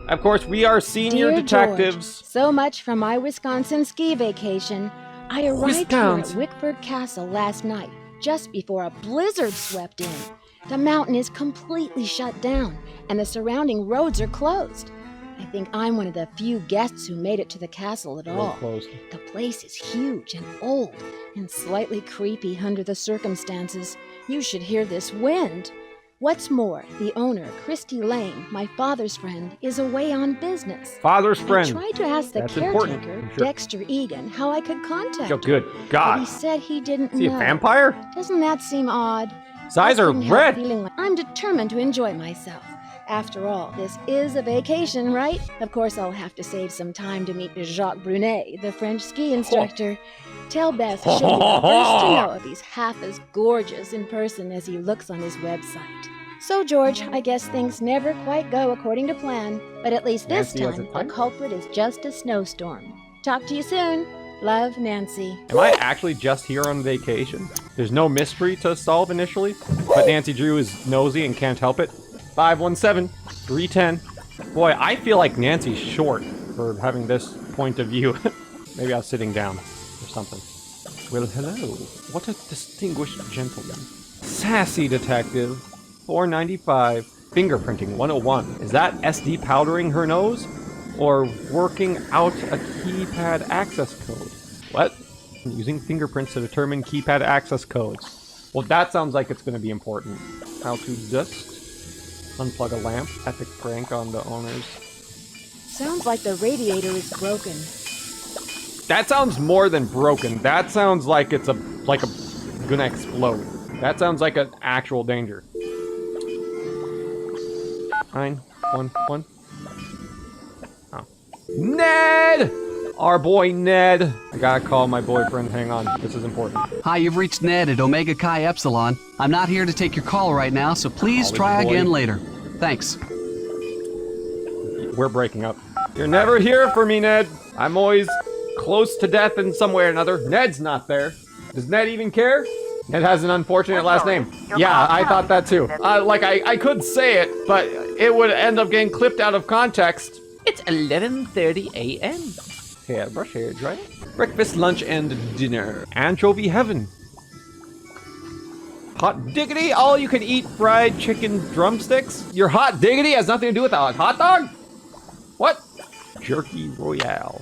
Of course, we are senior Dear detectives. George, so much for my Wisconsin ski vacation. I arrived here at Wickford Castle last night, just before a blizzard swept in. The mountain is completely shut down, and the surrounding roads are closed. I think I'm one of the few guests who made it to the castle at all. The place is huge and old, and slightly creepy under the circumstances. You should hear this wind. What's more, the owner, Christy Lane, my father's friend, is away on business. Father's friend. I tried to ask the caretaker, Dexter Egan, how I could contact him. Good God. But he said he didn't know. Is he a vampire? Doesn't that seem odd? His eyes are red. Like I'm determined to enjoy myself. After all, this is a vacation, right? Of course, I'll have to save some time to meet Jacques Brunet, the French ski instructor. Tell Beth she'll be the first to know if he's half as gorgeous in person as he looks on his website. So, George, I guess things never quite go according to plan, but at least this time, the culprit is just a snowstorm. Talk to you soon. Love, Nancy. Am I actually just here on vacation? There's no mystery to solve initially, but Nancy Drew is nosy and can't help it. 517-310. Boy, I feel like Nancy's short for having this point of view. Maybe I was sitting down or something. Well, hello. What a distinguished gentleman. Sassy detective. 495. Fingerprinting 101. Is that SD powdering her nose? Or working out a keypad access code? What? Using fingerprints to determine keypad access codes. Well, that sounds like it's going to be important. How to dust. Unplug a lamp. Epic prank on the owners. Sounds like the radiator is broken. That sounds more than broken. That sounds like it's gonna explode. That sounds like an actual danger. 911. Oh. Ned! Our boy Ned. I gotta call my boyfriend. Hang on. This is important. Hi, you've reached Ned at Omega Chi Epsilon. I'm not here to take your call right now, so please try again later. Thanks. We're breaking up. You're never here for me, Ned. I'm always close to death in some way or another. Ned's not there. Does Ned even care? Ned has an unfortunate last name. Yeah, I thought that too. I could say it, but it would end up getting clipped out of context. It's 11:30 a.m. Hairbrush, hair dryer. Breakfast, lunch, and dinner. Anchovy heaven. Hot diggity, all you can eat fried chicken drumsticks? Your hot diggity has nothing to do with a hot dog? What? Jerky Royale.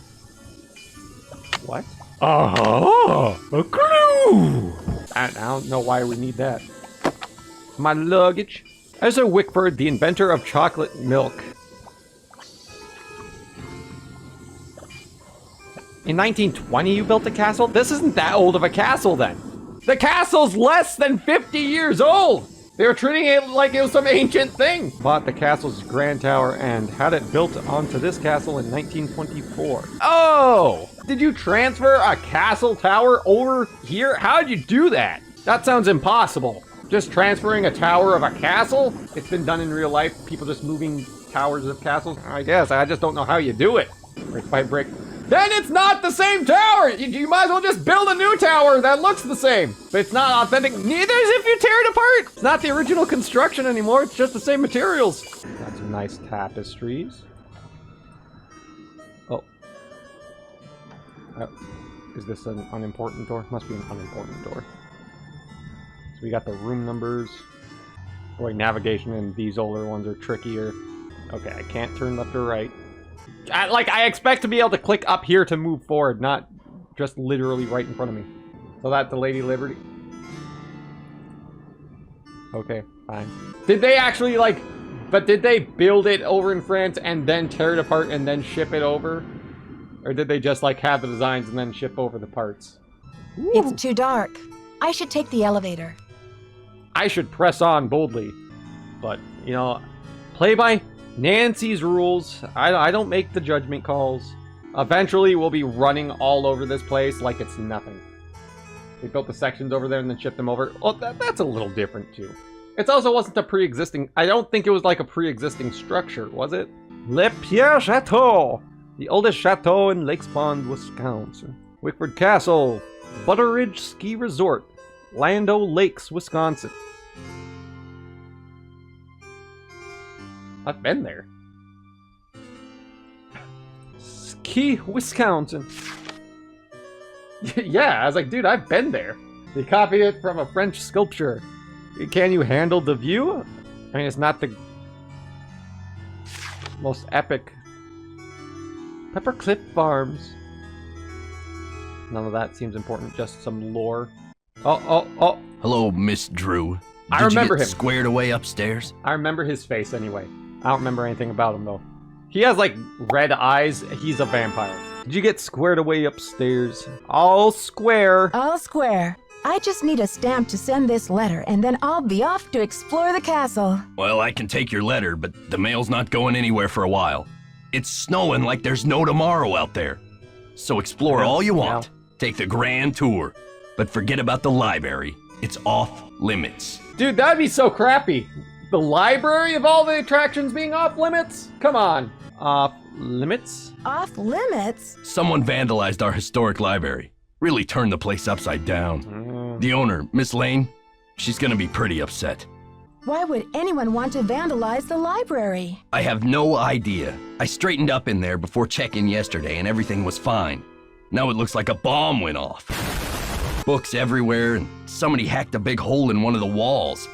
What? Oh, a clue! I don't know why we need that. My luggage. Ezra Wickford, the inventor of chocolate milk. In 1920 you built a castle? This isn't that old of a castle then. The castle's less than 50 years old! They were treating it like it was some ancient thing. Bought the castle's grand tower and had it built onto this castle in 1924. Oh! Did you transfer a castle tower over here? How'd you do that? That sounds impossible. Just transferring a tower of a castle? It's been done in real life. People just moving towers of castles. I guess. I just don't know how you do it. Brick by brick. Then it's not the same tower! You might as well just build a new tower that looks the same. But it's not authentic. Neither is if you tear it apart. It's not the original construction anymore. It's just the same materials. Got some nice tapestries. Oh. Is this an unimportant door? Must be an unimportant door. So we got the room numbers. Boy, navigation and these older ones are trickier. Okay, I can't turn left or right. I expect to be able to click up here to move forward, not just literally right in front of me. So that's the Lady Liberty. Okay, fine. Did they actually, but did they build it over in France and then tear it apart and then ship it over? Or did they just, have the designs and then ship over the parts? Ooh. It's too dark. I should take the elevator. I should press on boldly. But, play by Nancy's rules. I don't make the judgment calls. Eventually, we'll be running all over this place like it's nothing. They built the sections over there and then shipped them over. Well, that's a little different, too. It also wasn't a pre-existing... I don't think it was like a pre-existing structure, was it? Le Pierre Chateau! The oldest chateau in Lakes Pond, Wisconsin. Wickford Castle. Butteridge Ski Resort. Lando Lakes, Wisconsin. I've been there. Key, Wisconsin. Yeah, I was like, dude, I've been there. They copied it from a French sculpture. Can you handle the view? I mean, it's not the most epic. Pepperclip Farms. None of that seems important, just some lore. Oh. Hello, Miss Drew. I remember you get him. Squared away upstairs? I remember his face anyway. I don't remember anything about him though. He has like red eyes. He's a vampire. Did you get squared away upstairs? All square. All square. I just need a stamp to send this letter, and then I'll be off to explore the castle. Well, I can take your letter, but the mail's not going anywhere for a while. It's snowing like there's no tomorrow out there. So explore all you want. Take the grand tour. But forget about the library. It's off limits. Dude, that'd be so crappy. The library of all the attractions being off limits? Come on. Off limits? Off limits? Someone vandalized our historic library. Really turned the place upside down. The owner, Miss Lane, she's gonna be pretty upset. Why would anyone want to vandalize the library? I have no idea. I straightened up in there before check-in yesterday and everything was fine. Now it looks like a bomb went off. Books everywhere and somebody hacked a big hole in one of the walls.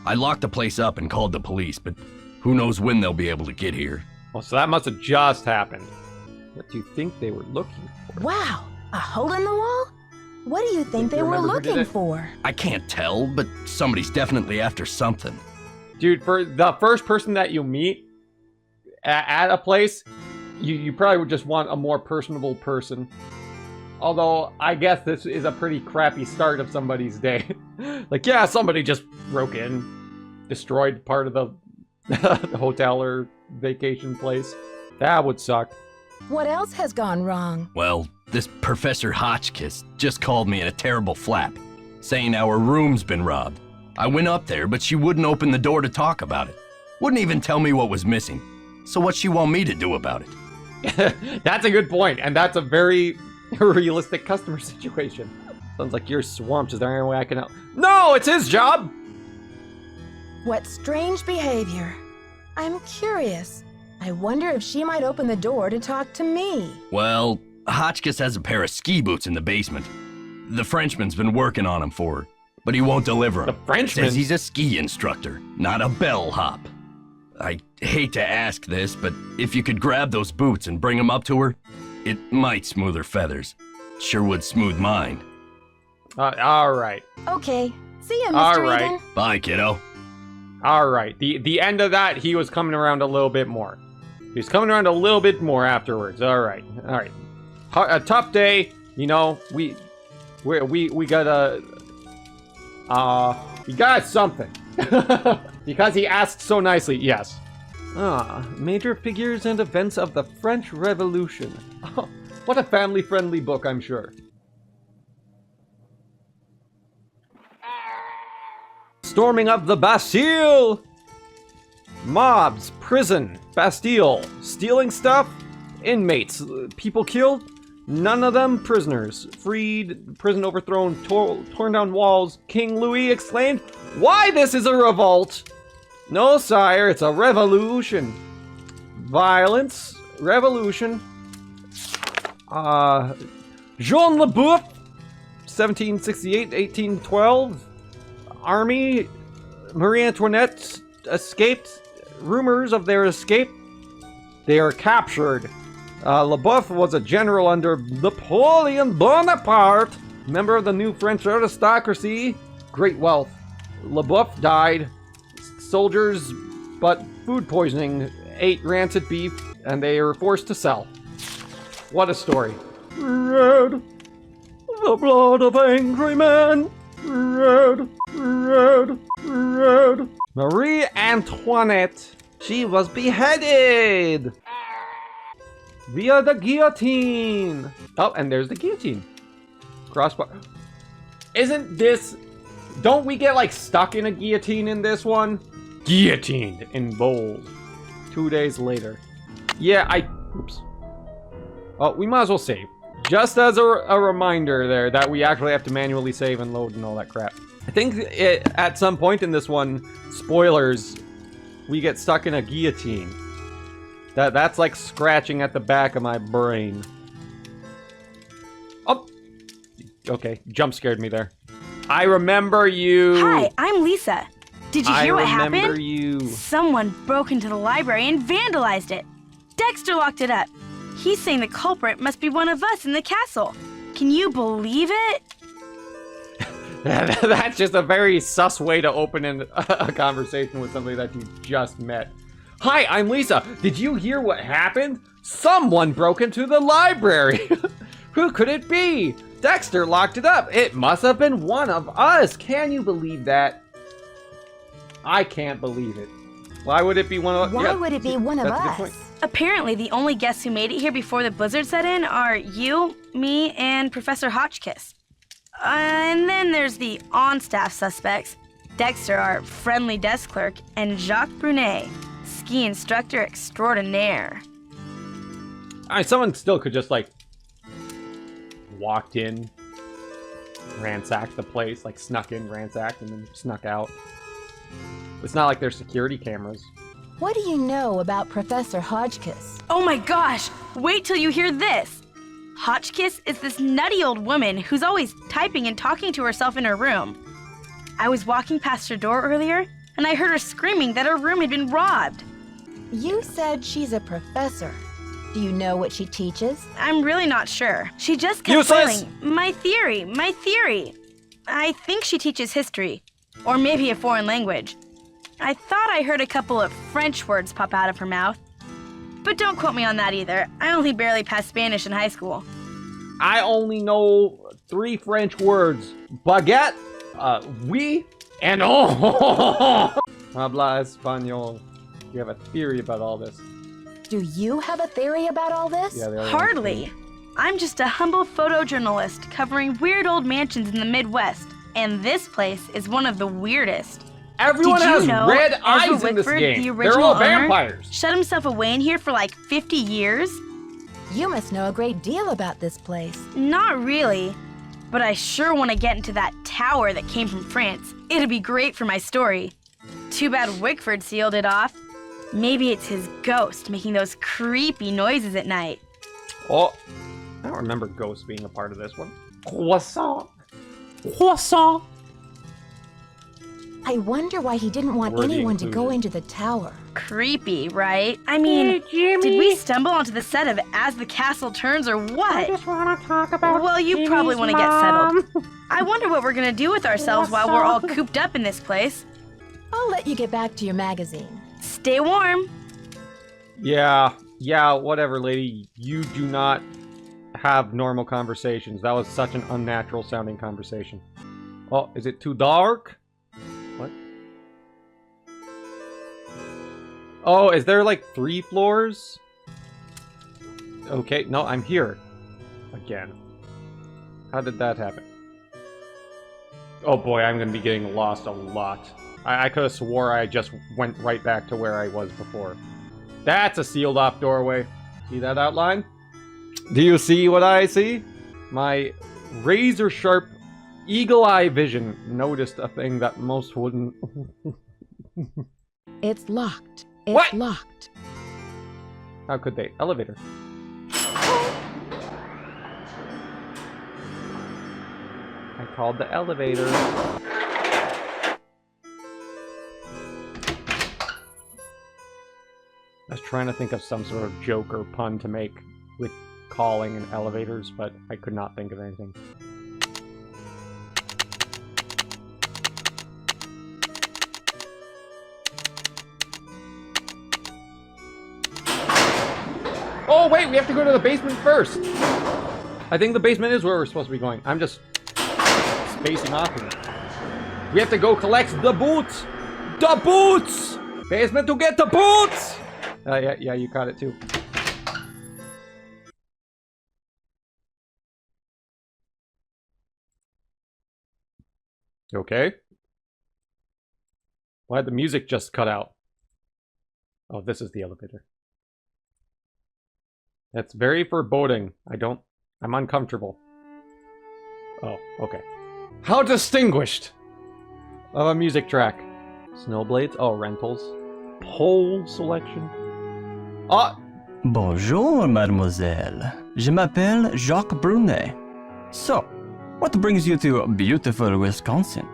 I locked the place up and called the police, but who knows when they'll be able to get here. Well, so that must have just happened. What do you think they were looking for? Wow, a hole in the wall? What do you think they were looking for? I can't tell, but somebody's definitely after something. Dude, for the first person that you meet at a place, you probably would just want a more personable person. Although, I guess this is a pretty crappy start of somebody's day. Like, yeah, somebody just broke in, destroyed part of the, the hotel or vacation place. That would suck. What else has gone wrong? Well, this Professor Hotchkiss just called me in a terrible flap, saying our room's been robbed. I went up there, but she wouldn't open the door to talk about it. Wouldn't even tell me what was missing. So what's she want me to do about it? That's a good point, and that's a very realistic customer situation. Sounds like you're swamped. Is there any way I can help? No, it's his job! What strange behavior. I'm curious. I wonder if she might open the door to talk to me. Well, Hotchkiss has a pair of ski boots in the basement. The Frenchman's been working on them for her, but he won't deliver them. The Frenchman? Says he's a ski instructor, not a bellhop. I hate to ask this, but if you could grab those boots and bring them up to her, it might smooth her feathers. Sure would smooth mine. All right. Okay. See ya, Mr. All right. Eden. Bye, kiddo. All right. The end of that, he was coming around a little bit more. He was coming around a little bit more afterwards. All right. All right. A tough day. You know, we got he got something. Because he asked so nicely. Yes. Major figures and events of the French Revolution. Oh, what a family-friendly book, I'm sure. Storming of the Bastille! Mobs, prison, Bastille, stealing stuff, inmates, people killed, none of them prisoners, freed, prison overthrown, torn down walls. King Louis exclaimed, "Why, this is a revolt!" No, sire, it's a revolution. Violence, revolution. Jean Leboeuf, 1768-1812. Army, Marie Antoinette escaped. Rumors of their escape. They are captured. Leboeuf was a general under Napoleon Bonaparte, member of the new French aristocracy. Great wealth. Leboeuf died. Soldiers, but food poisoning, ate rancid beef, and they were forced to sell. What a story. Red, the blood of angry men. Red, red, red. Marie Antoinette, she was beheaded via the guillotine. Oh, and there's the guillotine. Crossbar. Isn't this... Don't we get, like, stuck in a guillotine in this one? Guillotined in bold. 2 days later. Yeah, oops. Oh, we might as well save. Just as a reminder there that we actually have to manually save and load and all that crap. I think at some point in this one, spoilers, we get stuck in a guillotine. That's like scratching at the back of my brain. Oh! Okay, jump scared me there. I remember you! Hi, I'm Lisa. Did you hear what happened? I remember you. Someone broke into the library and vandalized it. Dexter locked it up. He's saying the culprit must be one of us in the castle. Can you believe it? That's just a very sus way to open a conversation with somebody that you just met. Hi, I'm Lisa. Did you hear what happened? Someone broke into the library. Who could it be? Dexter locked it up. It must have been one of us. Can you believe that? I can't believe it. Why would it be one of us? Why would it be one of us? Apparently, the only guests who made it here before the blizzard set in are you, me, and Professor Hotchkiss. And then there's the on-staff suspects. Dexter, our friendly desk clerk, and Jacques Brunet, ski instructor extraordinaire. Alright, someone still could just, like, walked in, ransacked the place, like snuck in, ransacked, and then snuck out. It's not like there's security cameras. What do you know about Professor Hotchkiss? Oh my gosh! Wait till you hear this! Hotchkiss is this nutty old woman who's always typing and talking to herself in her room. I was walking past her door earlier, and I heard her screaming that her room had been robbed. You said she's a professor. Do you know what she teaches? I'm really not sure. She just kept saying, my theory, my theory. I think she teaches history, or maybe a foreign language. I thought I heard a couple of French words pop out of her mouth. But don't quote me on that either. I only barely passed Spanish in high school. I only know 3 French words. Baguette, oui, and oh. Habla español. You have a theory about all this. Do you have a theory about all this? Yeah, Hardly. I'm just a humble photojournalist covering weird old mansions in the Midwest, and this place is one of the weirdest. Everyone has red eyes Ezra in this Whitford, game. The They're all original owner, vampires. shut himself away in here for like 50 years? You must know a great deal about this place. Not really, but I sure want to get into that tower that came from France. It'd be great for my story. Too bad Wickford sealed it off. Maybe it's his ghost making those creepy noises at night. Oh, I don't remember ghosts being a part of this one. Croissant. Croissant. I wonder why he didn't want anyone to go into the tower. Creepy, right? I mean, did we stumble onto the set of As the Castle Turns or what? I just want to talk about Well, you probably want to get settled. I wonder what we're going to do with ourselves while we're all cooped up in this place. I'll let you get back to your magazine. Stay warm. Yeah, whatever, lady. You do not have normal conversations. That was such an unnatural sounding conversation. Oh, is it too dark? What? Oh, is there like 3 floors? Okay, no, I'm here. Again. How did that happen? Oh boy, I'm gonna be getting lost a lot. I could have swore I just went right back to where I was before. That's a sealed off doorway. See that outline? Do you see what I see? My razor sharp eagle eye vision noticed a thing that most wouldn't. It's locked. It's What? locked. How could they? Elevator. I called the elevator. I was trying to think of some sort of joke or pun to make with calling and elevators, but I could not think of anything. Oh wait, we have to go to the basement first! I think the basement is where we're supposed to be going. I'm just spacing off here. We have to go collect the boots! The boots! Basement to get the boots! Yeah, you caught it too. You okay? Why'd the music just cut out? Oh, this is the elevator. That's very foreboding. I'm uncomfortable. Oh, okay. How distinguished of a music track. Snowblades? Oh, rentals. Pole selection. Oh, Bonjour, mademoiselle. Je m'appelle Jacques Brunet. So, what brings you to beautiful Wisconsin?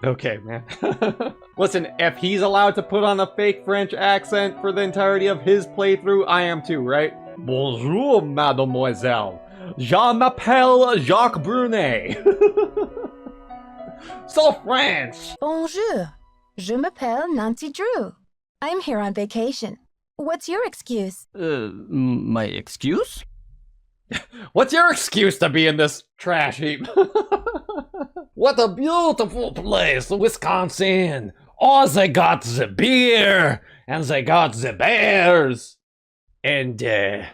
Okay, man. Listen, if he's allowed to put on a fake French accent for the entirety of his playthrough, I am too, right? Bonjour, mademoiselle. Je m'appelle Jacques Brunet. So French. Bonjour. Je m'appelle nancydrew. I'm here on vacation. What's your excuse? My excuse? What's your excuse to be in this trash heap? What a beautiful place, Wisconsin. Oh, they got the beer, and they got the bears, and they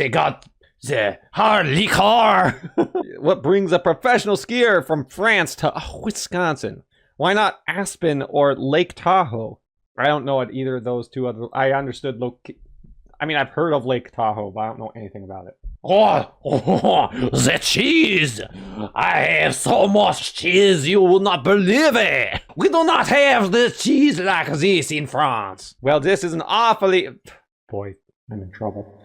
got the hard liquor. What brings a professional skier from France to Wisconsin? Why not Aspen or Lake Tahoe? I don't know what either of those two other. I understood I mean, I've heard of Lake Tahoe, but I don't know anything about it. Oh, the cheese! I have so much cheese you will not believe it! We do not have the cheese like this in France. Well, this is an awfully... Boy, I'm in trouble.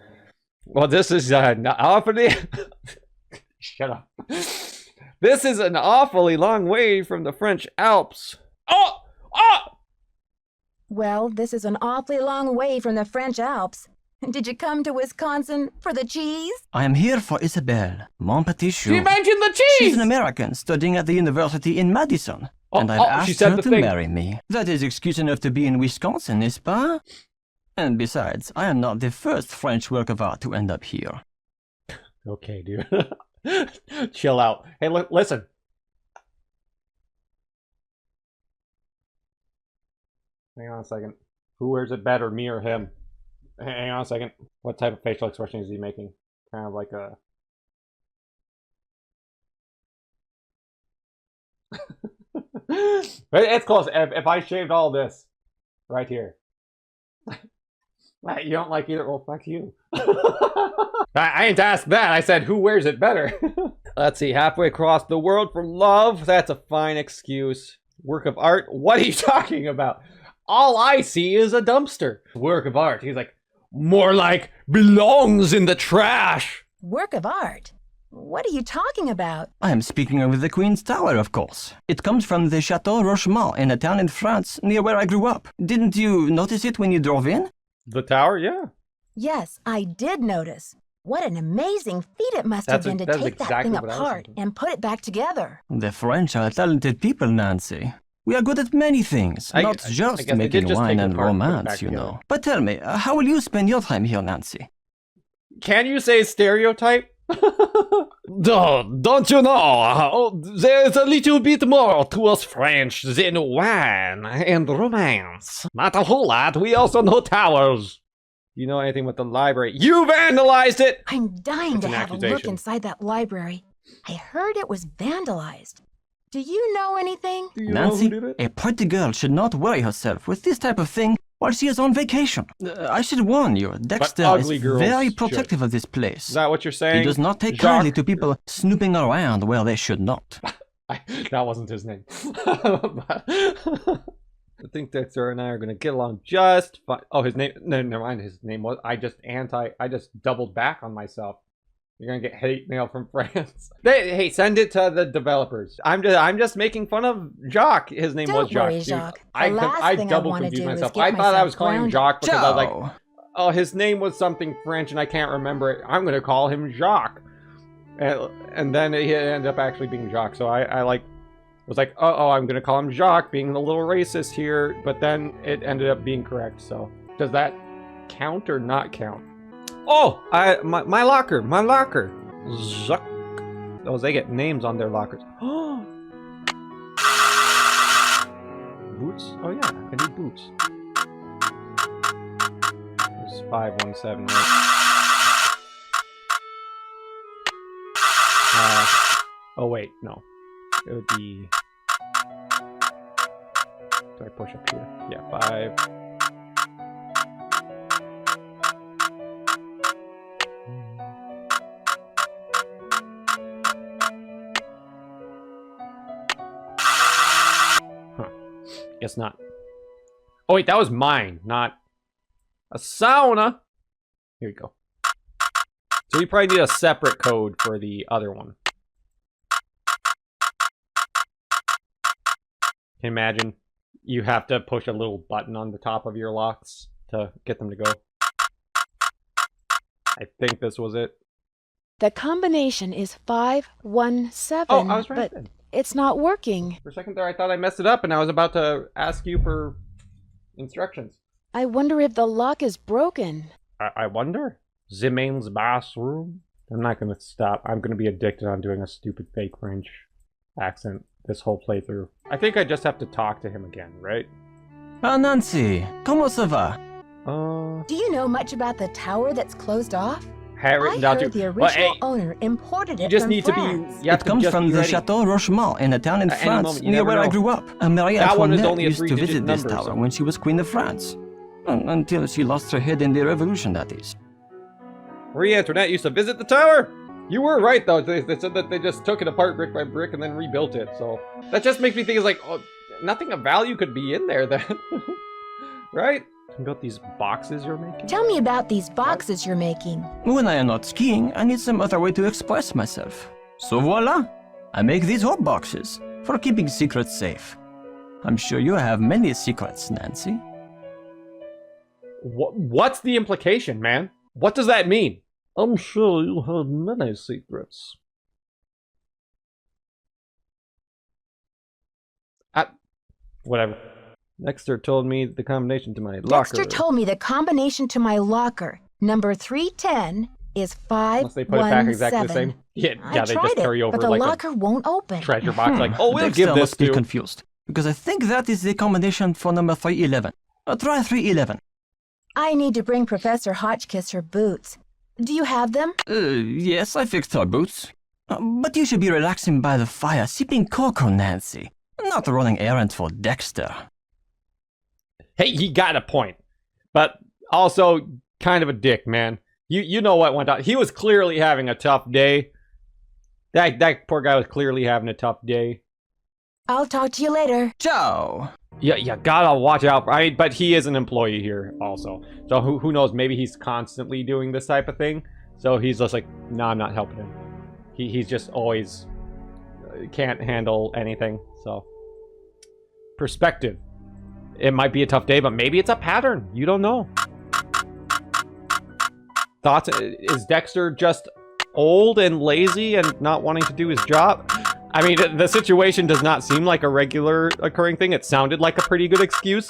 Well, this is an awfully... Shut up. This is an awfully long way from the French Alps. Oh! Oh! Well, this is an awfully long way from the French Alps. Did you come to Wisconsin for the cheese? I am here for Isabelle, mon petit chou. She mentioned the cheese! She's an American studying at the university in Madison. And I've asked her to marry me. That is excuse enough to be in Wisconsin, n'est-ce pas? And besides, I am not the first French work of art to end up here. Okay, dude. Chill out. Hey, listen. Hang on a second. Who wears it better, me or him? Hang on a second. What type of facial expression is he making? Kind of like a... It's close. If I shaved all this right here. You don't like either? Well, fuck you. I ain't asked that. I said, who wears it better? Let's see. Halfway across the world for love. That's a fine excuse. Work of art? What are you talking about? All I see is a dumpster. Work of art. He's like, more like belongs in the trash. Work of art? What are you talking about? I am speaking of the Queen's Tower, of course. It comes from the Chateau Rochemont in a town in France near where I grew up. Didn't you notice it when you drove in? The tower? Yeah. Yes, I did notice. What an amazing feat it must have been to take that thing apart and put it back together. The French are talented people, Nancy. We are good at many things, not just making wine and romance, you know. But tell me, how will you spend your time here, Nancy? Can you say stereotype? Don't you know? There's a little bit more to us French than wine and romance. Not a whole lot. We also know towers. You know anything about the library? You vandalized it! I'm dying to have a look inside that library. I heard it was vandalized. Do you know anything? Nancy, a pretty girl should not worry herself with this type of thing while she is on vacation. I should warn you, Dexter is very protective of this place. Is that what you're saying? He does not take kindly to people snooping around where they should not. That wasn't his name. I think Dexter and I are going to get along just fine. Oh, his name, no, never mind, his name was, I just doubled back on myself. You're gonna get hate mail from France. Hey, send it to the developers. I'm just making fun of Jacques. His name was Jacques. Worry, Jacques. I double confused myself. I thought I was calling him Jacques because I was like, oh, his name was something French and I can't remember it. I'm gonna call him Jacques. And then he ended up actually being Jacques. So I was like, oh, I'm gonna call him Jacques, being a little racist here. But then it ended up being correct. So does that count or not count? Oh, my locker. Zuck. Oh, they get names on their lockers. Oh, boots. Oh yeah, I need boots. There's 517. Right? Oh wait, no. It would be. Do I push up here? Yeah, 5. Guess not. Oh wait, that was mine, not a sauna. Here you go. So we probably need a separate code for the other one. Imagine you have to push a little button on the top of your locks to get them to go. I think this was it. The combination is 517, Oh, I was right but then. it's not working. For a second there, I thought I messed it up, and I was about to ask you for instructions. I wonder if the lock is broken. I wonder. Zimain's bathroom? I'm not going to stop. I'm going to be addicted on doing a stupid fake French accent this whole playthrough. I think I just have to talk to him again, right? Ah, Nancy, comment ça va? Do you know much about the tower that's closed off? I I heard the original owner imported it you just from need France. to be. You have It comes just from be the ready. Chateau Rochemont in a town in At any France, moment, you near never where I know. grew up. Marie That one is Antoinette only a used to three-digit visit this number, tower so- when she was Queen of France. Until she lost her head in the Revolution, that is. Marie Antoinette used to visit the tower. You were right, though. They said that they just took it apart brick by brick and then rebuilt it. So that just makes me think, it's like, oh, nothing of value could be in there then, right? About these boxes you're making. Tell me about these boxes you're making. When I am not skiing, I need some other way to express myself. So voila! I make these hot boxes for keeping secrets safe. I'm sure you have many secrets, Nancy. What's the implication, man? What does that mean? I'm sure you have many secrets. Whatever. Dexter told me the combination to my locker. Dexter told me the combination to my locker, number 310, is 517. Unless they put it back exactly the same. Yeah, I they tried just carry it, over but the like locker won't open. a treasure box. Like, oh, we'll Dexter give this must be to. confused, because I think that is the combination for number 311. Try 311. I need to bring Professor Hotchkiss her boots. Do you have them? Yes, I fixed her boots. But you should be relaxing by the fire, sipping cocoa, Nancy. Not running errands for Dexter. Hey, he got a point, but also kind of a dick, man. You know what went on. He was clearly having a tough day. That poor guy was clearly having a tough day. I'll talk to you later. Ciao. Yeah, you gotta watch out. But he is an employee here also. So who knows? Maybe he's constantly doing this type of thing. So he's just like, no, I'm not helping him. He's just always can't handle anything. So perspective. It might be a tough day, but maybe it's a pattern. You don't know. Thoughts? Is Dexter just old and lazy and not wanting to do his job? I mean, the situation does not seem like a regular occurring thing. It sounded like a pretty good excuse.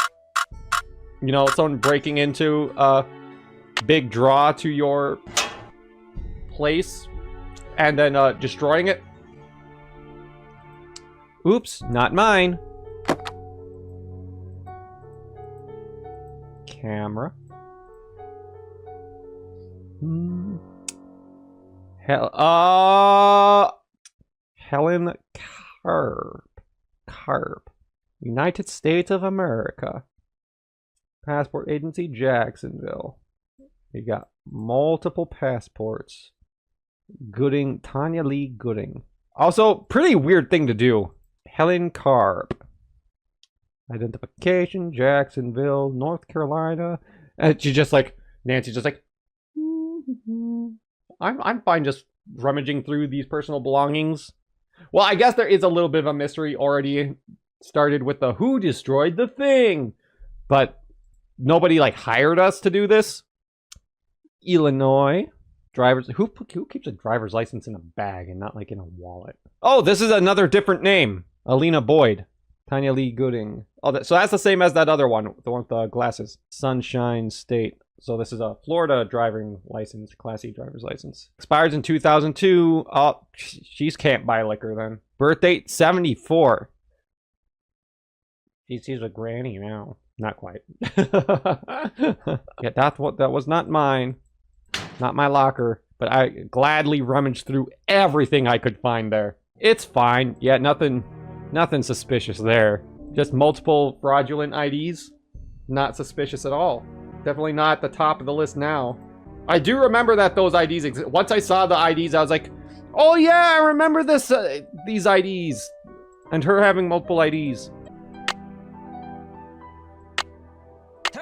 You know, someone breaking into a big draw to your place and then destroying it. Oops, not mine. Camera. Helen Carp. United States of America. Passport Agency, Jacksonville. We got multiple passports. Gooding, Tanya Lee Gooding. Also, pretty weird thing to do. Helen Carp. Identification, Jacksonville, North Carolina. And she's just like, Nancy's just like, I'm fine just rummaging through these personal belongings. Well, I guess there is a little bit of a mystery already started with the who destroyed the thing. But nobody like hired us to do this. Illinois. Drivers. Who keeps a driver's license in a bag and not like in a wallet? Oh, this is another different name. Alina Boyd. Tanya Lee Gooding. Oh, so that's the same as that other one. The one with the glasses. Sunshine State. So this is a Florida driving license, Class E driver's license. Expires in 2002. Oh, she's can't buy liquor then. Birth date 74. She's a granny now. Not quite. Yeah, that was not mine. Not my locker. But I gladly rummaged through everything I could find there. It's fine. Yeah, nothing suspicious there. Just multiple fraudulent IDs. Not suspicious at all. Definitely not at the top of the list now. I do remember that those IDs exist. Once I saw the IDs, I was like, oh yeah, I remember this, these IDs. And her having multiple IDs.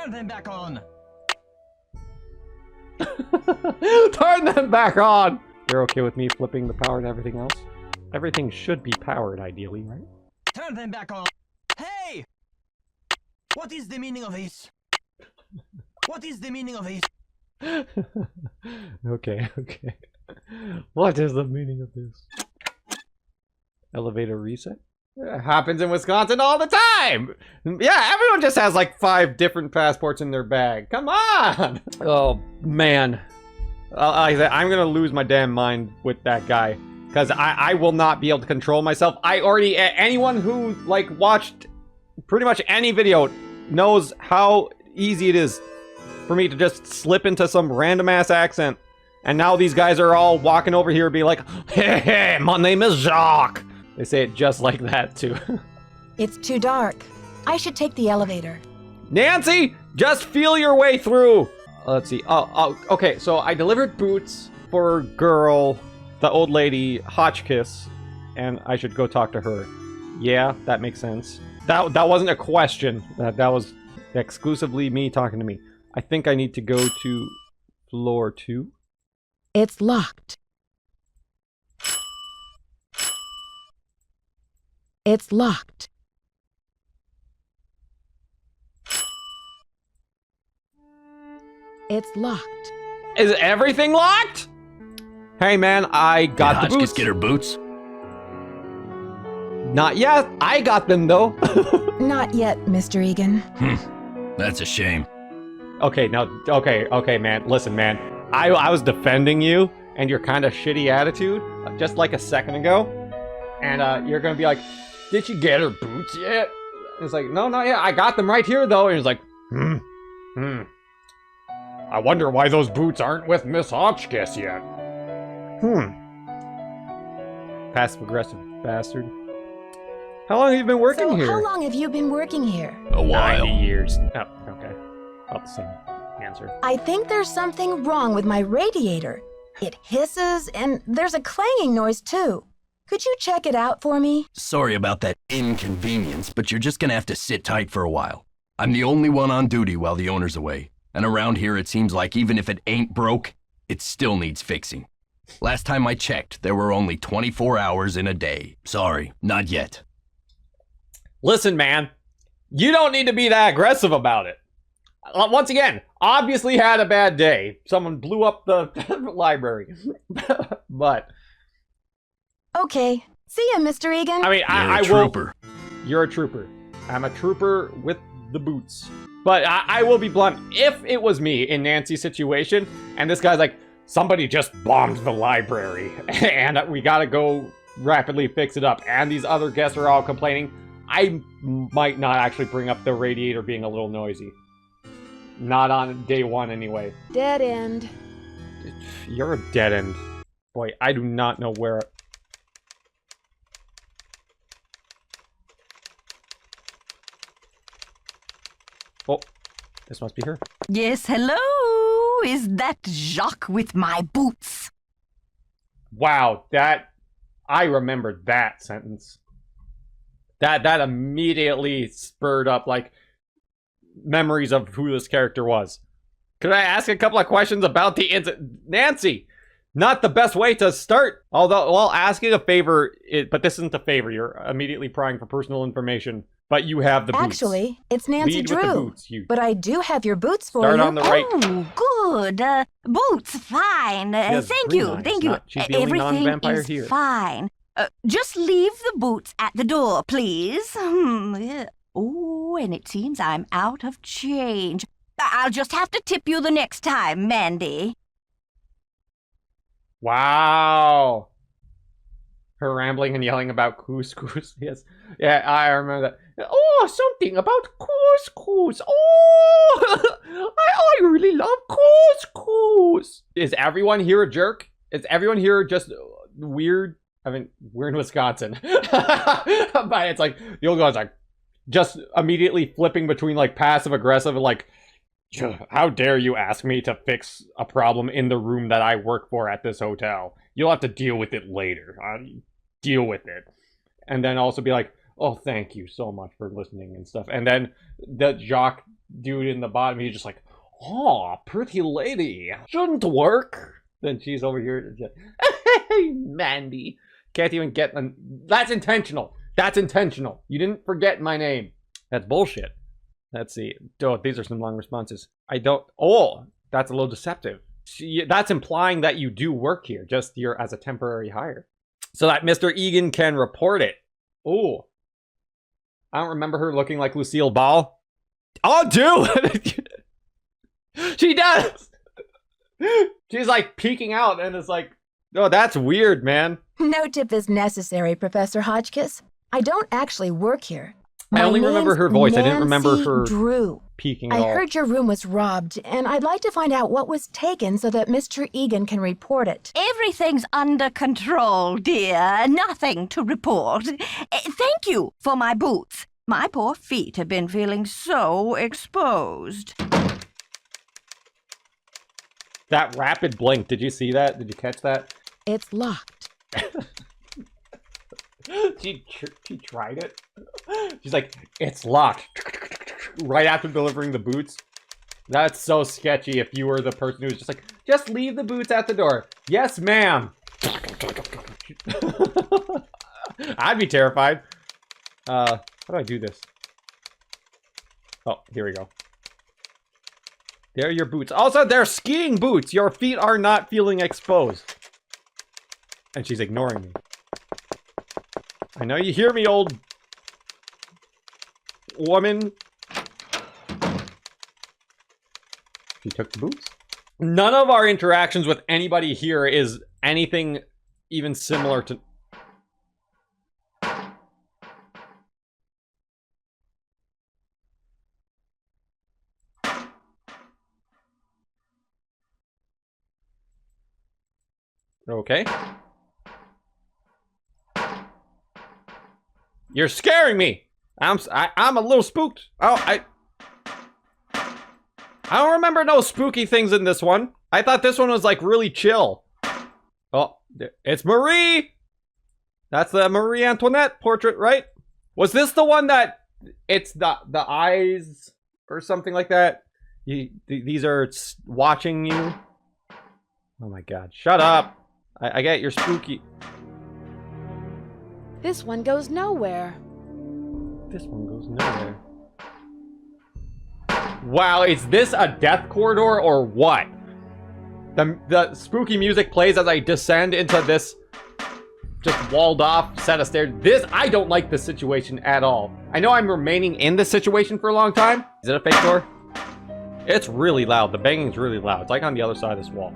Turn them back on. Turn them back on! You're okay with me flipping the power to everything else? Everything should be powered, ideally, right? Turn them back on. Hey! What is the meaning of this? What is the meaning of this? Okay. What is the meaning of this? Elevator reset? It happens in Wisconsin all the time! Yeah, everyone just has like 5 different passports in their bag. Come on! Oh, man. I'm gonna lose my damn mind with that guy. Because I will not be able to control myself. Anyone who, like, watched pretty much any video knows how easy it is for me to just slip into some random-ass accent. And now these guys are all walking over here and be like, hey, my name is Jacques. They say it just like that, too. It's too dark. I should take the elevator. Nancy, just feel your way through. Let's see. Okay, so I delivered boots for a girl, the old lady, Hotchkiss, and I should go talk to her. Yeah, that makes sense. That wasn't a question. That was exclusively me talking to me. I think I need to go to floor 2. It's locked. It's locked. It's locked. Is everything locked? Hey man, I got the boots. Get her boots? Not yet. I got them though. Not yet, Mr. Egan. That's a shame. Okay, man. Listen, man. I was defending you and your kind of shitty attitude just like a second ago. And you're gonna be like, did she get her boots yet? And it's like, no, not yet. I got them right here though. And it's like, I wonder why those boots aren't with Miss Hotchkiss yet. Passive-aggressive bastard. How long have you been working here? How long have you been working here? A while. 90 years. Oh, okay. About the same answer. I think there's something wrong with my radiator. It hisses, and there's a clanging noise too. Could you check it out for me? Sorry about that inconvenience, but you're just gonna have to sit tight for a while. I'm the only one on duty while the owner's away. And around here it seems like even if it ain't broke, it still needs fixing. Last time I checked, there were only 24 hours in a day. Sorry, not yet. Listen, man. You don't need to be that aggressive about it. Once again, obviously had a bad day. Someone blew up the library. But... Okay. See ya, Mr. Egan. I mean, You're a trooper. You're a trooper. I'm a trooper with the boots. But I will be blunt. If it was me in Nancy's situation, and this guy's like, somebody just bombed the library, and we gotta go rapidly fix it up, and these other guests are all complaining, I might not actually bring up the radiator being a little noisy. Not on day 1 anyway. Dead end. You're a dead end. Boy, I do not know where... Oh, this must be her. Yes, hello? Is that Jacques with my boots? Wow, I remembered that sentence. That immediately spurred up, like, memories of who this character was. Could I ask a couple of questions about the incident? Nancy, not the best way to start. Although, well, asking a favor, but this isn't a favor. You're immediately prying for personal information. But you have the boots. Actually, it's Nancy Lead Drew. with the boots, but I do have your boots for Start you. on the right. Oh, good. Boots, fine. Thank you. She's the only non-vampire Everything here. is fine. Just leave the boots at the door, please. Yeah. Oh, and it seems I'm out of change. I'll just have to tip you the next time, Mandy. Wow. Her rambling and yelling about couscous. Yes. Yeah, I remember that. Oh, something about couscous. Oh, I really love couscous. Is everyone here a jerk? Is everyone here just weird? I mean, we're in Wisconsin. But it's like, the old guy's like, just immediately flipping between like passive aggressive and like, how dare you ask me to fix a problem in the room that I work for at this hotel? You'll have to deal with it later. Deal with it. And then also be like, oh, thank you so much for listening and stuff. And then the jock dude in the bottom, he's just like, oh, pretty lady, shouldn't work. Then she's over here, hey, Mandy. Can't even get them. That's intentional. That's intentional. You didn't forget my name. That's bullshit. Let's see. Oh, these are some long responses. I don't. Oh, that's a little deceptive. That's implying that you do work here, just you're as a temporary hire. So that Mr. Egan can report it. Oh. I don't remember her looking like Lucille Ball. Oh, dude! She does! She's like peeking out and it's like, oh, that's weird, man. No tip is necessary, Professor Hotchkiss. I don't actually work here. I only remember her voice. I didn't remember her Nancydrew. Peeking at all. I heard your room was robbed, and I'd like to find out what was taken so that Mr. Egan can report it. Everything's under control, dear. Nothing to report. Thank you for my boots. My poor feet have been feeling so exposed. That rapid blink, did you see that? Did you catch that? It's locked. She tried it. She's like, it's locked. Right after delivering the boots. That's so sketchy if you were the person who was just like, just leave the boots at the door. Yes, ma'am. I'd be terrified. How do I do this? Oh, here we go. There are your boots. Also, they're skiing boots. Your feet are not feeling exposed. And she's ignoring me. I know you hear me, old woman. She took the boots. None of our interactions with anybody here is anything even similar to... Okay. You're scaring me. I'm a little spooked. Oh, I don't remember no spooky things in this one. I thought this one was like really chill. Oh, it's Marie. That's the Marie Antoinette portrait, right? Was this the one that it's the eyes or something like that? These are watching you. Oh my God! Shut up. I get you're spooky. This one goes nowhere. This one goes nowhere. Wow, is this a death corridor or what? The spooky music plays as I descend into this just walled off set of stairs. I don't like this situation at all. I know I'm remaining in this situation for a long time. Is it a fake door? It's really loud. The banging's really loud. It's like on the other side of this wall.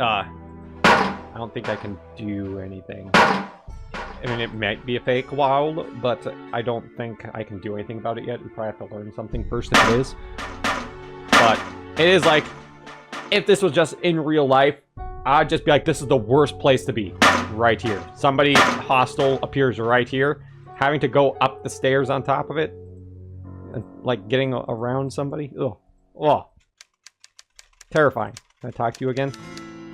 I don't think I can do anything. I mean, it might be a fake wall, but I don't think I can do anything about it yet. We probably have to learn something first if it is. But it is like, if this was just in real life, I'd just be like, this is the worst place to be. Right here. Somebody hostile appears right here. Having to go up the stairs on top of it. And, like, getting around somebody. Ugh. Oh. Terrifying. Can I talk to you again?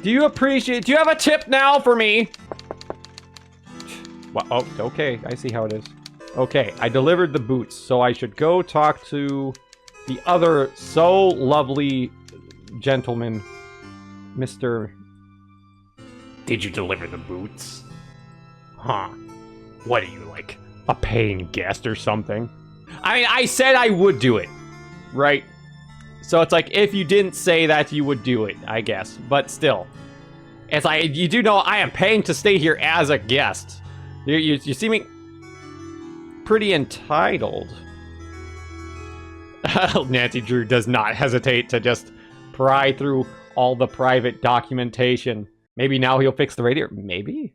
Do you have a tip now for me? Well, oh, okay. I see how it is. Okay, I delivered the boots, so I should go talk to the other so lovely gentleman, Mr. Did you deliver the boots? Huh. What are you, like, a paying guest or something? I mean, I said I would do it, right? So it's like, if you didn't say that, you would do it, I guess. But still. It's like, you do know I am paying to stay here as a guest. You seeming pretty entitled. nancydrew does not hesitate to just pry through all the private documentation. Maybe now he'll fix the radiator. Maybe?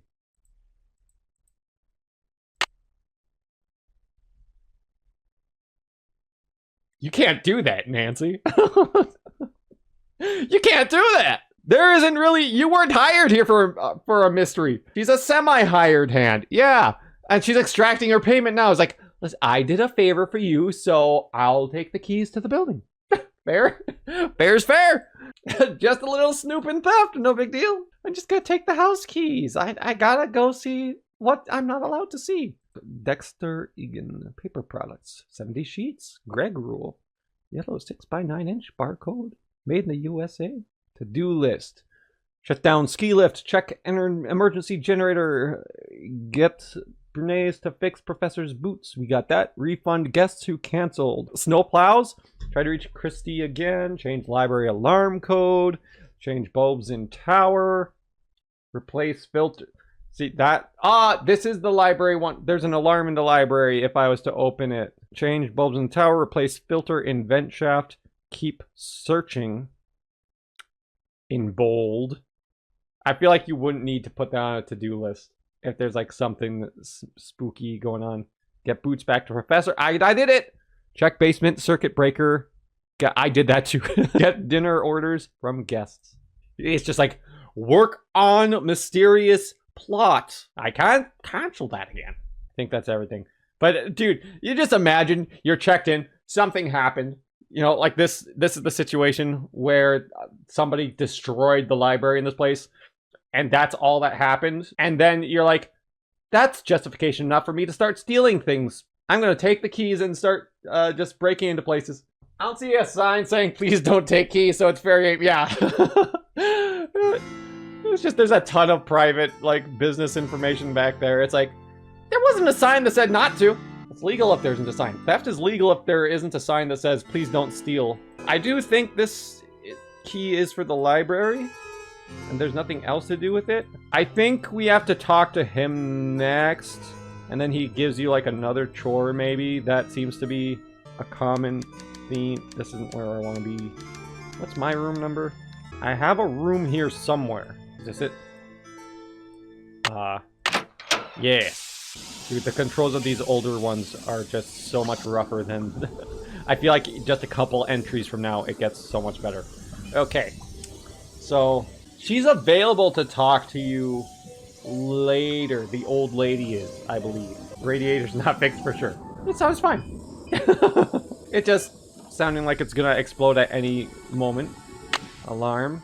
You can't do that, Nancy. You can't do that. There isn't really... You weren't hired here for a mystery. She's a semi-hired hand. Yeah. And she's extracting her payment now. It's like, listen, I did a favor for you, so I'll take the keys to the building. Fair? Fair's fair. Just a little snoop and theft. No big deal. I'm just gonna take the house keys. I gotta go see what I'm not allowed to see. Dexter Egan paper products. 70 sheets. Greg rule. Yellow 6x9-inch barcode. Made in the USA. To-do list. Shut down ski lift. Check emergency generator. Get Bernays to fix professor's boots. We got that. Refund guests who canceled. Snow plows. Try to reach Christy again. Change library alarm code. Change bulbs in tower. Replace filter. See that? This is the library one. There's an alarm in the library if I was to open it. Change bulbs in tower. Replace filter in vent shaft. Keep searching. In bold. I feel like you wouldn't need to put that on a to-do list if there's like something spooky going on. Get boots back to professor. I did it. Check basement circuit breaker. I did that too. Get dinner orders from guests. It's just like work on mysterious plot. I can't cancel that again. I think that's everything. But dude, you just imagine you're checked in. Something happened. You know, like this is the situation where somebody destroyed the library in this place, and that's all that happened. And then you're like, that's justification enough for me to start stealing things. I'm going to take the keys and start just breaking into places. I don't see a sign saying, please don't take keys, so it's very, yeah. It's just, there's a ton of private, like, business information back there. It's like, there wasn't a sign that said not to. It's legal if there isn't a sign. Theft is legal if there isn't a sign that says, please don't steal. I do think this key is for the library, and there's nothing else to do with it. I think we have to talk to him next, and then he gives you, like, another chore, maybe. That seems to be a common theme. This isn't where I want to be. What's my room number? I have a room here somewhere. Is this it? Yeah. Dude, the controls of these older ones are just so much rougher than... I feel like just a couple entries from now, it gets so much better. Okay. So, she's available to talk to you later. The old lady is, I believe. Radiator's not fixed for sure. It sounds fine. It just sounding like it's gonna explode at any moment. Alarm.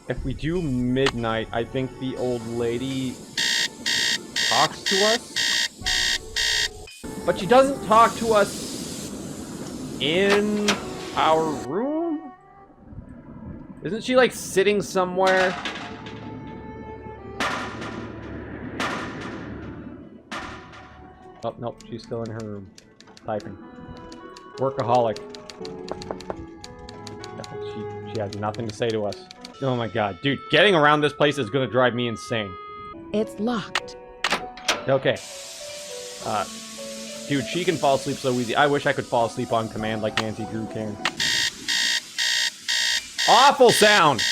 If we do midnight, I think the old lady talks to us, but she doesn't talk to us in our room. Isn't she like sitting somewhere? Oh, nope, she's still in her room typing. Workaholic. She has nothing to say to us. Oh my god, dude, getting around this place is gonna drive me insane. It's locked. Okay. Dude, she can fall asleep so easy. I wish I could fall asleep on command like Nancy Drew can. Awful sound!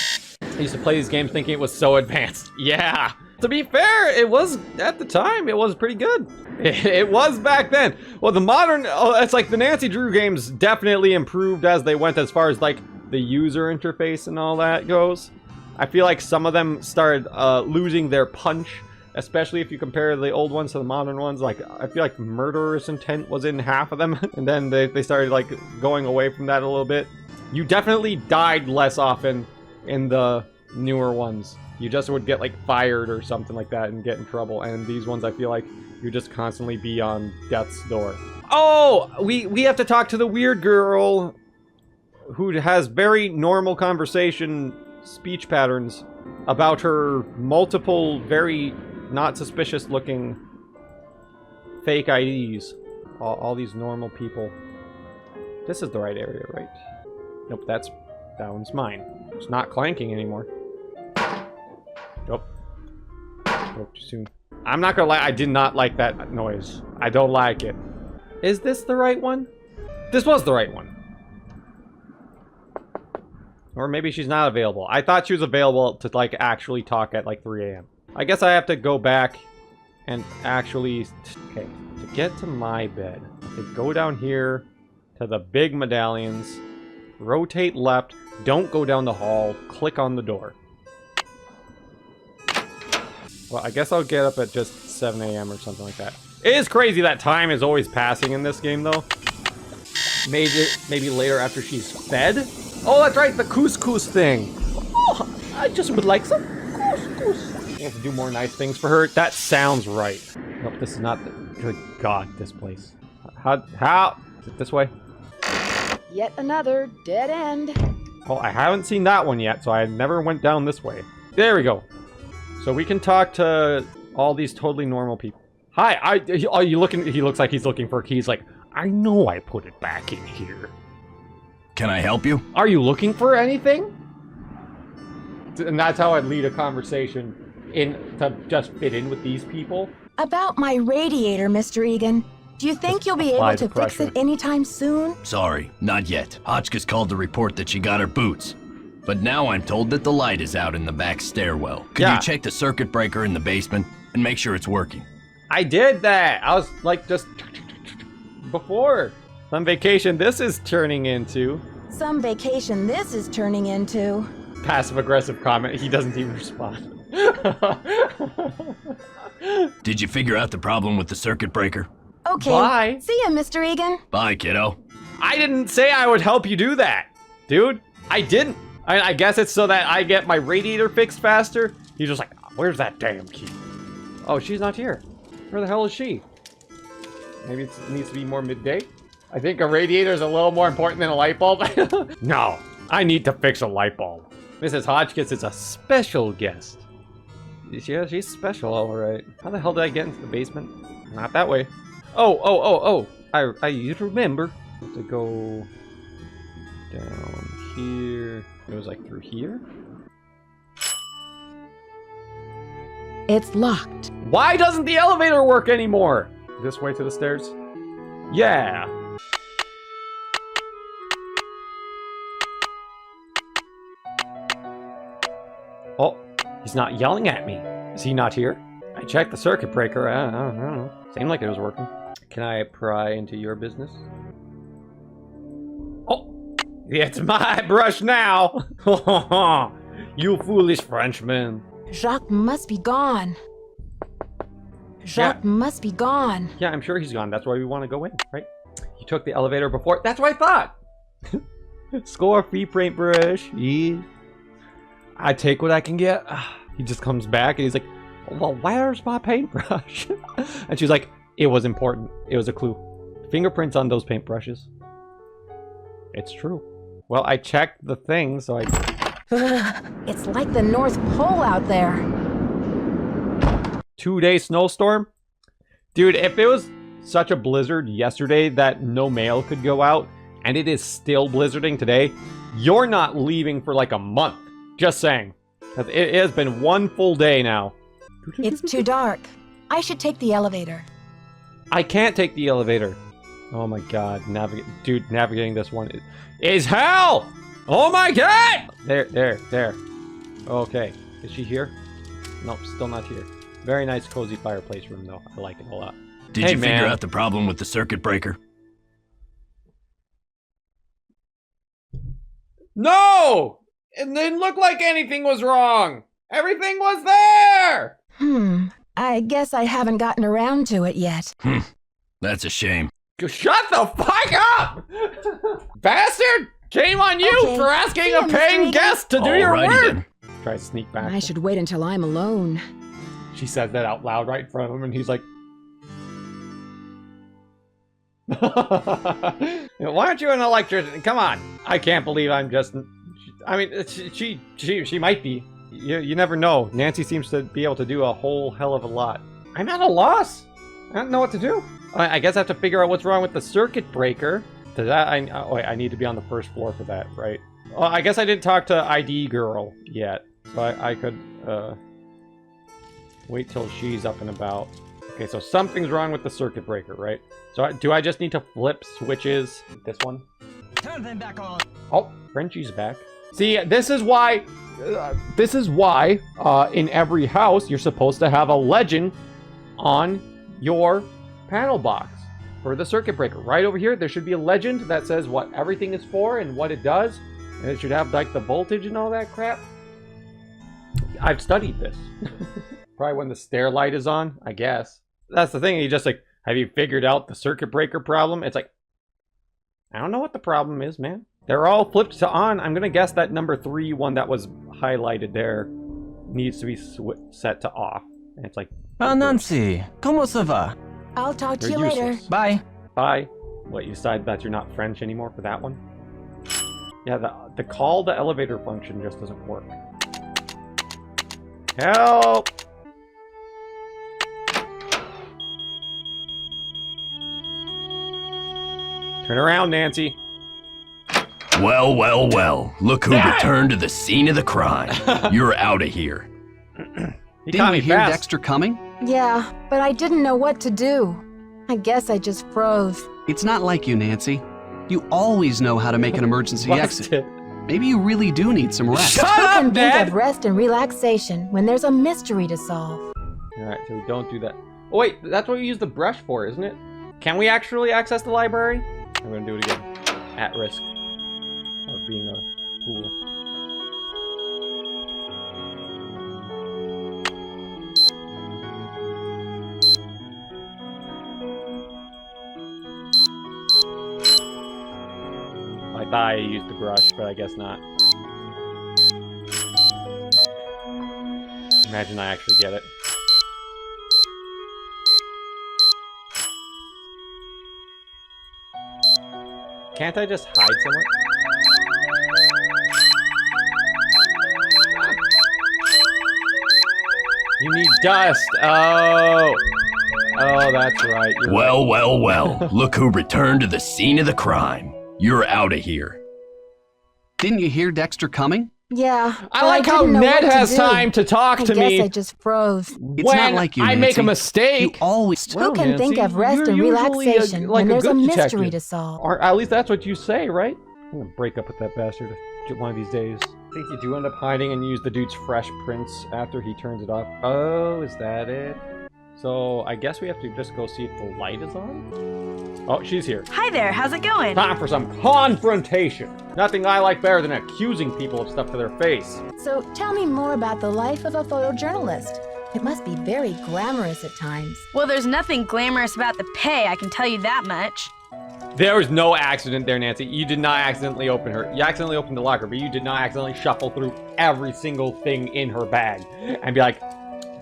I used to play these games thinking it was so advanced. Yeah! To be fair, it was, at the time, it was pretty good. It was back then. Well, the modern, it's like the Nancy Drew games definitely improved as they went as far as like the user interface and all that goes. I feel like some of them started losing their punch, especially if you compare the old ones to the modern ones. Like, I feel like Murderous Intent was in half of them, and then they started like going away from that a little bit. You definitely died less often in the newer ones. You just would get like fired or something like that and get in trouble. And these ones, I feel like you just constantly be on death's door. Oh, we have to talk to the weird girl who has very normal conversation speech patterns about her multiple very not suspicious looking fake IDs. All these normal people. This is the right area, right? Nope, that one's mine. It's not clanking anymore. Nope. Spoke too soon. I'm not gonna lie, I did not like that noise. I don't like it. Is this the right one? This was the right one. Or maybe she's not available. I thought she was available to like actually talk at like 3 a.m. I guess I have to go back and actually... Okay, to get to my bed, okay, go down here to the big medallions, rotate left, don't go down the hall, click on the door. Well, I guess I'll get up at just 7 a.m. or something like that. It is crazy that time is always passing in this game, though. Maybe later after she's fed? Oh, that's right, the couscous thing. Oh, I just would like some couscous. You have to do more nice things for her. That sounds right. Nope, this is not the... Good God, this place. How? Is it this way? Yet another dead end. Well, I haven't seen that one yet, so I never went down this way. There we go. So we can talk to all these totally normal people. Hi, are you looking? He looks like he's looking for a key. He's like, I know I put it back in here. Can I help you? Are you looking for anything? And that's how I'd lead a conversation to just fit in with these people. About my radiator, Mr. Egan. Do you think you'll be able to fix it anytime soon? Sorry, not yet. Hotchkiss called to report that she got her boots. But now I'm told that the light is out in the back stairwell. Could you check the circuit breaker in the basement and make sure it's working? I did that. I was like just before. Some vacation this is turning into. Some vacation this is turning into. Passive-aggressive comment. He doesn't even respond. Did you figure out the problem with the circuit breaker? Okay. Bye. See ya, Mr. Egan. Bye, kiddo. I didn't say I would help you do that, dude. I didn't. I guess it's so that I get my radiator fixed faster. He's just like, where's that damn key? Oh, she's not here. Where the hell is she? Maybe it needs to be more midday? I think a radiator is a little more important than a light bulb. No, I need to fix a light bulb. Mrs. Hotchkiss is a special guest. Yeah, she's special, all right. How the hell did I get into the basement? Not that way. Oh. I remember to go down here. It was like through here? It's locked. Why doesn't the elevator work anymore? This way to the stairs? Yeah. Oh, he's not yelling at me. Is he not here? I checked the circuit breaker. I don't know. Seemed like it was working. Can I pry into your business? Oh, it's my brush now. You foolish Frenchman. Jacques must be gone. Jacques must be gone. Yeah, I'm sure he's gone. That's why we want to go in, right? You took the elevator before. That's what I thought. Score free paintbrush. Yeah. I take what I can get. He just comes back and he's like, well, where's my paintbrush? And she's like, it was important. It was a clue. Fingerprints on those paintbrushes. It's true. Well, I checked the thing, so It's like the North Pole out there. 2-day snowstorm? Dude, if it was such a blizzard yesterday that no mail could go out, and it is still blizzarding today, you're not leaving for like a month. Just saying. It has been one full day now. It's too dark. I should take the elevator. I can't take the elevator. Oh my god, navigating this one is hell! Oh my god! There. Okay, is she here? Nope, still not here. Very nice cozy fireplace room though. I like it a lot. Did you figure out the problem with the circuit breaker? No! It didn't look like anything was wrong. Everything was there! I guess I haven't gotten around to it yet. That's a shame. Shut the fuck up! Bastard! Shame on you for asking a paying guest to do your work! Then. Try to sneak back. I should wait until I'm alone. She says that out loud right in front of him, and he's like... Why aren't you an electrician? Come on! I can't believe I'm just... I mean, she might be. You never know. Nancy seems to be able to do a whole hell of a lot. I'm at a loss. I don't know what to do. I guess I have to figure out what's wrong with the circuit breaker. To that, I need to be on the first floor for that, right? Well, I guess I didn't talk to ID girl yet, so I could wait till she's up and about. Okay, so something's wrong with the circuit breaker, right? So do I just need to flip switches? This one. Turn them back on. Oh, Frenchie's back. See, this is why in every house you're supposed to have a legend on your panel box for the circuit breaker. Right over here, there should be a legend that says what everything is for and what it does. And it should have like the voltage and all that crap. I've studied this. Probably when the stair light is on, I guess. That's the thing. You just like, have you figured out the circuit breaker problem? It's like, I don't know what the problem is, man. They're all flipped to on. I'm gonna guess that number 3 one that was highlighted there needs to be set to off. And it's like Ah, Nancy, comment ça va? I'll talk to You're you later. useless. Bye. Bye. What, you decide that you're not French anymore for that one? Yeah, the call to elevator function just doesn't work. Help! Turn around, Nancy. Well, well, well. Look who returned to the scene of the crime. You're out of here. Didn't you hear Dexter coming? Yeah, but I didn't know what to do. I guess I just froze. It's not like you, Nancy. You always know how to make an emergency exit. Maybe you really do need some rest. Shut Who up, can Dad! think of rest and relaxation when there's a mystery to solve? Alright, so we don't do that. Oh wait, that's what we use the brush for, isn't it? Can we actually access the library? I'm gonna do it again. At risk of being a fool. I thought I used the brush, but I guess not. Imagine I actually get it. Can't I just hide somewhere? You need dust. Oh. Oh, that's right. You're Well, well, well. Look who returned to the scene of the crime. You're out of here. Didn't you hear Dexter coming? Yeah. I like how Ned has time to talk to me. I guess I just froze. It's when not like you, I Nancy. make a mistake. You always... Who can think of rest and relaxation when there's a mystery to solve? Or at least that's what you say, right? I'm gonna break up with that bastard one of these days. I think you do end up hiding and use the dude's fresh prints after he turns it off. Oh, is that it? So I guess we have to just go see if the light is on? Oh, she's here. Hi there, how's it going? Time for some confrontation. Nothing I like better than accusing people of stuff to their face. So tell me more about the life of a photojournalist. It must be very glamorous at times. Well, there's nothing glamorous about the pay, I can tell you that much. There was no accident there, Nancy. You did not accidentally open her. You accidentally opened the locker, but you did not accidentally shuffle through every single thing in her bag and be like,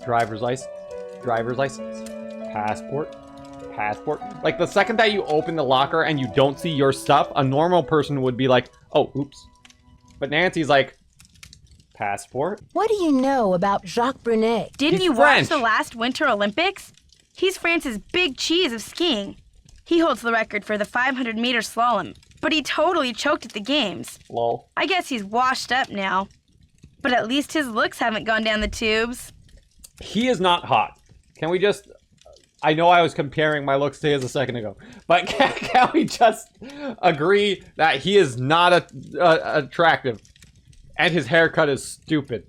driver's license, passport. Like, the second that you open the locker and you don't see your stuff, a normal person would be like, oh, oops. But Nancy's like, passport? What do you know about Jacques Brunet? Didn't He's you French. watch the last Winter Olympics? He's France's big cheese of skiing. He holds the record for the 500-meter slalom, but he totally choked at the games. Lol. I guess he's washed up now. But at least his looks haven't gone down the tubes. He is not hot. Can we just... I know I was comparing my looks to his a second ago, but can we just agree that he is not attractive and his haircut is stupid?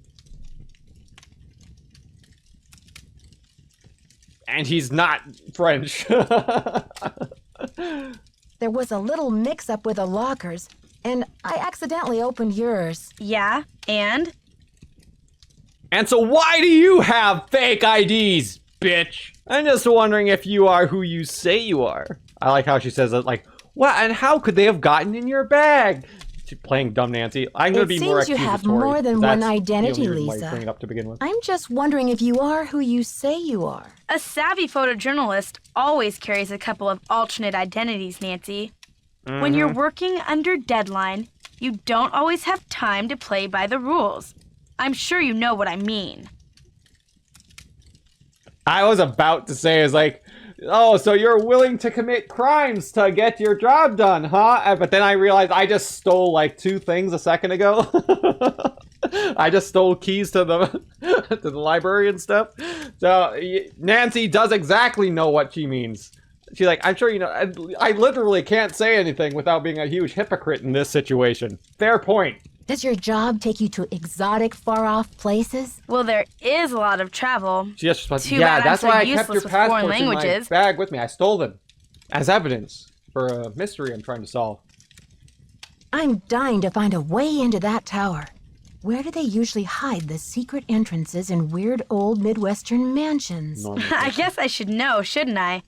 And he's not French. There was a little mix-up with the lockers, and I accidentally opened yours. Yeah, and? And so why do you have fake IDs, bitch? I'm just wondering if you are who you say you are. I like how she says that, like, what, and how could they have gotten in your bag? She's playing dumb Nancy. I'm going to be more accusatory. It seems you have more than one identity, the only reason why you Lisa. bring it up to begin with. I'm just wondering if you are who you say you are. A savvy photojournalist always carries a couple of alternate identities, Nancy. When you're working under deadline, you don't always have time to play by the rules. I'm sure you know what I mean. I was about to say, is like, oh, so you're willing to commit crimes to get your job done, huh? But then I realized I just stole like 2 things a second ago. I just stole keys to the to the library and stuff. So Nancy does exactly know what she means. She's like, I'm sure you know. I literally can't say anything without being a huge hypocrite in this situation. Fair point. Does your job take you to exotic, far-off places? Well, there is a lot of travel. She just responds, Too yeah, bad I'm that's so why I kept useless your with foreign passports in my languages. bag with me. I stole them as evidence for a mystery I'm trying to solve. I'm dying to find a way into that tower. Where do they usually hide the secret entrances in weird old Midwestern mansions? I guess I should know, shouldn't I?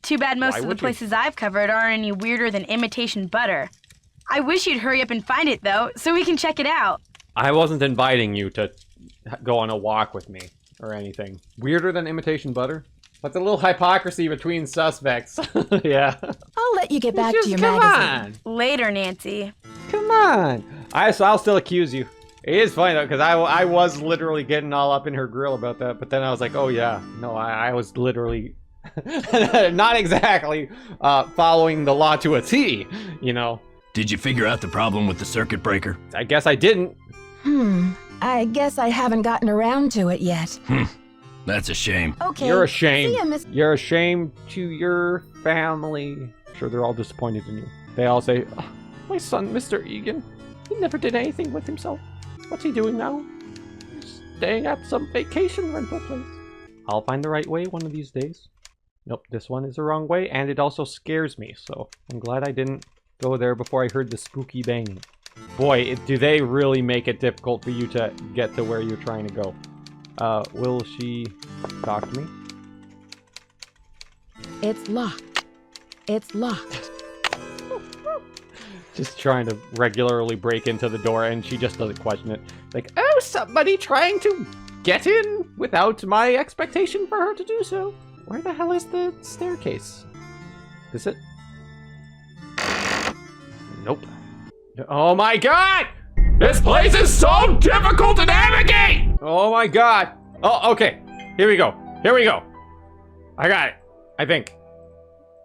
Too bad most of the places I've covered aren't any weirder than imitation butter. I wish you'd hurry up and find it, though, so we can check it out. I wasn't inviting you to go on a walk with me. or anything. Weirder than imitation butter? That's a little hypocrisy between suspects. Yeah. I'll let you get back to your magazine. Later, Nancy. Come on. I'll still accuse you. It is funny though, because I was literally getting all up in her grill about that, but then I was like, oh yeah, no, I was literally not exactly following the law to a T, you know. Did you figure out the problem with the circuit breaker? I guess I didn't. I guess I haven't gotten around to it yet. That's a shame. Okay. You're a shame. See ya, Miss. You're a shame to your family. I'm sure they're all disappointed in you. They all say, oh, my son, Mr. Egan, he never did anything with himself. What's he doing now? He's staying at some vacation rental place. I'll find the right way one of these days. Nope, this one is the wrong way, and it also scares me, so I'm glad I didn't go there before I heard the spooky banging. Boy, do they really make it difficult for you to get to where you're trying to go. Will she talk to me? It's locked. It's locked. Just trying to regularly break into the door, and she just doesn't question it. Like, oh, somebody trying to get in without my expectation for her to do so. Where the hell is the staircase? Is it? Nope. Oh my god! This place is so difficult to navigate! Oh my god. Oh, okay. Here we go. Here we go. I got it. I think.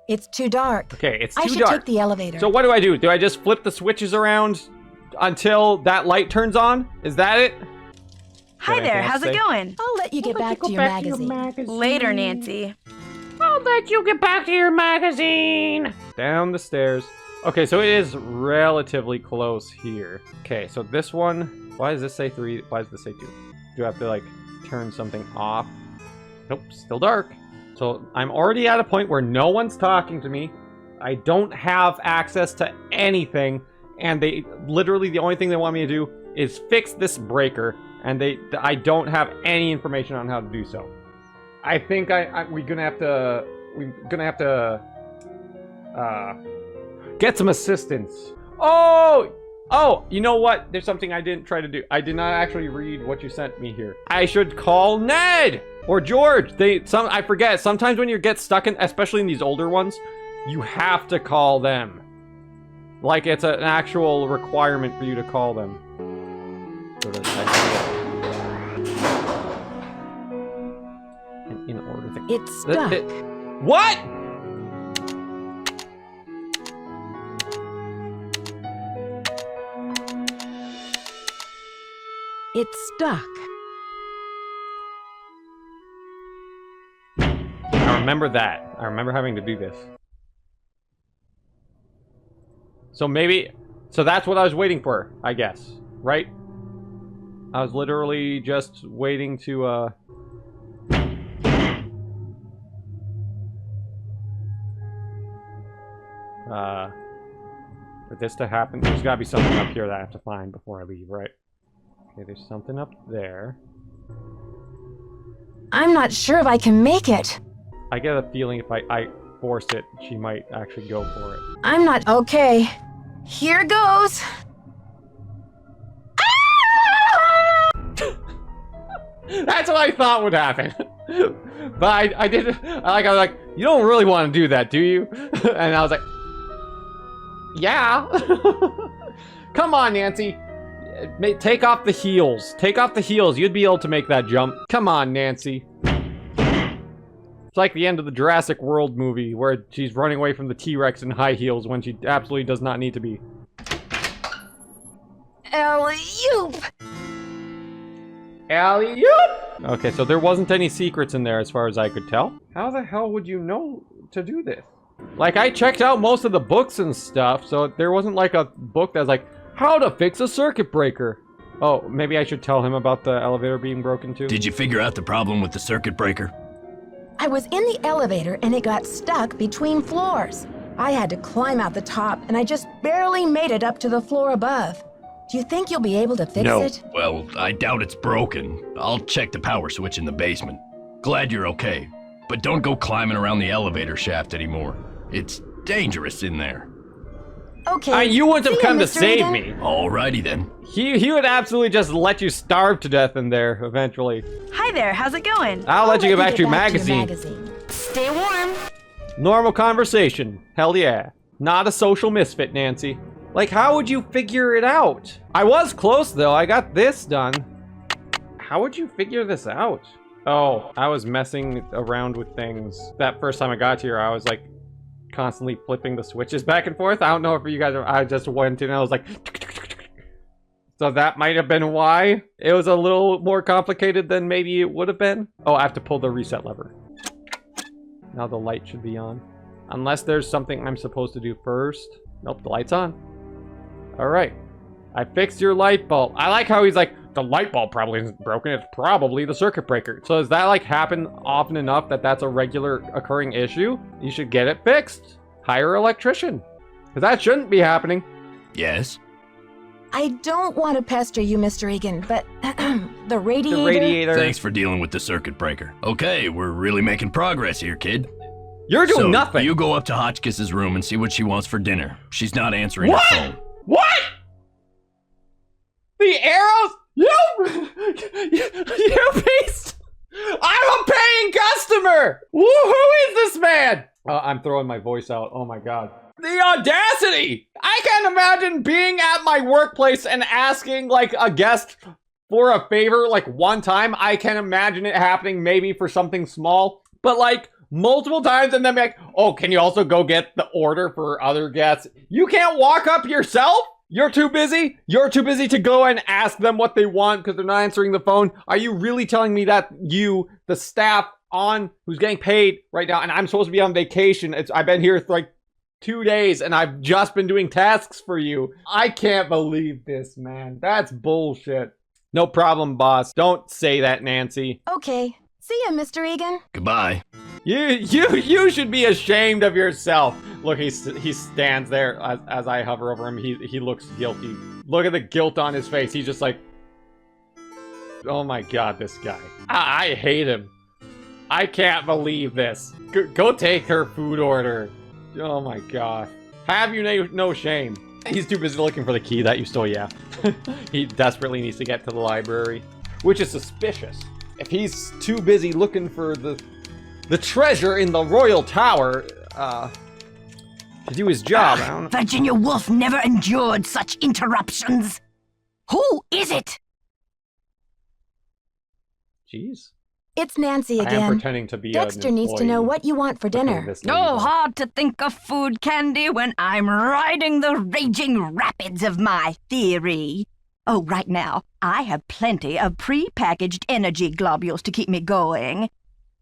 It's too dark. Okay, it's too dark. I should dark. take the elevator. So what do? Do I just flip the switches around until that light turns on? Is that it? Hi there, how's it going? I'll let you get back to your magazine. Later, Nancy. I'll let you get back to your magazine. Down the stairs. Okay, so it is relatively close here. Okay, so this one, why does this say 3? Why does this say 2? Do I have to, like, turn something off? Nope, still dark. So I'm already at a point where no one's talking to me. I don't have access to anything. And they, literally, the only thing they want me to do is fix this breaker. And I don't have any information on how to do so. I think we're gonna have to, get some assistance. Oh, you know what? There's something I didn't try to do. I did not actually read what you sent me here. I should call Ned or George. I forget. Sometimes when you get stuck in, especially in these older ones, you have to call them. Like it's an actual requirement for you to call them. So that in order to... It's stuck. What? It's stuck. I remember that. I remember having to do this. So that's what I was waiting for, I guess. Right? I was literally just waiting to, for this to happen. There's gotta be something up here that I have to find before I leave, right? Okay, there's something up there. I'm not sure if I can make it. I get a feeling if I force it, she might actually go for it. I'm not... Okay. Here goes. That's what I thought would happen. But I did... I was like, you don't really want to do that, do you? And I was like... Yeah. Come on, Nancy. Take off the heels. Take off the heels. You'd be able to make that jump. Come on, Nancy. It's like the end of the Jurassic World movie where she's running away from the T-Rex in high heels when she absolutely does not need to be. Alley-oop! Alley-oop! Okay, so there wasn't any secrets in there as far as I could tell. How the hell would you know to do this? Like, I checked out most of the books and stuff, so there wasn't like a book that was like, how to fix a circuit breaker. Oh, maybe I should tell him about the elevator being broken too? Did you figure out the problem with the circuit breaker? I was in the elevator and it got stuck between floors. I had to climb out the top and I just barely made it up to the floor above. Do you think you'll be able to fix it? Well, I doubt it's broken. I'll check the power switch in the basement. Glad you're okay. But don't go climbing around the elevator shaft anymore. It's dangerous in there. Okay. You wouldn't have come to save Egan. me. Alrighty then. He would absolutely just let you starve to death in there eventually. Hi there, how's it going? I'll let you get back to your back magazine. Stay warm. Normal conversation. Hell yeah. Not a social misfit, Nancy. Like, how would you figure it out? I was close, though. I got this done. How would you figure this out? Oh, I was messing around with things. That first time I got here, I was, like, constantly flipping the switches back and forth. I don't know if you guys are... I just went in and I was like... So that might have been why. It was a little more complicated than maybe it would have been. Oh, I have to pull the reset lever. Now the light should be on. Unless there's something I'm supposed to do first. Nope, the light's on. Alright. I fixed your light bulb. I like how he's like, the light bulb probably isn't broken. It's probably the circuit breaker. So does that like happen often enough that that's a regular occurring issue? You should get it fixed. Hire an electrician. Because that shouldn't be happening. Yes? I don't want to pester you, Mr. Egan, but the radiator... The radiator. Thanks for dealing with the circuit breaker. Okay, we're really making progress here, kid. You're doing So, nothing. You go up to Hotchkiss's room and see what she wants for dinner. She's not answering What? her phone. What? The arrows? You beast! I'm a paying customer! Who is this man? I'm throwing my voice out. Oh my god. The audacity! I can't imagine being at my workplace and asking like a guest for a favor like one time. I can imagine it happening maybe for something small, but like multiple times and then be like, oh, can you also go get the order for other guests? You can't walk up yourself? You're too busy? You're too busy to go and ask them what they want because they're not answering the phone? Are you really telling me that you, the staff on who's getting paid right now, and I'm supposed to be on vacation, I've been here for like 2 days and I've just been doing tasks for you? I can't believe this, man. That's bullshit. No problem, boss. Don't say that, Nancy. Okay. See ya, Mr. Egan. Goodbye. You should be ashamed of yourself. Look, he stands there as I hover over him. He looks guilty. Look at the guilt on his face. He's just like, oh my god, this guy. I hate him. I can't believe this. Go take her food order. Oh my god. Have you no shame? He's too busy looking for the key that you stole, yeah. He desperately needs to get to the library, which is suspicious. If he's too busy looking for the treasure in the Royal Tower, to do his job, I don't know. Virginia Woolf never endured such interruptions. Who is it? Jeez. It's Nancy again. I am pretending to be Dexter needs to know what you want for dinner. Oh, hard to think of food, Candy, when I'm riding the raging rapids of my theory. Oh, right now, I have plenty of pre-packaged energy globules to keep me going.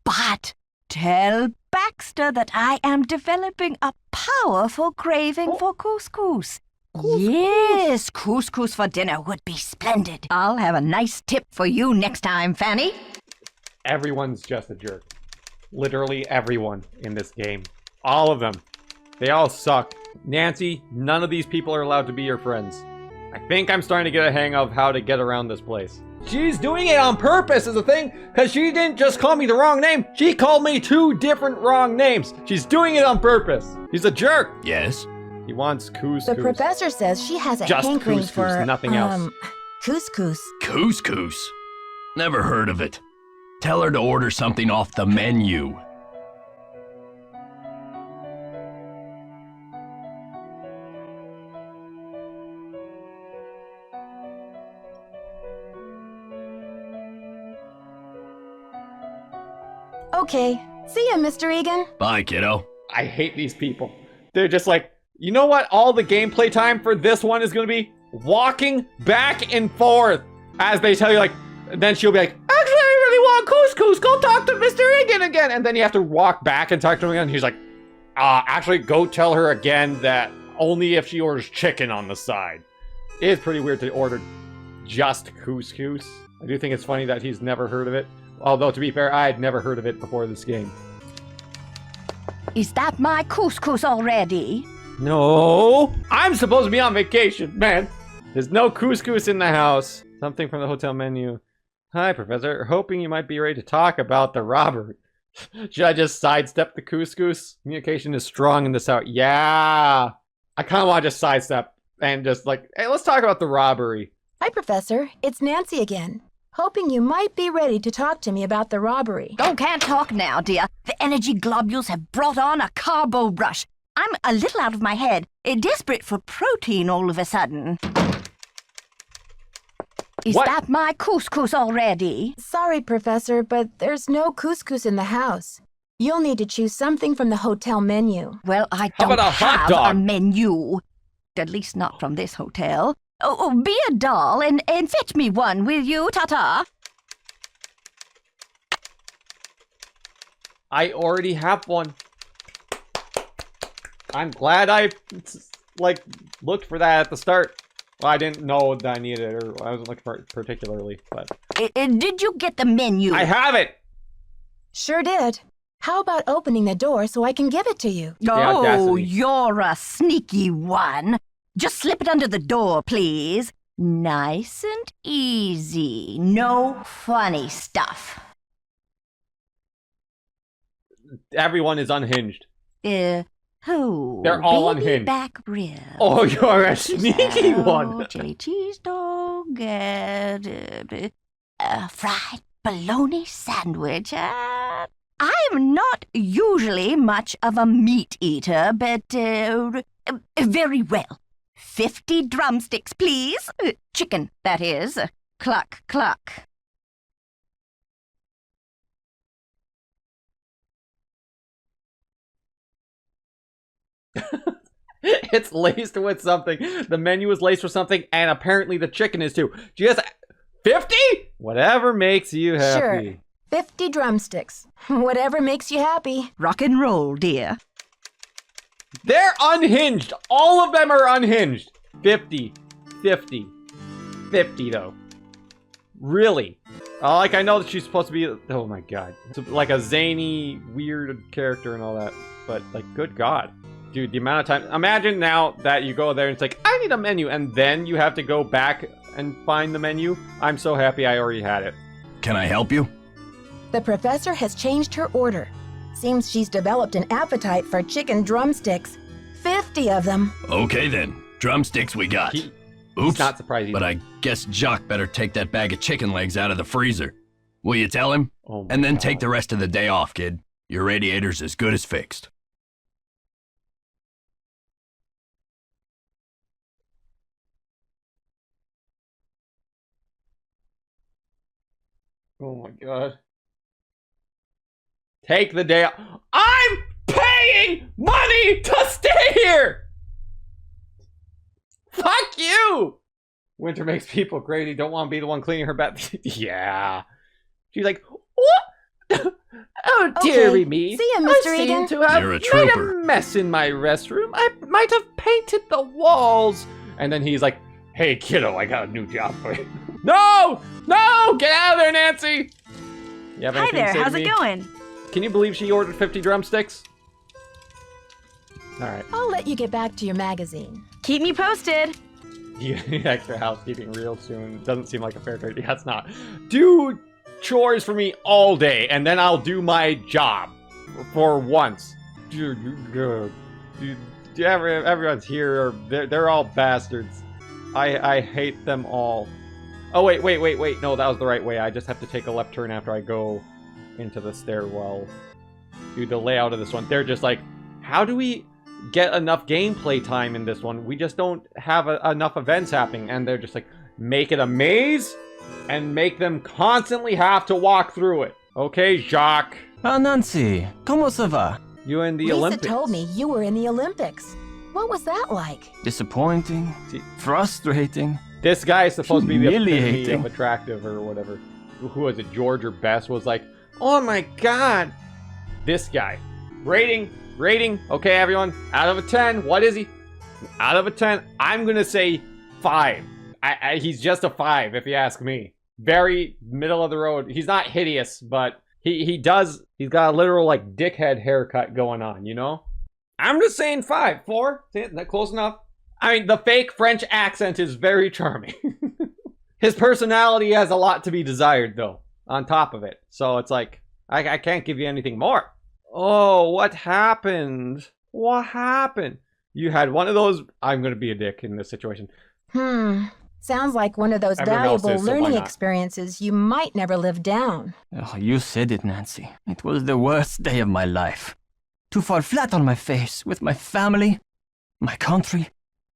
But tell Baxter that I am developing a powerful craving for couscous. Yes, couscous for dinner would be splendid. I'll have a nice tip for you next time, Fanny. Everyone's just a jerk. Literally everyone in this game. All of them. They all suck. Nancy, none of these people are allowed to be your friends. I think I'm starting to get a hang of how to get around this place. She's doing it on purpose is the thing, because she didn't just call me the wrong name. She called me 2 different wrong names. She's doing it on purpose. He's a jerk. Yes? He wants couscous. The professor says she has a Just hankering couscous, for, nothing else. couscous. Couscous? Never heard of it. Tell her to order something off the menu. Okay. See ya, Mr. Egan. Bye, kiddo. I hate these people. They're just like, you know what all the gameplay time for this one is going to be? Walking back and forth. As they tell you, like, then she'll be like, actually, I really want couscous. Go talk to Mr. Egan again. And then you have to walk back and talk to him again. And he's like, actually, go tell her again that only if she orders chicken on the side. It is pretty weird to order just couscous. I do think it's funny that he's never heard of it. Although, to be fair, I had never heard of it before this game. Is that my couscous already? No! I'm supposed to be on vacation, man! There's no couscous in the house. Something from the hotel menu. Hi, Professor. Hoping you might be ready to talk about the robbery. Should I just sidestep the couscous? Communication is strong in this house. Yeah! I kind of want to just sidestep and just like, hey, let's talk about the robbery. Hi, Professor. It's Nancy again. Hoping you might be ready to talk to me about the robbery. Oh, can't talk now, dear. The energy globules have brought on a carbo rush. I'm a little out of my head, desperate for protein all of a sudden. Is that my couscous already? Sorry, Professor, but there's no couscous in the house. You'll need to choose something from the hotel menu. Well, I don't have a menu. At least not from this hotel. Oh, be a doll and fetch me one, will you, Ta-ta? I already have one. I'm glad I, like, looked for that at the start. Well, I didn't know that I needed it, or I wasn't looking for it particularly, but... Did you get the menu? I have it! Sure did. How about opening the door so I can give it to you? Oh, you're a sneaky one. Just slip it under the door, please. Nice and easy. No funny stuff. Everyone is unhinged. Oh, they're all baby unhinged. Back rib. Oh, you're a sneaky one. Chili cheese dog, a fried bologna sandwich. I'm not usually much of a meat eater, but very well. 50 drumsticks, please. Chicken, that is. Cluck, cluck. It's laced with something. The menu is laced with something, and apparently the chicken is too. Just 50? Whatever makes you happy. Sure. 50 drumsticks. Whatever makes you happy. Rock and roll, dear. They're unhinged. All of them are unhinged. 50. 50. 50, though. Really? Like, I know that she's supposed to be... Oh, my God. It's like a zany, weird character and all that. But, like, good God. Dude, the amount of time... Imagine now that you go there and it's like, I need a menu. And then you have to go back and find the menu. I'm so happy I already had it. Can I help you? The professor has changed her order. Seems she's developed an appetite for chicken drumsticks. 50 of them. Okay then, drumsticks we got. Oops, not surprising. But I guess Jock better take that bag of chicken legs out of the freezer. Will you tell him? Oh and then God. Take the rest of the day off, kid. Your radiator's as good as fixed. Oh my God. Take the day off. I'm paying money to stay here! Fuck you! Winter makes people crazy. Don't want to be the one cleaning her bath. Yeah. She's like, what? Oh, dearie me. See ya, Mr. I seem Egan. to have You're a made trooper. a mess in my restroom. I might have painted the walls. And then he's like, hey, kiddo, I got a new job for you. No! No! Get out of there, Nancy! You have Hi anything to there, say to how's me? it going? Can you believe she ordered 50 drumsticks? Alright. I'll let you get back to your magazine. Keep me posted. You need extra housekeeping real soon. Doesn't seem like a fair trade. Yeah, it's not. Do chores for me all day, and then I'll do my job. For once. Everyone's here. They're all bastards. I hate them all. Oh, wait. No, that was the right way. I just have to take a left turn after I go into the stairwell. Dude, the layout of this one. They're just like, how do we get enough gameplay time in this one? We just don't have enough events happening. And they're just like, make it a maze and make them constantly have to walk through it. Okay, Jacques. Ah, Nancy, comment ça va? You in the Lisa Olympics. told me you were in the Olympics. What was that like? Disappointing, frustrating. This guy is supposed to be the epitome Humiliating. of attractive or whatever. Who was it? George or Bess was like, oh my God. This guy. Rating. Okay, everyone. Out of a 10, what is he? Out of a 10, I'm going to say 5. He's just a 5, if you ask me. Very middle of the road. He's not hideous, but he's got a literal, like, dickhead haircut going on, you know? I'm just saying 5. 4? See, that close enough? I mean, the fake French accent is very charming. His personality has a lot to be desired, though, on top of it. So it's like, I can't give you anything more. Oh, what happened? What happened? You had one of those. I'm gonna be a dick in this situation. Sounds like one of those Everyone else valuable is, so why learning not? experiences you might never live down. Oh, you said it, Nancy. It was the worst day of my life. To fall flat on my face with my family, my country,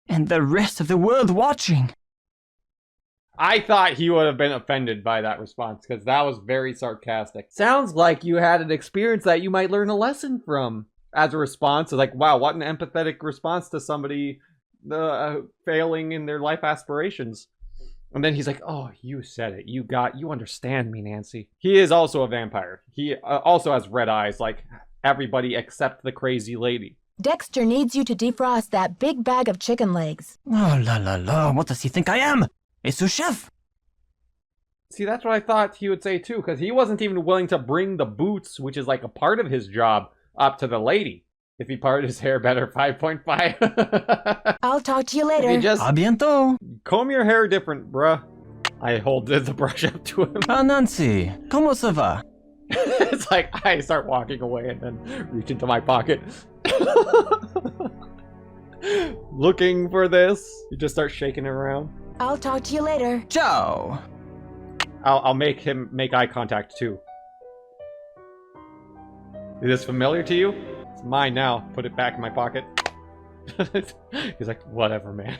and the rest of the world watching. I thought he would have been offended by that response because that was very sarcastic. Sounds like you had an experience that you might learn a lesson from. As a response, it's like, wow, what an empathetic response to somebody failing in their life aspirations. And then he's like, oh, you said it. You understand me, Nancy. He is also a vampire. He also has red eyes like everybody except the crazy lady. Dexter needs you to defrost that big bag of chicken legs. Oh, la la la, what does he think I am? A sous chef? See, that's what I thought he would say too, because he wasn't even willing to bring the boots, which is like a part of his job, up to the lady. If he parted his hair better, 5.5. I'll talk to you later. If you just A bientôt. comb your hair different, bruh. I hold the brush up to him. Ah, Nancy, comment ça va? It's like I start walking away and then reach into my pocket. Looking for this. You just start shaking it around. I'll talk to you later. Ciao. I'll make him make eye contact too. Is this familiar to you? It's mine now. Put it back in my pocket. He's like, whatever, man.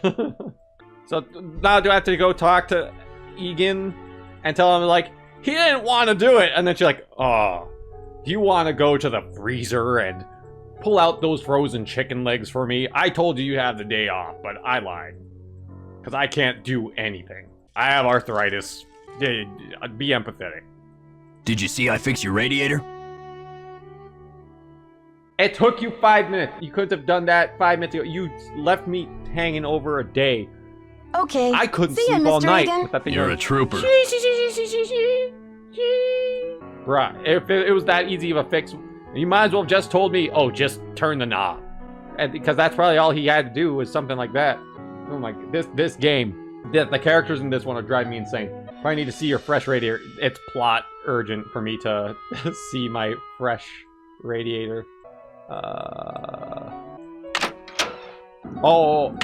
So now do I have to go talk to Egan and tell him, like, he didn't want to do it? And then she's like, oh, do you want to go to the freezer and pull out those frozen chicken legs for me? I told you had the day off, but I lied. Because I can't do anything. I have arthritis. Be empathetic. Did you see I fixed your radiator? It took you 5 minutes. You couldn't have done that 5 minutes ago. You left me hanging over a day. Okay. I couldn't See ya, sleep all Mr. night Egan. with that thing. You're a trooper. Bruh, if it was that easy of a fix, you might as well have just told me, oh, just turn the knob. And because that's probably all he had to do was something like that. Oh my, this game, the characters in this one are driving me insane. Probably need to see your fresh radiator. It's plot urgent for me to see my fresh radiator. Oh,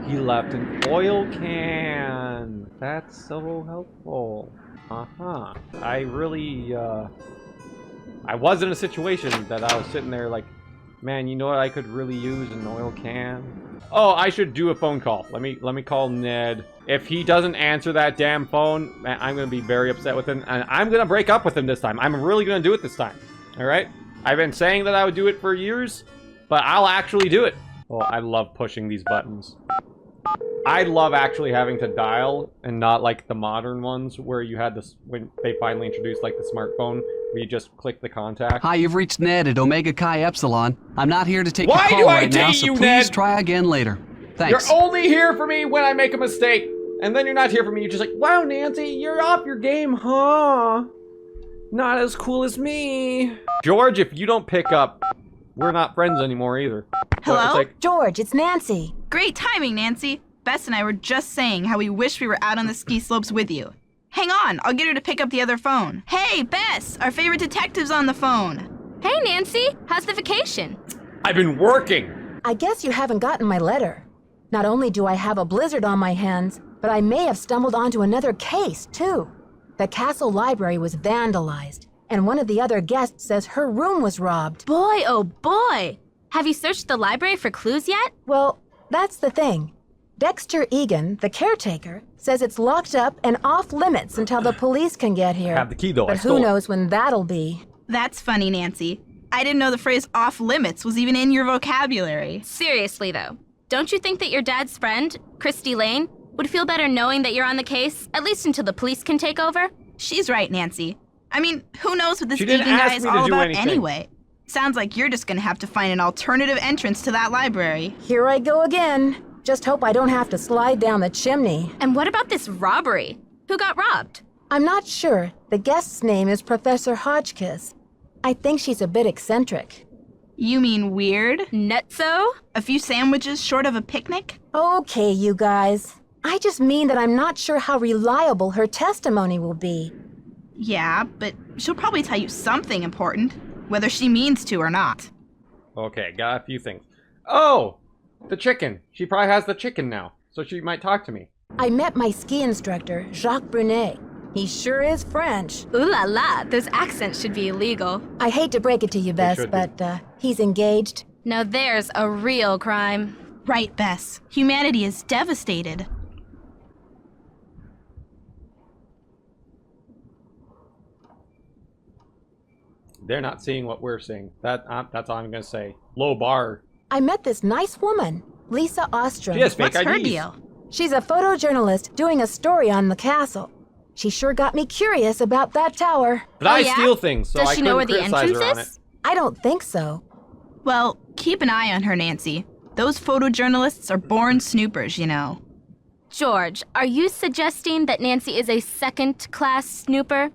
he left an oil can. That's so helpful. I really, I was in a situation that I was sitting there like, man, you know what I could really use? An oil can. Oh, I should do a phone call. Let me call Ned. If he doesn't answer that damn phone, man, I'm gonna be very upset with him, and I'm gonna break up with him this time. I'm really gonna do it this time. All right? I've been saying that I would do it for years, but I'll actually do it. Oh, I love pushing these buttons. I love actually having to dial and not like the modern ones where you had this when they finally introduced like the smartphone where you just click the contact. Hi, you've reached Ned at Omega Chi Epsilon. I'm not here to take Why your call do I right now, take so you, please Ned? try again later. Thanks. You're only here for me when I make a mistake. And then you're not here for me. You're just like, wow, Nancy, you're off your game, huh? Not as cool as me. George, if you don't pick up, we're not friends anymore either. Hello? So it's like, George, it's Nancy. Great timing, Nancy. Bess and I were just saying how we wish we were out on the ski slopes with you. Hang on, I'll get her to pick up the other phone. Hey, Bess, our favorite detective's on the phone. Hey, Nancy, how's the vacation? I've been working. I guess you haven't gotten my letter. Not only do I have a blizzard on my hands, but I may have stumbled onto another case, too. The castle library was vandalized, and one of the other guests says her room was robbed. Boy, oh boy! Have you searched the library for clues yet? Well, that's the thing. Dexter Egan, the caretaker, says it's locked up and off limits until the police can get here. I have the key though. But who knows when that'll be. That's funny, Nancy. I didn't know the phrase off limits was even in your vocabulary. Seriously, though, don't you think that your dad's friend, Christy Lane, would feel better knowing that you're on the case, at least until the police can take over? She's right, Nancy. I mean, who knows what this She Egan didn't guy ask is me to all do about anything. anyway. Sounds like you're just gonna have to find an alternative entrance to that library. Here I go again. Just hope I don't have to slide down the chimney. And what about this robbery? Who got robbed? I'm not sure. The guest's name is Professor Hodgkiss. I think she's a bit eccentric. You mean weird? Nutso? A few sandwiches short of a picnic? Okay, you guys. I just mean that I'm not sure how reliable her testimony will be. Yeah, but she'll probably tell you something important, whether she means to or not. Okay, got a few things. Oh, The chicken. She probably has the chicken now, so she might talk to me. I met my ski instructor, Jacques Brunet. He sure is French. Ooh la la, those accents should be illegal. I hate to break it to you, Bess, but he's engaged. Now there's a real crime. Right, Bess. Humanity is devastated. They're not seeing what we're seeing. That's all I'm gonna say. Low bar. I met this nice woman, Lisa Ostrom. She has fake What's her IDs. deal? She's a photojournalist doing a story on the castle. She sure got me curious about that tower. But I steal things, so Does I she know where couldn't the criticize entrance her on it. is? I don't think so. Well, keep an eye on her, Nancy. Those photojournalists are born snoopers, you know. George, are you suggesting that Nancy is a second-class snooper?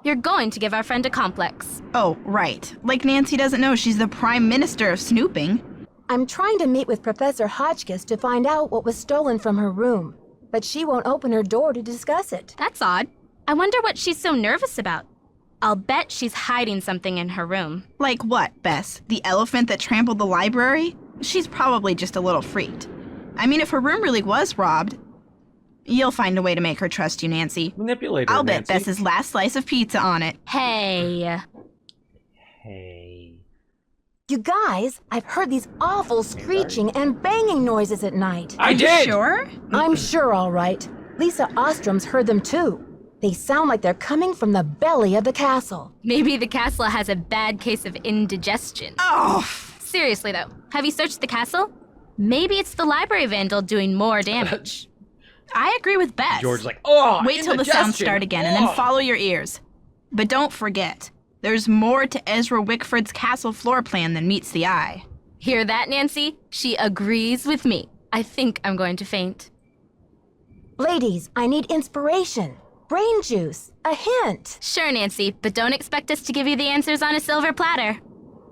You're going to give our friend a complex. Oh, right. Like Nancy doesn't know she's the prime minister of snooping. I'm trying to meet with Professor Hotchkiss to find out what was stolen from her room, but she won't open her door to discuss it. That's odd. I wonder what she's so nervous about. I'll bet she's hiding something in her room. Like what, Bess? The elephant that trampled the library? She's probably just a little freaked. I mean, if her room really was robbed, you'll find a way to make her trust you, Nancy. Manipulator, I'll bet Nancy. Bess's last slice of pizza on it. Hey. You guys, I've heard these awful screeching and banging noises at night. I Are did! you sure? I'm sure, all right. Lisa Ostrom's heard them too. They sound like they're coming from the belly of the castle. Maybe the castle has a bad case of indigestion. Oh, Seriously, though, have you searched the castle? Maybe it's the library vandal doing more damage. I agree with Bess. George's like, oh, Wait till the sounds start again and then follow your ears. But don't forget, there's more to Ezra Wickford's castle floor plan than meets the eye. Hear that, Nancy? She agrees with me. I think I'm going to faint. Ladies, I need inspiration. Brain juice. A hint. Sure, Nancy, but don't expect us to give you the answers on a silver platter.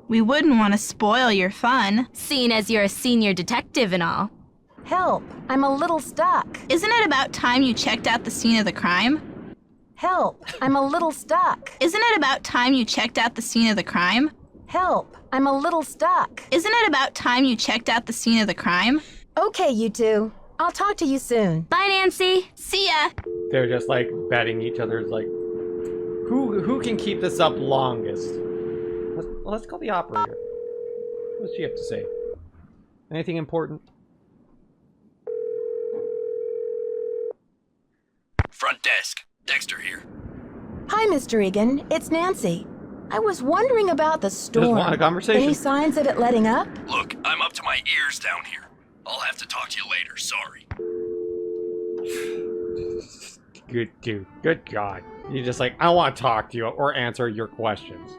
We wouldn't want to spoil your fun. Seeing as you're a senior detective and all. Help. I'm a little stuck. Isn't it about time you checked out the scene of the crime? Help. I'm a little stuck. Isn't it about time you checked out the scene of the crime? Help. I'm a little stuck. Isn't it about time you checked out the scene of the crime? Okay, you two. I'll talk to you soon. Bye, Nancy. See ya! They're just like betting each other's like, who can keep this up longest? Let's call the operator. What does she have to say? Anything important? Front desk. Dexter here. Hi, Mr. Egan. It's Nancy. I was wondering about the storm. Just want a conversation. Any signs of it letting up? Look, I'm up to my ears down here. I'll have to talk to you later, sorry. Good dude. Good God. You just like, I don't want to talk to you or answer your questions.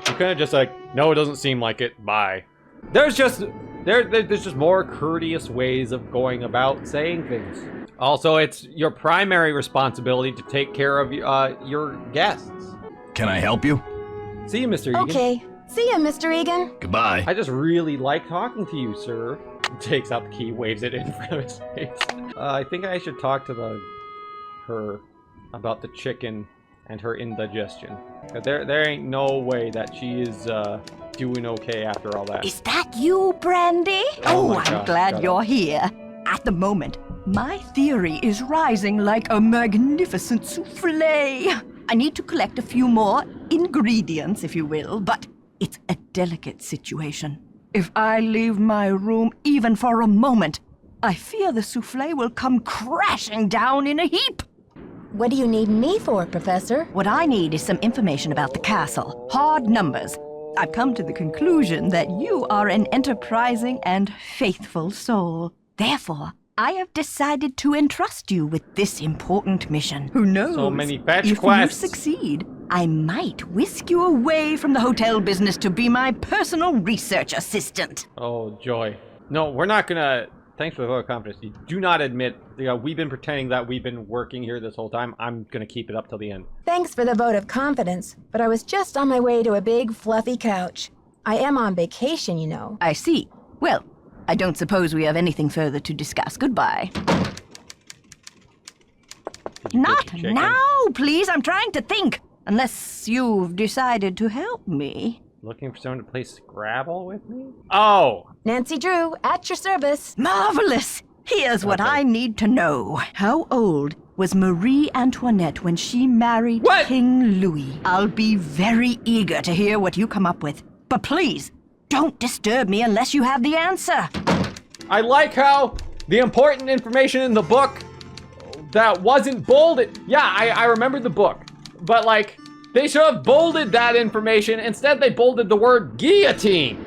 You kind of just like, no, it doesn't seem like it. Bye. There's just more courteous ways of going about saying things. Also, it's your primary responsibility to take care of your guests. Can I help you? See you, Mr. Egan. Okay. See ya, Mr. Egan. Goodbye. I just really like talking to you, sir. Takes out the key, waves it in front of his face. I think I should talk to her about the chicken and her indigestion. There ain't no way that she is doing okay after all that. Is that you, Brandy? Oh my I'm God, glad shut you're up. here. At the moment, my theory is rising like a magnificent souffle. I need to collect a few more ingredients, if you will, but it's a delicate situation. If I leave my room even for a moment, I fear the souffle will come crashing down in a heap. What do you need me for, Professor? What I need is some information about the castle. Hard numbers. I've come to the conclusion that you are an enterprising and faithful soul. Therefore, I have decided to entrust you with this important mission. Who knows? So many fetch if quests. you succeed, I might whisk you away from the hotel business to be my personal research assistant. Oh, joy. No, we're not gonna... Thanks for the vote of confidence. You do not admit, we've been pretending that we've been working here this whole time. I'm gonna keep it up till the end. Thanks for the vote of confidence, but I was just on my way to a big, fluffy couch. I am on vacation, you know. I see. Well, I don't suppose we have anything further to discuss. Goodbye. Not now, please. I'm trying to think. Unless you've decided to help me. Looking for someone to play Scrabble with me? Oh! Nancy Drew, at your service. Marvelous! Here's what I need to know. How old was Marie Antoinette when she married King Louis? I'll be very eager to hear what you come up with. But please, don't disturb me unless you have the answer. I like how the important information in the book that wasn't bolded. Yeah, I remembered the book. But, like, they should have bolded that information. Instead, they bolded the word guillotine.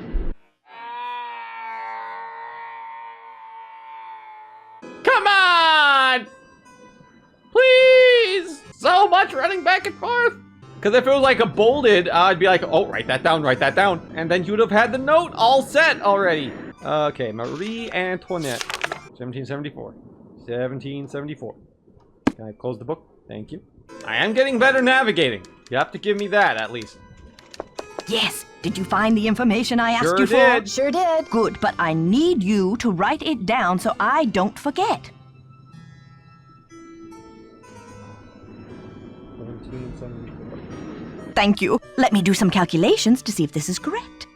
Come on! Please! So much running back and forth. Because if it was like a bolded, I'd be like, oh, write that down. And then you would have had the note all set already. Okay, Marie Antoinette, 1774. 1774. Can I close the book? Thank you. I am getting better navigating. You have to give me that, at least. Yes. Did you find the information I asked you for? Sure did. Good, but I need you to write it down so I don't forget. 1774. Thank you. Let me do some calculations to see if this is correct.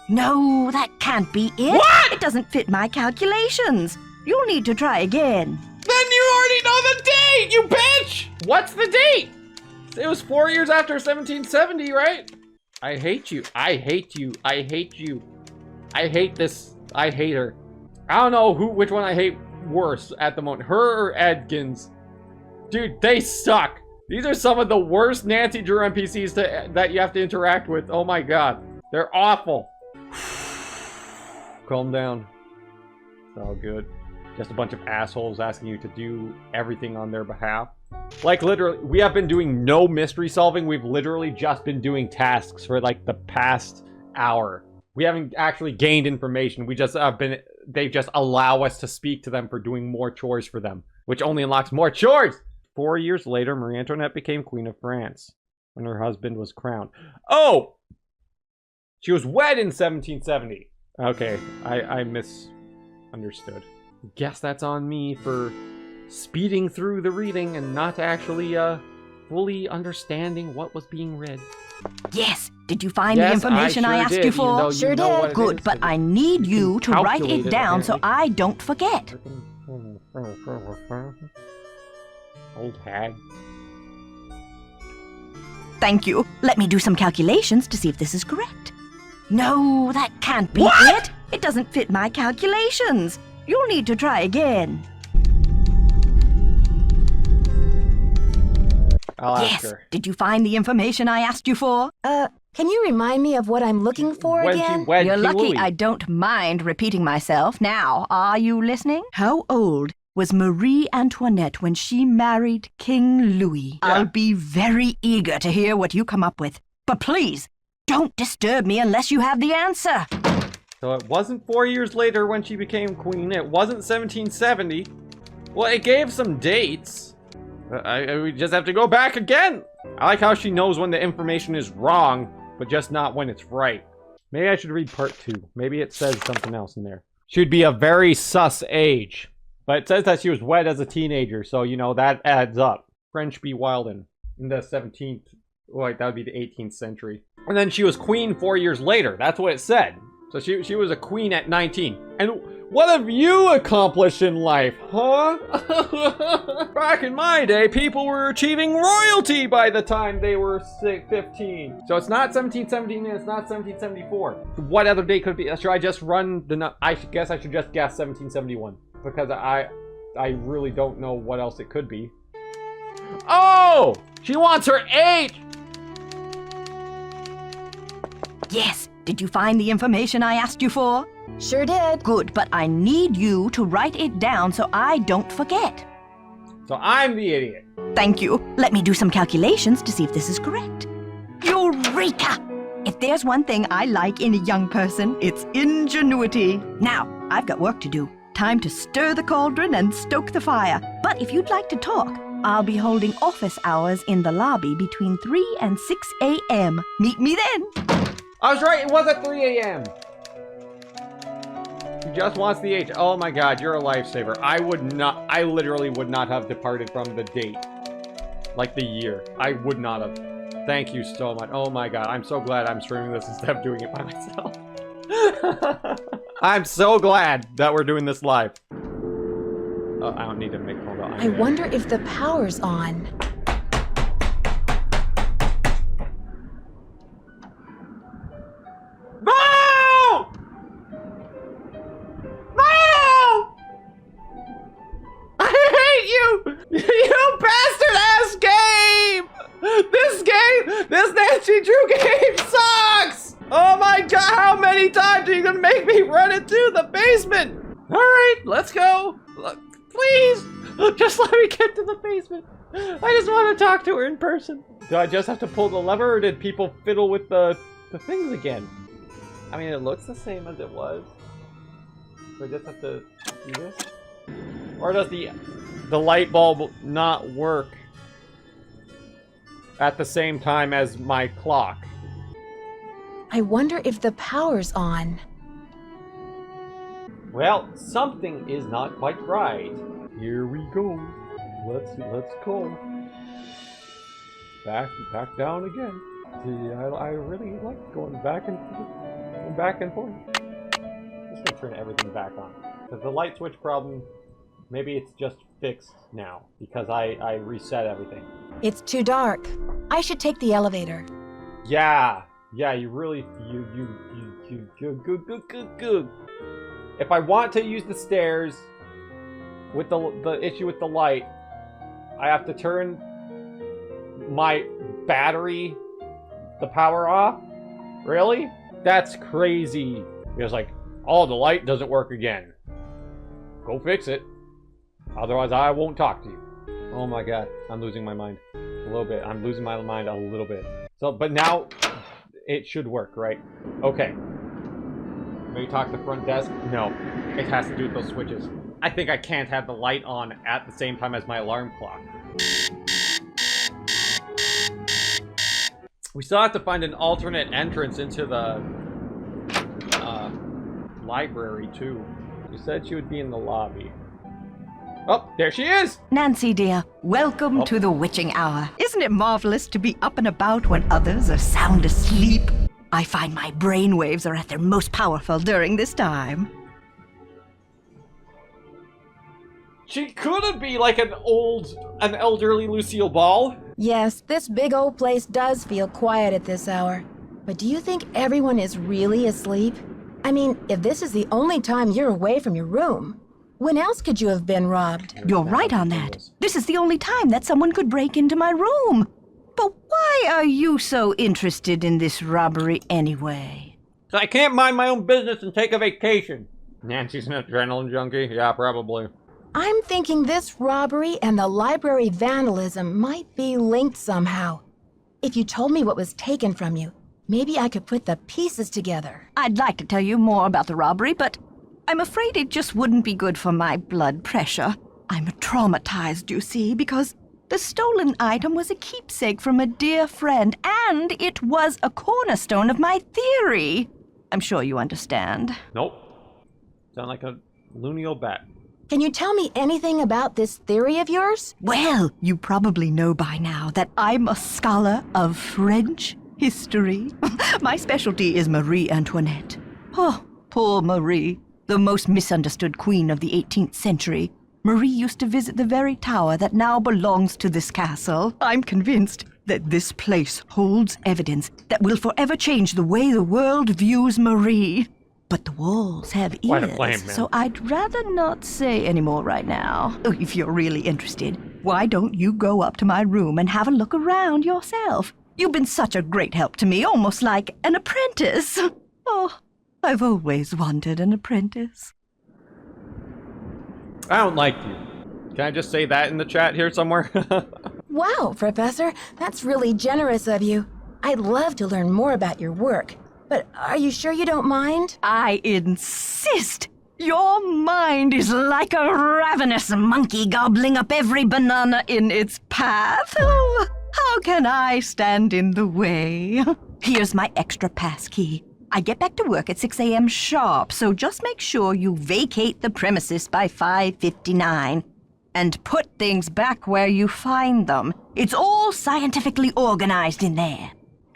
No, that can't be it. What? It doesn't fit my calculations. You'll need to try again. Then you already know the date, you bitch! What's the date? It was 4 years after 1770, right? I hate you. I hate you. I hate you. I hate this. I hate her. I don't know which one I hate worse at the moment. Her or Edgins. Dude, they suck. These are some of the worst Nancy Drew NPCs that you have to interact with. Oh my god. They're awful. Calm down. It's all good. Just a bunch of assholes asking you to do everything on their behalf. Like, literally, we have been doing no mystery solving. We've literally just been doing tasks for, like, the past hour. We haven't actually gained information. We just have been... They just allow us to speak to them for doing more chores for them, which only unlocks more chores! 4 years later, Marie Antoinette became Queen of France when her husband was crowned. Oh! She was wed in 1770. Okay, I misunderstood. Guess that's on me for speeding through the reading and not actually fully understanding what was being read. Yes. Did you find the information I asked you for? Sure did. Good, but I need you to write it down so I don't forget. Old hag. Thank you. Let me do some calculations to see if this is correct. No, that can't be it. It doesn't fit my calculations. You'll need to try again. I'll ask her. Did you find the information I asked you for? Can you remind me of what I'm looking for again? You're lucky I don't mind repeating myself. Now, are you listening? How old was Marie Antoinette when she married King Louis? Yeah. I'll be very eager to hear what you come up with. But please, don't disturb me unless you have the answer. So it wasn't 4 years later when she became queen. It wasn't 1770. Well, it gave some dates. We just have to go back again. I like how she knows when the information is wrong, but just not when it's right. Maybe I should read part 2. Maybe it says something else in there. She'd be a very sus age. But it says that she was wed as a teenager, so, you know, that adds up. French B. Wilden in the 17th. Wait, that would be the 18th century. And then she was queen 4 years later. That's what it said. So she was a queen at 19. And what have you accomplished in life, huh? Back in my day, people were achieving royalty by the time they were 15. So it's not 1717 and it's not 1774. What other date could it be? Should I just run the... I guess I should just guess 1771. Because I really don't know what else it could be. Oh! She wants her age! Yes. Did you find the information I asked you for? Sure did. Good, but I need you to write it down so I don't forget. So I'm the idiot. Thank you. Let me do some calculations to see if this is correct. Eureka! If there's one thing I like in a young person, it's ingenuity. Now, I've got work to do. Time to stir the cauldron and stoke the fire. But if you'd like to talk, I'll be holding office hours in the lobby between 3 and 6 a.m. Meet me then. I was right, it was at 3 a.m. She just wants the age. Oh my god, you're a lifesaver. I literally would not have departed from the date. Like the year. I would not have. Thank you so much. Oh my god, I'm so glad I'm streaming this instead of doing it by myself. I'm so glad that we're doing this live. I don't need to make phone call. I wonder if the power's on. No! No! I hate you! You bastard-ass game! This nancydrew game sucks! Oh my god, how many times are you gonna make me run into the basement? Alright, let's go. Please, just let me get to the basement. I just want to talk to her in person. Do I just have to pull the lever, or did people fiddle with the things again? I mean, it looks the same as it was. So I just have to do this? Or does the light bulb not work at the same time as my clock? I wonder if the power's on. Well, something is not quite right. Here we go. Let's go. Back down again. See, I really like going back and forth. Just gonna turn everything back on. Because the light switch problem, maybe it's just fixed now because I reset everything. It's too dark. I should take the elevator. Yeah, you really good. If I want to use the stairs with the issue with the light, I have to turn my battery, the power off? Really? That's crazy. It's like, oh, the light doesn't work again. Go fix it. Otherwise, I won't talk to you. Oh my god, I'm losing my mind. A little bit. I'm losing my mind a little bit. So, but now it should work, right? Okay. Maybe talk to the front desk? No. It has to do with those switches. I think I can't have the light on at the same time as my alarm clock. We still have to find an alternate entrance into the library, too. She said she would be in the lobby. Oh, there she is! Nancy, dear, welcome to the witching hour. Isn't it marvelous to be up and about when others are sound asleep? I find my brain waves are at their most powerful during this time. She couldn't be like an elderly Lucille Ball. Yes, this big old place does feel quiet at this hour. But do you think everyone is really asleep? I mean, if this is the only time you're away from your room, when else could you have been robbed? You're right on that. This is the only time that someone could break into my room. But why are you so interested in this robbery anyway? So I can't mind my own business and take a vacation. Nancy's an adrenaline junkie? Yeah, probably. I'm thinking this robbery and the library vandalism might be linked somehow. If you told me what was taken from you, maybe I could put the pieces together. I'd like to tell you more about the robbery, but I'm afraid it just wouldn't be good for my blood pressure. I'm traumatized, you see, because the stolen item was a keepsake from a dear friend, and it was a cornerstone of my theory. I'm sure you understand. Nope. Sound like a loony old bat. Can you tell me anything about this theory of yours? Well, you probably know by now that I'm a scholar of French history. My specialty is Marie Antoinette. Oh, poor Marie, the most misunderstood queen of the 18th century. Marie used to visit the very tower that now belongs to this castle. I'm convinced that this place holds evidence that will forever change the way the world views Marie. But the walls have ears, so I'd rather not say any more right now. Oh, if you're really interested, why don't you go up to my room and have a look around yourself? You've been such a great help to me, almost like an apprentice. Oh, I've always wanted an apprentice. I don't like you. Can I just say that in the chat here somewhere? Wow, Professor, that's really generous of you. I'd love to learn more about your work. But are you sure you don't mind? I insist! Your mind is like a ravenous monkey gobbling up every banana in its path. Oh, how can I stand in the way? Here's my extra pass key. I get back to work at 6 a.m. sharp, so just make sure you vacate the premises by 5:59. And put things back where you find them. It's all scientifically organized in there.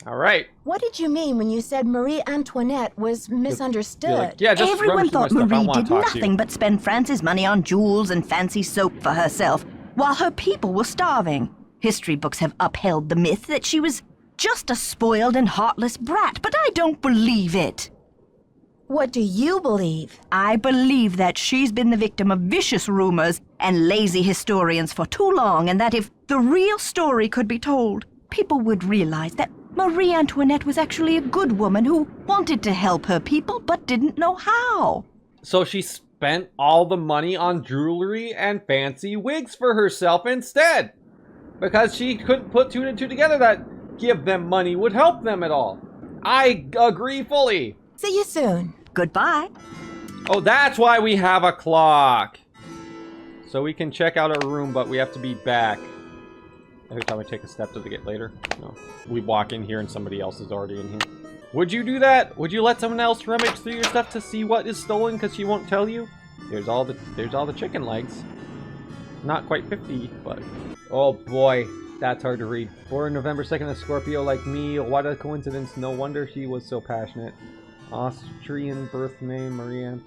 All right. What did you mean when you said Marie Antoinette was misunderstood? Like, yeah, just Everyone thought Marie did nothing nothing but spend France's money on jewels and fancy soap for herself, while her people were starving. History books have upheld the myth that she was just a spoiled and heartless brat, but I don't believe it. What do you believe? I believe that she's been the victim of vicious rumors and lazy historians for too long, and that if the real story could be told, people would realize that Marie Antoinette was actually a good woman who wanted to help her people but didn't know how. So she spent all the money on jewelry and fancy wigs for herself instead. Because she couldn't put two and two together that give them money would help them at all. I agree fully. See you soon. Goodbye. Oh, that's why we have a clock. So we can check out our room, but we have to be back. Every time I take a step, does it get later? No. We walk in here and somebody else is already in here. Would you do that? Would you let someone else rummage through your stuff to see what is stolen because she won't tell you? There's all the chicken legs. Not quite 50, but... Oh boy, that's hard to read. Born November 2nd, a Scorpio like me. What a coincidence. No wonder she was so passionate. Austrian birth name, Marie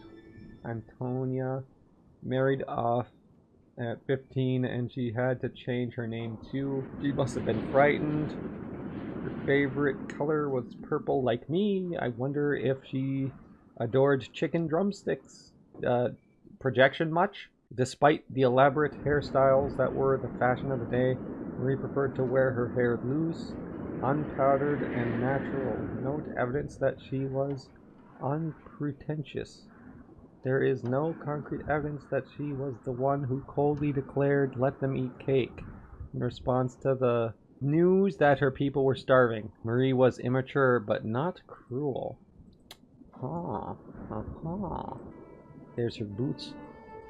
Antonia. Married off at 15, and she had to change her name too. She must have been frightened. Her favorite color was purple like me. I wonder if she adored chicken drumsticks. Projection much? Despite the elaborate hairstyles that were the fashion of the day, Marie preferred to wear her hair loose, unpowdered, and natural. Note evidence that she was unpretentious. There is no concrete evidence that she was the one who coldly declared, "Let them eat cake," in response to the news that her people were starving. Marie was immature, but not cruel. There's her boots.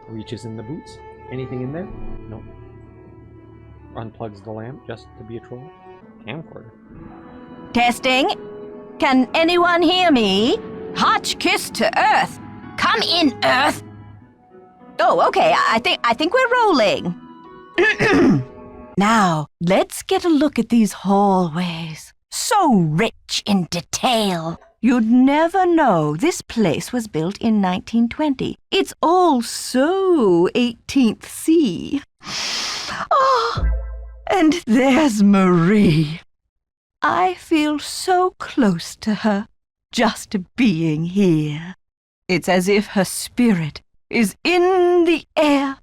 Reaches in the boots. Anything in there? No. Unplugs the lamp just to be a troll. Camcorder. Testing. Can anyone hear me? Hotch kiss to Earth. Come in, Earth. Oh, okay. I think we're rolling. Now, let's get a look at these hallways. So rich in detail. You'd never know this place was built in 1920. It's all so 18th C. Oh, and there's Marie. I feel so close to her, just being here. It's as if her spirit is in the air,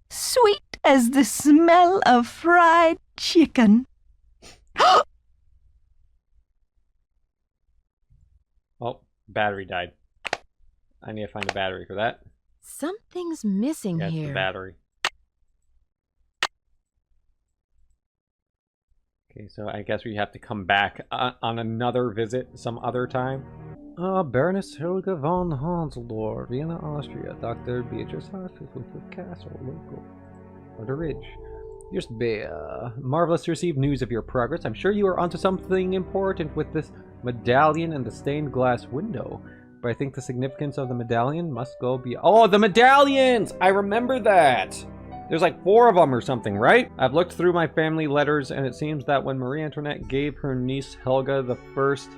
sweet as the smell of fried chicken. Oh, battery died. I need to find a battery for that. Something's missing here. here. The battery. Okay, so I guess we have to come back on another visit some other time. Baroness Helga von Hansldorf, Vienna, Austria. Dr. Beatrice Hospital, Castle, local. Or the Ridge. Just marvelous to receive news of your progress. I'm sure you are onto something important with this medallion and the stained glass window. But I think the significance of the medallion must go beyond... Oh, the medallions! I remember that! There's like 4 of them or something, right? I've looked through my family letters, and it seems that when Marie Antoinette gave her niece Helga the First,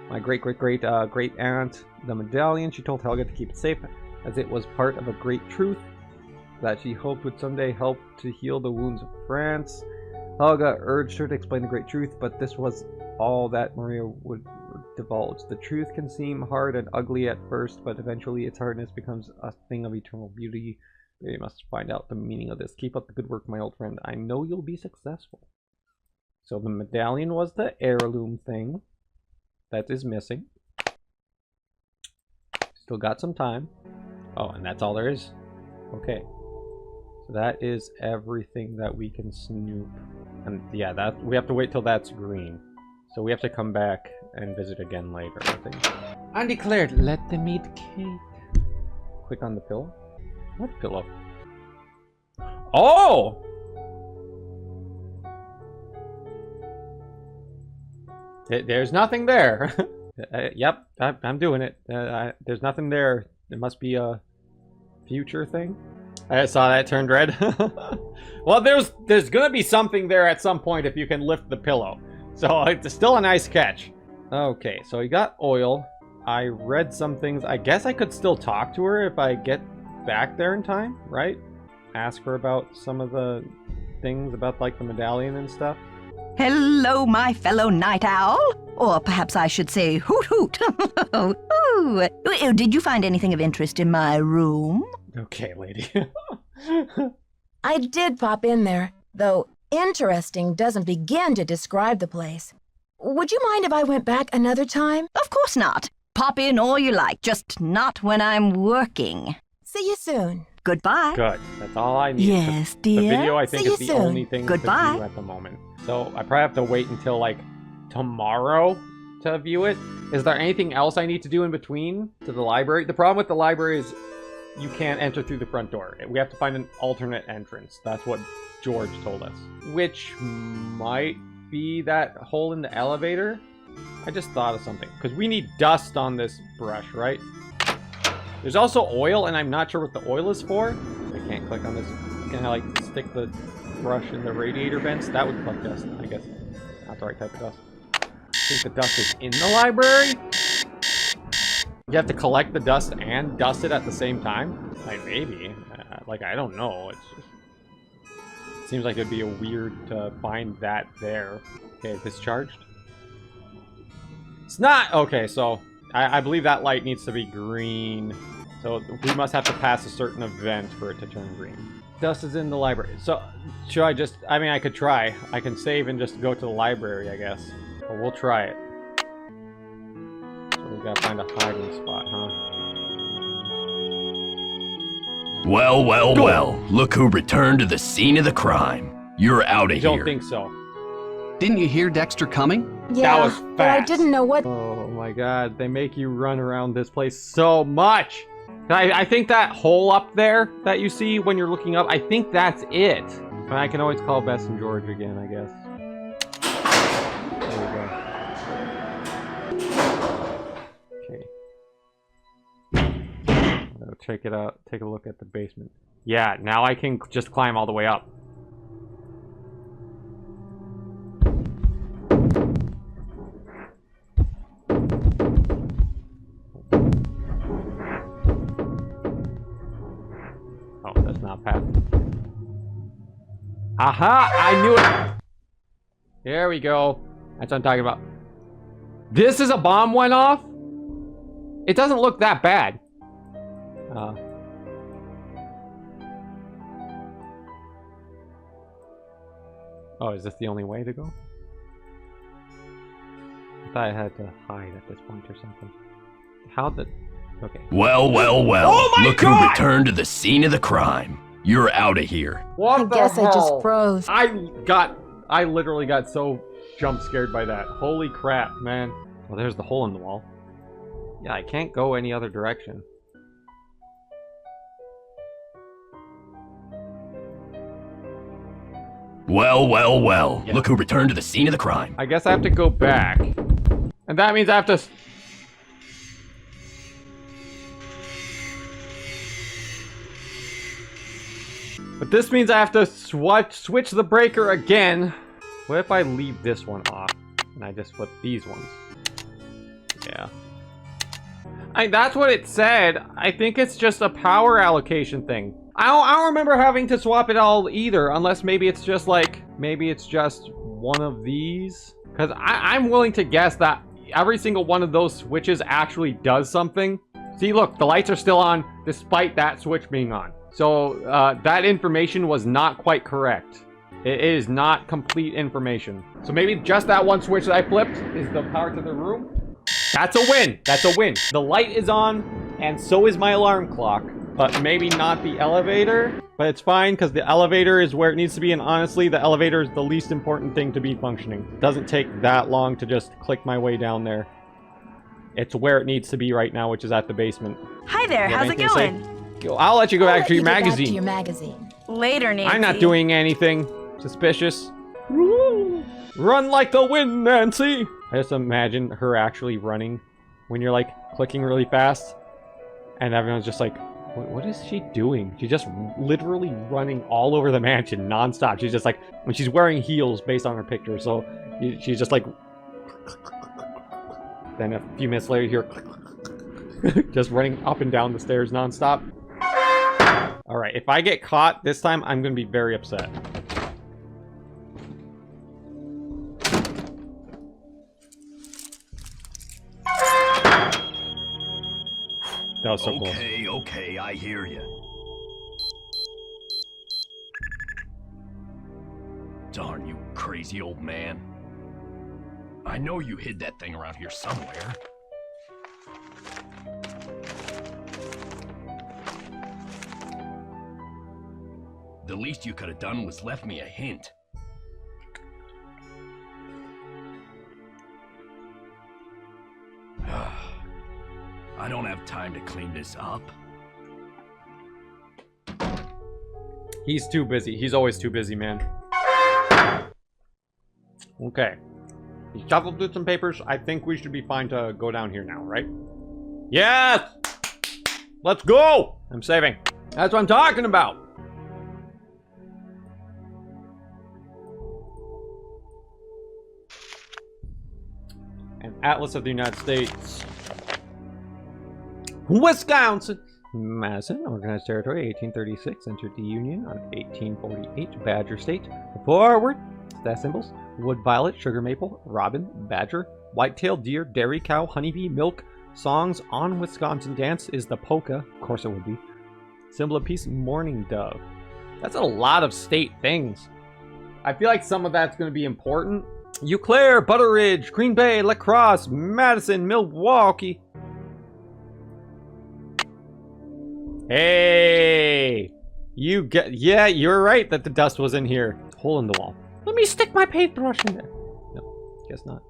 my great-great-great-great-aunt, the medallion, she told Helga to keep it safe, as it was part of a great truth that she hoped would someday help to heal the wounds of France. Helga urged her to explain the great truth, but this was all that Maria would divulge. The truth can seem hard and ugly at first, but eventually its hardness becomes a thing of eternal beauty. You must find out the meaning of this. Keep up the good work, my old friend. I know you'll be successful. So the medallion was the heirloom thing. That is missing. Still got some time. Oh, and that's all there is. Okay. So that is everything that we can snoop. And yeah, that we have to wait till that's green. So we have to come back and visit again later, I think. Undeclared, let them eat cake. Click on the pillow. What pillow? Oh! There's nothing there. Yep, I'm doing it. There's nothing there. There must be a future thing. I saw that turned red. Well, there's gonna be something there at some point if you can lift the pillow. So it's still a nice catch. Okay, so you got oil. I read some things. I guess I could still talk to her if I get back there in time, right? Ask her about some of the things about like the medallion and stuff. Hello, my fellow night owl. Or perhaps I should say hoot hoot. Ooh. Did you find anything of interest in my room? Okay, lady. I did pop in there, though interesting doesn't begin to describe the place. Would you mind if I went back another time? Of course not. Pop in all you like, just not when I'm working. See you soon. Goodbye. Good. That's all I need. Yes, dear. The video, I think, See is you the soon. only thing Goodbye. to view at the moment. So I probably have to wait until, like, tomorrow to view it. Is there anything else I need to do in between to the library? The problem with the library is you can't enter through the front door. We have to find an alternate entrance. That's what George told us. Which might be that hole in the elevator. I just thought of something. Because we need dust on this brush, right? There's also oil, and I'm not sure what the oil is for. I can't click on this. Can I, like, stick the brush in the radiator vents? That would collect dust, I guess. Not the right type of dust. I think the dust is in the library? You have to collect the dust and dust it at the same time? Like, maybe. Like, I don't know. It's just... It seems like it'd be weird to find that there. Okay, discharged? It's not! Okay, so... I believe that light needs to be green. So we must have to pass a certain event for it to turn green. Dust is in the library. So, should I just... I mean, I could try. I can save and just go to the library, I guess. But we'll try it. So we gotta find a hiding spot, huh? Well, well, well. Look who returned to the scene of the crime. You're out of here. I don't think so. Didn't you hear Dexter coming? Yeah, That was fast. but I didn't know what... Oh my god, they make you run around this place so much! I think that hole up there that you see when you're looking up, I think that's it. But I can always call Bess and George again, I guess. There we go. Okay. Check it out. Take a look at the basement. Yeah, now I can just climb all the way up. Oh, that's not path. Aha! I knew it! There we go. That's what I'm talking about. This is a bomb went off? It doesn't look that bad. Oh, is this the only way to go? I thought I had to hide at this point or something. How the... Okay. Well, well, well. Oh my Look God! who returned to the scene of the crime. You're out of here. What I the guess hell? I just froze. I literally got so jump scared by that. Holy crap, man. Well, there's the hole in the wall. Yeah, I can't go any other direction. Well, well, well. Yeah. Look who returned to the scene of the crime. I guess I have to go back. And that means I have to... But this means I have to switch the breaker again. What if I leave this one off and I just flip these ones? Yeah. That's what it said. I think it's just a power allocation thing. I don't remember having to swap it all either, unless maybe it's just like, maybe it's just one of these. Because I'm willing to guess that every single one of those switches actually does something. See, look, the lights are still on despite that switch being on. So that information was not quite correct. It is not complete information. So maybe just that one switch that I flipped is the power to the room. That's a win. That's a win. The light is on, and so is my alarm clock. But maybe not the elevator. But it's fine, because the elevator is where it needs to be, and honestly, the elevator is the least important thing to be functioning. It doesn't take that long to just click my way down there. It's where it needs to be right now, which is at the basement. Hi there, how's it going? I'll let you go back to your Back to magazine. your magazine. Later, Nancy. I'm not doing anything suspicious. Run like the wind, Nancy! I just imagine her actually running when you're like clicking really fast. And everyone's just like, What is she doing? She's just literally running all over the mansion nonstop. She's just like, when she's wearing heels based on her picture, so she's just like, then a few minutes later, you hear just running up and down the stairs nonstop. All right, if I get caught this time, I'm gonna be very upset. That was so cool. Okay, I hear you. Darn you, crazy old man. I know you hid that thing around here somewhere. The least you could have done was left me a hint. I don't have time to clean this up. He's too busy. He's always too busy, man. Okay. He shuffled through some papers. I think we should be fine to go down here now, right? Yes! Let's go! I'm saving. That's what I'm talking about. An Atlas of the United States. Wisconsin! Madison, organized territory, 1836, entered the Union on 1848. Badger State. Forward! Stat symbols. Wood violet, sugar maple, robin, badger, white-tailed deer, dairy cow, honeybee, milk. Songs on Wisconsin dance is the polka. Of course it would be. Symbol of peace, mourning dove. That's a lot of state things. I feel like some of that's going to be important. Eau Claire, Butteridge, Green Bay, La Crosse, Madison, Milwaukee. Hey! You get... Yeah, you're right that the dust was in here. Hole in the wall. Let me stick my paintbrush in there. No, guess not.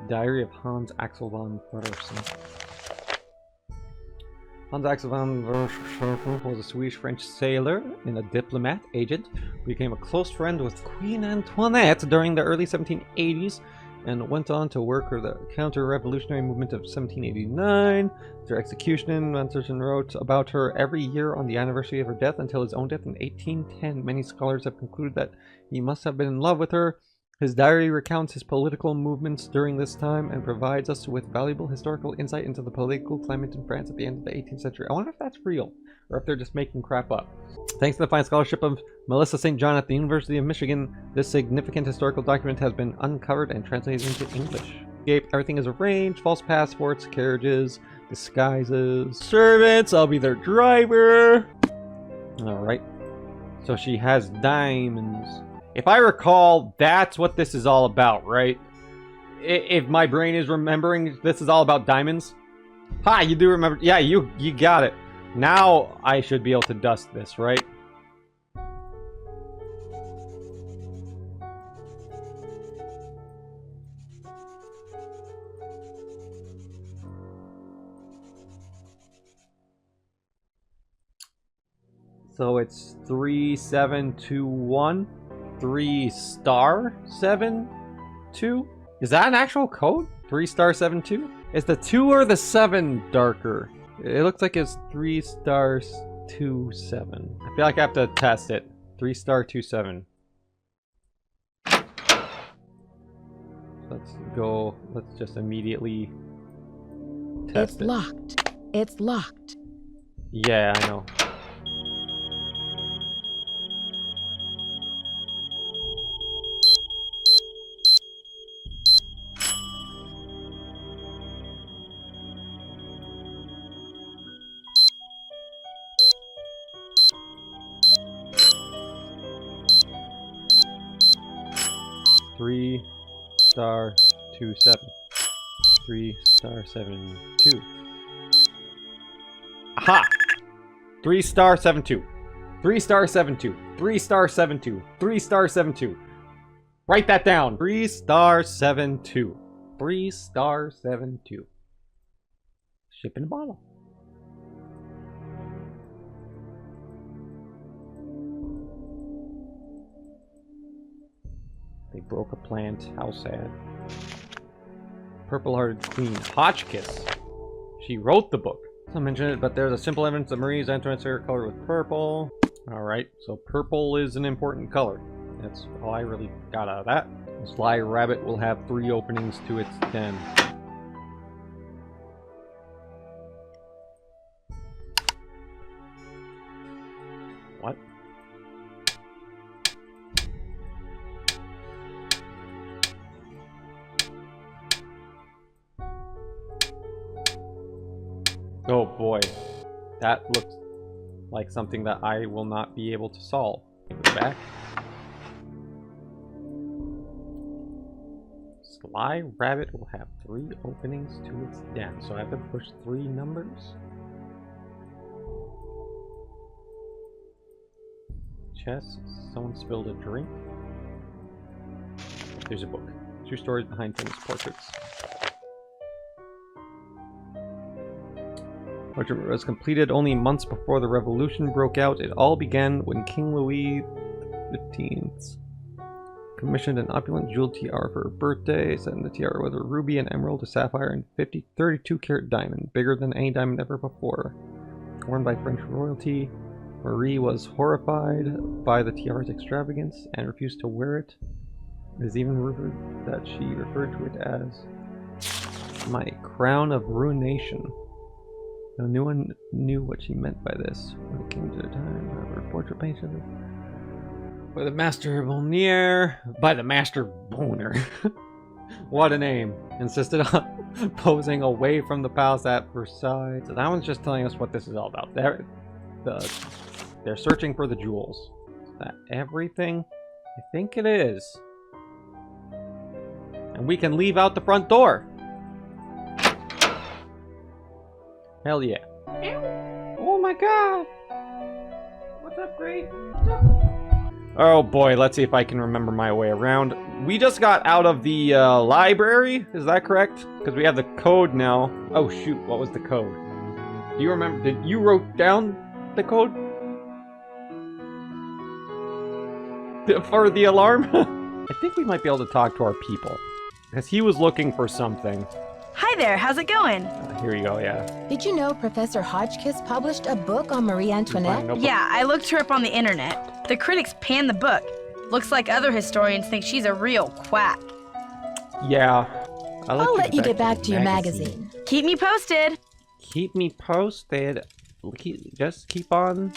Diary of Hans Axel von Fersen. Hans Axel von Fersen was a Swedish-French sailor and a diplomat agent. Became a close friend with Queen Antoinette during the early 1780s and went on to work for the counter-revolutionary movement of 1789. Their execution, Manserson wrote about her every year on the anniversary of her death until his own death in 1810. Many scholars have concluded that he must have been in love with her. His diary recounts his political movements during this time and provides us with valuable historical insight into the political climate in France at the end of the 18th century. I wonder if that's real, or if they're just making crap up. Thanks to the fine scholarship of Melissa St. John at the University of Michigan, this significant historical document has been uncovered and translated into English. Everything is arranged: false passports, carriages, disguises, servants. I'll be their driver. Alright. So she has diamonds. If I recall, that's what this is all about, right? If my brain is remembering, this is all about diamonds. Ha, you do remember. Yeah, you got it. Now I should be able to dust this, right? So it's 3721. 3*72? Is that an actual code? 3*72? Is the 2 or the 7 darker? It looks like it's 3*27. I feel like I have to test it. 3*27. Let's go. Let's just immediately test it. It's locked. It's locked. Yeah, I know. Three star 27. 3*72. Aha! 3*72. 3*72. 3*72. 3*72. Write that down. 3*72. 3*72. Ship in a bottle. They broke a plant. How sad. Purple-Hearted Queen. Hotchkiss. She wrote the book. I mentioned it, but there's a simple evidence that Marie's entrance are colored with purple. Alright, so purple is an important color. That's all I really got out of that. The sly rabbit will have 3 openings to its den. What? Oh boy, that looks like something that I will not be able to solve. Give it back. Sly rabbit will have 3 openings to its den, so I have to push 3 numbers. Chess, someone spilled a drink. There's a book. 2 stories behind famous portraits. Which was completed only months before the revolution broke out. It all began when King Louis XV commissioned an opulent jeweled tiara for her birthday, set in the tiara with a ruby, an emerald, a sapphire, and 32-carat diamond, bigger than any diamond ever before. Worn by French royalty, Marie was horrified by the tiara's extravagance and refused to wear it. It is even rumored that she referred to it as my crown of ruination. No one knew what she meant by this when it came to the time of her portrait painting. By the Master Bonnier. By the Master Boner. What a name. Insisted on posing away from the palace at Versailles. So that one's just telling us what this is all about. They're searching for the jewels. Is that everything? I think it is. And we can leave out the front door. Hell yeah. Oh my god! What's up, Great? What's up? Oh boy, let's see if I can remember my way around. We just got out of the library, is that correct? Because we have the code now. Oh shoot, what was the code? Do you remember? Did you wrote down the code? For the alarm? I think we might be able to talk to our people. Because he was looking for something. Hi there, how's it going? Here you go, yeah. Did you know Professor Hotchkiss published a book on Marie Antoinette? Yeah, I looked her up on the internet. The critics panned the book. Looks like other historians think she's a real quack. Yeah. I'll let you get back to your magazine. Keep me posted. Keep me posted. Just keep on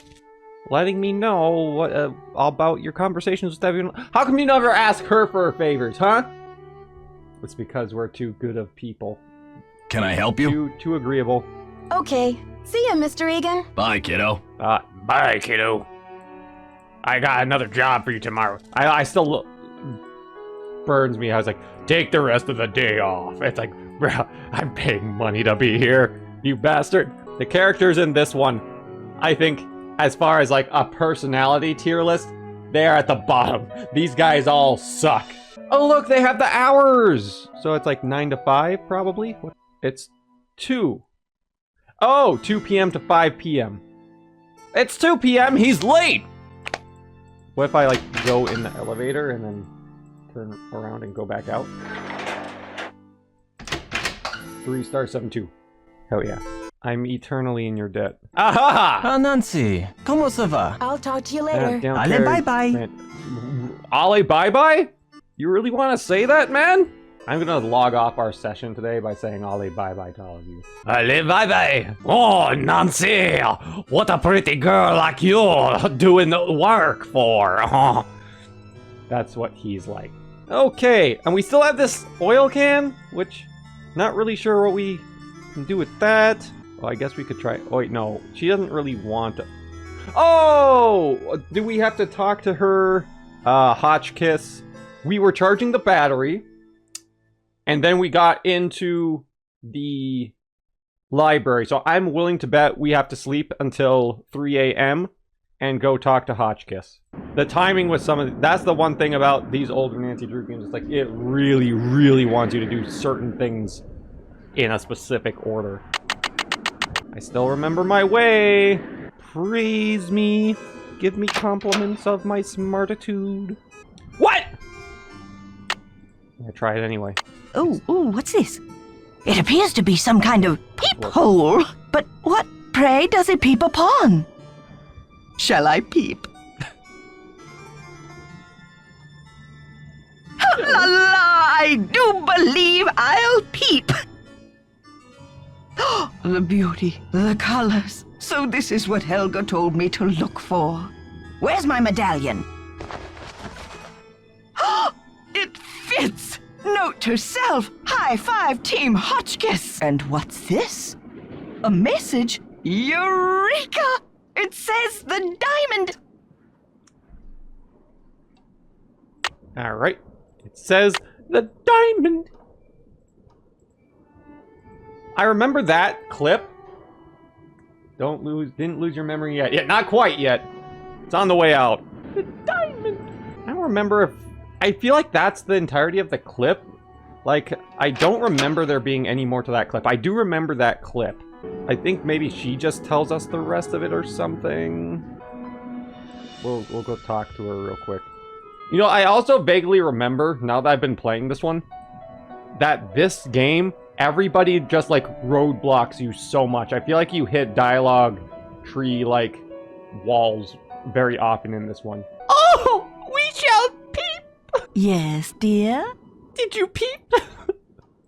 letting me know what about your conversations with everyone. How come you never ask her for her favors, huh? It's because we're too good of people. Can I help you? Too agreeable. Okay. See ya, Mr. Egan. Bye, kiddo. Bye, kiddo. I got another job for you tomorrow. I still look... Burns me. I was like, take the rest of the day off. It's like, bro, I'm paying money to be here, you bastard. The characters in this one, I think, as far as like a personality tier list, they are at the bottom. These guys all suck. Oh look, they have the hours! So it's like 9 to 5, probably? It's 2. Oh, 2 p.m. to 5 p.m. It's 2 p.m., he's late! What if I like go in the elevator and then turn around and go back out? 3*72. Hell yeah. I'm eternally in your debt. Aha! Ah, Nancy, comment ça va? I'll talk to you later. Allez, bye-bye. Allez, bye-bye? You really want to say that, man? I'm gonna log off our session today by saying allez, bye-bye to all of you. Allez, bye-bye! Oh, Nancy! What a pretty girl like you doing the work for! Oh. That's what he's like. Okay, and we still have this oil can, which not really sure what we can do with that. Well, I guess we could try... Oh, wait, no. She doesn't really want to... Oh! Do we have to talk to her? Hotchkiss. We were charging the battery, and then we got into the library. So I'm willing to bet we have to sleep until 3 a.m. and go talk to Hotchkiss. The timing with some of that's the one thing about these older Nancy Drew games. It's like it really, really wants you to do certain things in a specific order. I still remember my way. Praise me. Give me compliments of my smartitude. What? I try it anyway. Oh, what's this? It appears to be some kind of peephole. But what, pray, does it peep upon? Shall I peep? La la, I do believe I'll peep. The beauty, the colors. So this is what Helga told me to look for. Where's my medallion? It fits! Note to self, high five Team Hotchkiss. And what's this? A message? Eureka! It says the diamond. All right. It says the diamond. I remember that clip. Didn't lose your memory yet. Yeah, not quite yet. It's on the way out. The diamond. I don't remember if... I feel like that's the entirety of the clip. Like, I don't remember there being any more to that clip. I do remember that clip. I think maybe she just tells us the rest of it or something. We'll go talk to her real quick. You know, I also vaguely remember, now that I've been playing this one, that this game, everybody just, like, roadblocks you so much. I feel like you hit dialogue tree, like, walls very often in this one. Oh, we shall peep! Yes, dear? Did you peep?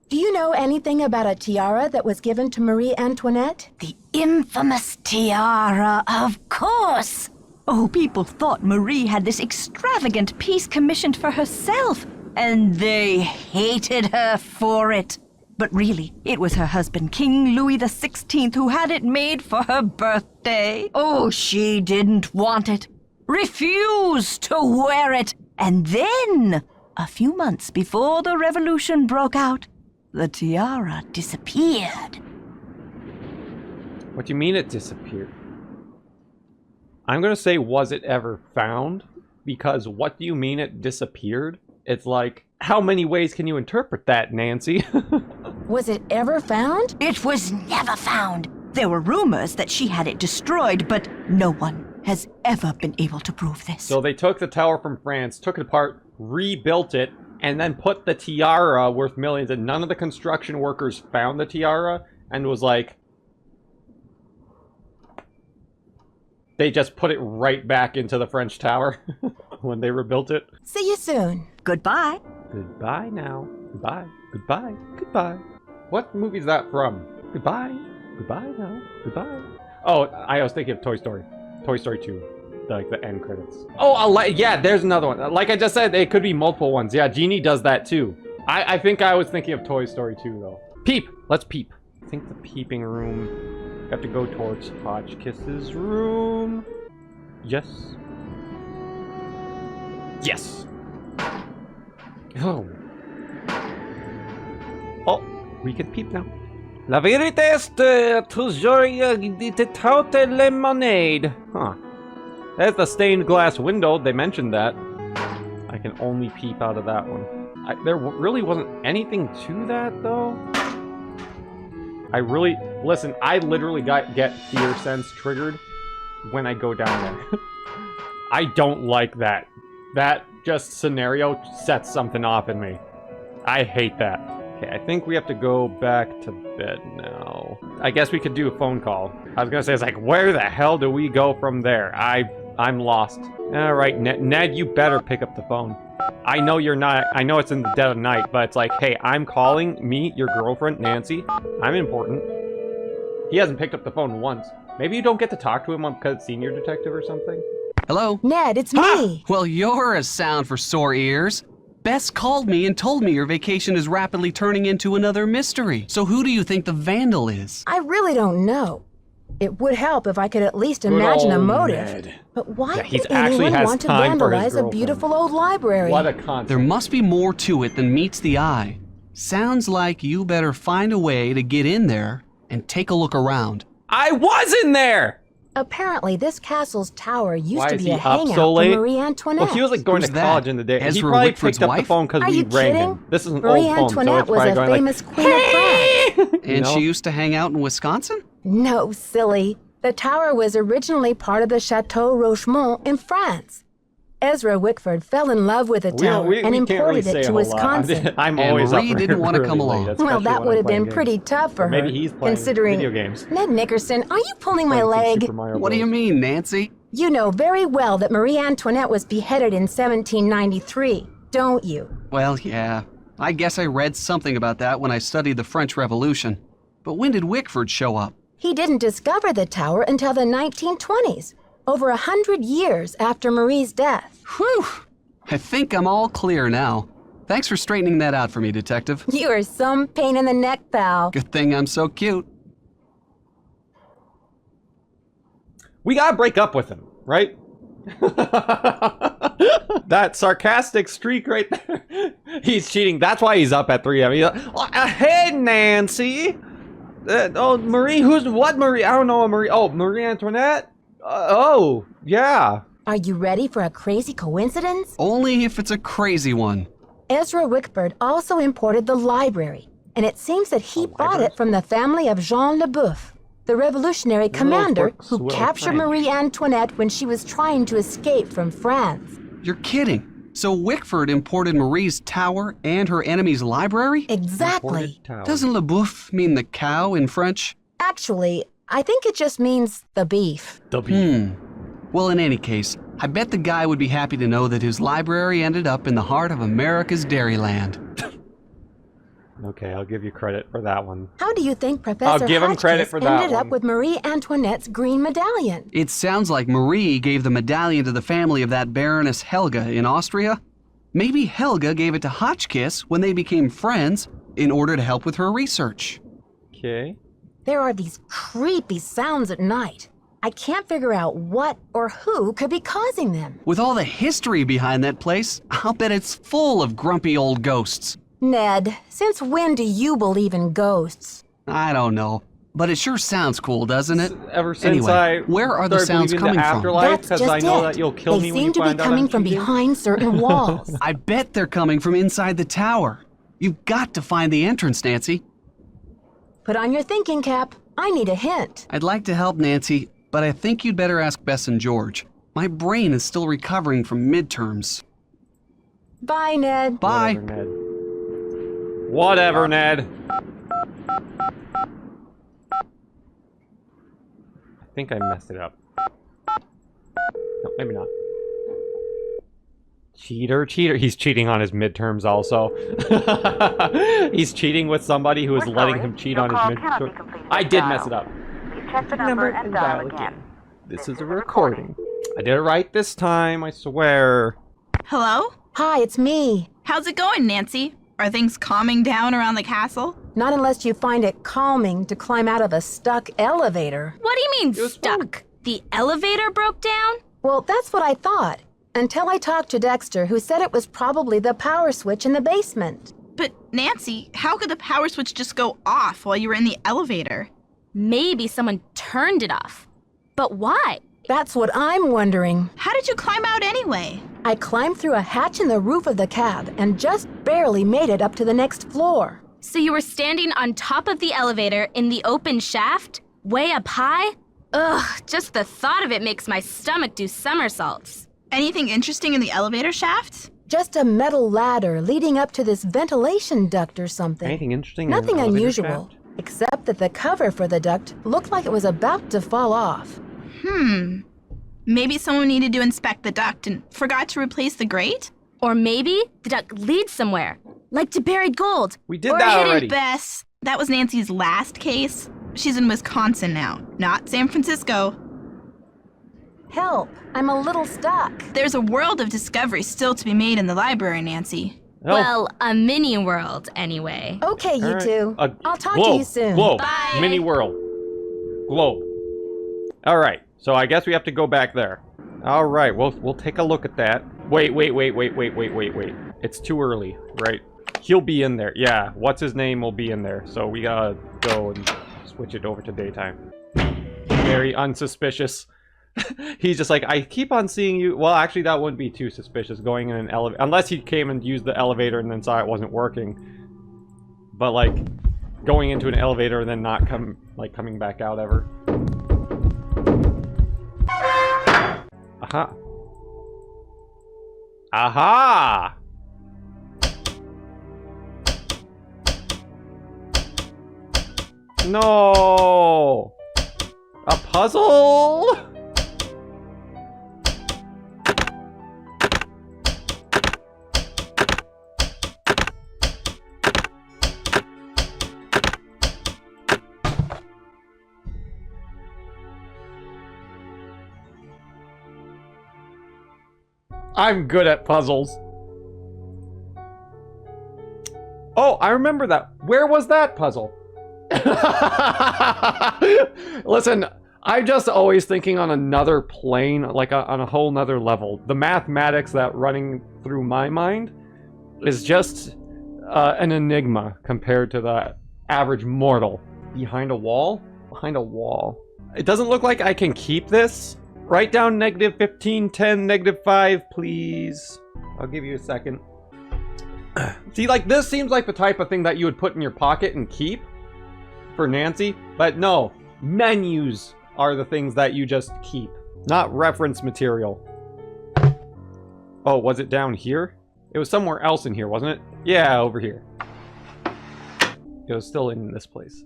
Do you know anything about a tiara that was given to Marie Antoinette? The infamous tiara, of course! Oh, people thought Marie had this extravagant piece commissioned for herself, and they hated her for it. But really, it was her husband, King Louis XVI, who had it made for her birthday. Oh, she didn't want it. Refused to wear it. And then, a few months before the revolution broke out, the tiara disappeared. What do you mean it disappeared? I'm gonna say, was it ever found? Because what do you mean it disappeared? It's like, how many ways can you interpret that, Nancy? Was it ever found? It was never found. There were rumors that she had it destroyed, but no one has ever been able to prove this. So they took the tower from France, took it apart, rebuilt it, and then put the tiara worth millions, and none of the construction workers found the tiara, and was like... They just put it right back into the French tower when they rebuilt it. See you soon. Goodbye. Goodbye now. Goodbye. Goodbye. Goodbye. What movie is that from? Goodbye. Goodbye now. Goodbye. Oh, I was thinking of Toy Story. Toy Story 2. Like the end credits. Oh, yeah, there's another one. Like I just said, it could be multiple ones. Yeah, Genie does that too. I think I was thinking of Toy Story 2 though. Peep! Let's peep. I think the peeping room... Have to go towards Hotchkiss's room. Yes. Yes. Oh. Oh, we can peep now. La vérité est toujours de toute lemonade. Huh. There's the stained glass window. They mentioned that. I can only peep out of that one. There really wasn't anything to that though. Listen, I literally get fear sense triggered when I go down there. I don't like that. That just scenario sets something off in me. I hate that. Okay, I think we have to go back to bed now. I guess we could do a phone call. I was gonna say, it's like, where the hell do we go from there? I'm lost. Alright, Ned, you better pick up the phone. I know you're not, I know it's in the dead of night, but it's like, hey, I'm calling, meet your girlfriend, Nancy. I'm important. He hasn't picked up the phone once. Maybe you don't get to talk to him because it's senior detective or something? Hello? Ned, it's me. Well, you're a sound for sore ears. Bess called me and told me your vacation is rapidly turning into another mystery. So who do you think the vandal is? I really don't know. It would help if I could at least imagine a motive. Ned. But why Yeah, would anyone want to vandalize a beautiful old library? What a concept. There must be more to it than meets the eye. Sounds like you better find a way to get in there and take a look around. I was in there! Apparently, this castle's tower used Why to is be he a up hangout so late? for Marie Antoinette. Well, he was like going Who's to that? college in the day. He Ezra probably Whitford's picked up wife? the phone because Are we you rang kidding? him. This is an Marie old phone, so Antoinette it's was probably a going famous like, queen of France. You And know? she used to hang out in Wisconsin? No, silly. The tower was originally part of the Chateau Rochemont in France. Ezra Wickford fell in love with the tower and imported it to Wisconsin. I'm always up Marie didn't want to come along. Well, that would have been pretty tough for her. Maybe he's playing considering video games. Ned Nickerson, are you pulling my leg? What do you mean, Nancy? You know very well that Marie Antoinette was beheaded in 1793, don't you? Well, yeah. I guess I read something about that when I studied the French Revolution. But when did Wickford show up? He didn't discover the tower until the 1920s, over 100 years after Marie's death. Whew! I think I'm all clear now. Thanks for straightening that out for me, Detective. You are some pain in the neck, pal. Good thing I'm so cute. We gotta break up with him, right? That sarcastic streak right there. He's cheating. That's why he's up at 3 a.m. He's like, hey, Nancy. Oh, Marie. What Marie? I don't know a Marie. Oh, Marie Antoinette? Oh, yeah. Are you ready for a crazy coincidence? Only if it's a crazy one. Ezra Wickford also imported the library, and it seems that he bought it from the family of Jean Leboeuf, the revolutionary commander who captured Marie Antoinette when she was trying to escape from France. You're kidding. So Wickford imported Marie's tower and her enemy's library? Exactly. Doesn't Leboeuf mean the cow in French? Actually, I think it just means the beef. The beef. Well, in any case, I bet the guy would be happy to know that his library ended up in the heart of America's Dairyland. Okay, I'll give you credit for that one. How do you think Professor Hotchkiss ended up with Marie Antoinette's green medallion? It sounds like Marie gave the medallion to the family of that Baroness Helga in Austria. Maybe Helga gave it to Hotchkiss when they became friends in order to help with her research. Okay. There are these creepy sounds at night. I can't figure out what or who could be causing them. With all the history behind that place, I'll bet it's full of grumpy old ghosts. Ned, since when do you believe in ghosts? I don't know, but it sure sounds cool, doesn't it? Ever since where are the sounds coming from? That's just I know it. That you'll kill they me seem to be coming from behind certain walls. I bet they're coming from inside the tower. You've got to find the entrance, Nancy. Put on your thinking cap. I need a hint. I'd like to help, Nancy, but I think you'd better ask Bess and George. My brain is still recovering from midterms. Bye, Ned. Bye. Whatever, Ned. I think I messed it up. No, maybe not. Cheater. He's cheating on his midterms also. He's cheating with somebody who is letting him cheat on his midterms. I did mess it up. Please check the number and dial again. This is a recording. I did it right this time, I swear. Hello? Hi, it's me. How's it going, Nancy? Are things calming down around the castle? Not unless you find it calming to climb out of a stuck elevator. What do you mean, stuck? The elevator broke down? Well, that's what I thought. Until I talked to Dexter, who said it was probably the power switch in the basement. But, Nancy, how could the power switch just go off while you were in the elevator? Maybe someone turned it off. But why? That's what I'm wondering. How did you climb out anyway? I climbed through a hatch in the roof of the cab and just barely made it up to the next floor. So you were standing on top of the elevator in the open shaft? Way up high? Ugh, just the thought of it makes my stomach do somersaults. Anything interesting in the elevator shaft? Just a metal ladder leading up to this ventilation duct or something. Anything interesting? Nothing in the unusual, except that the cover for the duct looked like it was about to fall off. Maybe someone needed to inspect the duct and forgot to replace the grate? Or maybe the duct leads somewhere, like to buried gold. We did that already. Bess, that was Nancy's last case. She's in Wisconsin now, not San Francisco. Help, I'm a little stuck. There's a world of discovery still to be made in the library, Nancy. Well, a mini world, anyway. Okay, you two. I'll talk to you soon. Globe. Bye. Mini world. Globe. All right. So I guess we have to go back there. All right. We'll take a look at that. Wait. It's too early, right? He'll be in there. Yeah. What's his name will be in there. So we gotta go and switch it over to daytime. Very unsuspicious. He's just like, I keep on seeing you. Well, actually, that wouldn't be too suspicious going in an elevator. Unless he came and used the elevator and then saw it wasn't working. But, like, going into an elevator and then not coming back out ever. Aha. Aha! No! A puzzle? I'm good at puzzles. Oh, I remember that. Where was that puzzle? Listen, I'm just always thinking on another plane, like on a whole nother level. The mathematics that running through my mind is just an enigma compared to the average mortal. Behind a wall? Behind a wall. It doesn't look like I can keep this. Write down -15, 10, -5, please. I'll give you a second. See, like, this seems like the type of thing that you would put in your pocket and keep for Nancy, but no. Menus are the things that you just keep, not reference material. Oh, was it down here? It was somewhere else in here, wasn't it? Yeah, over here. It was still in this place.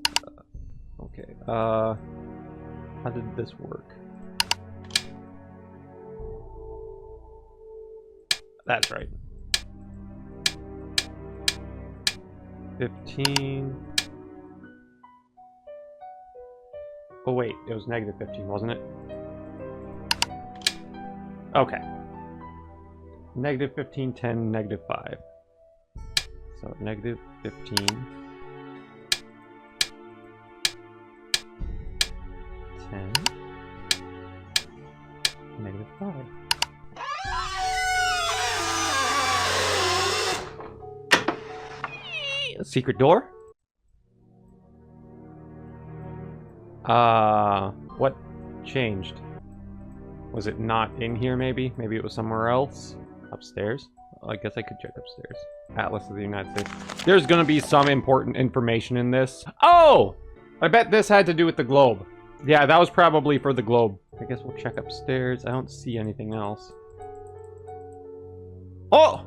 Okay, how did this work? That's right. 15. Oh wait, it was -15, wasn't it? Okay. -15, 10, -5. So -15. 10. -5. A secret door? What changed? Was it not in here, maybe? Maybe it was somewhere else? Upstairs? I guess I could check upstairs. Atlas of the United States. There's gonna be some important information in this. Oh! I bet this had to do with the globe. Yeah, that was probably for the globe. I guess we'll check upstairs. I don't see anything else. Oh!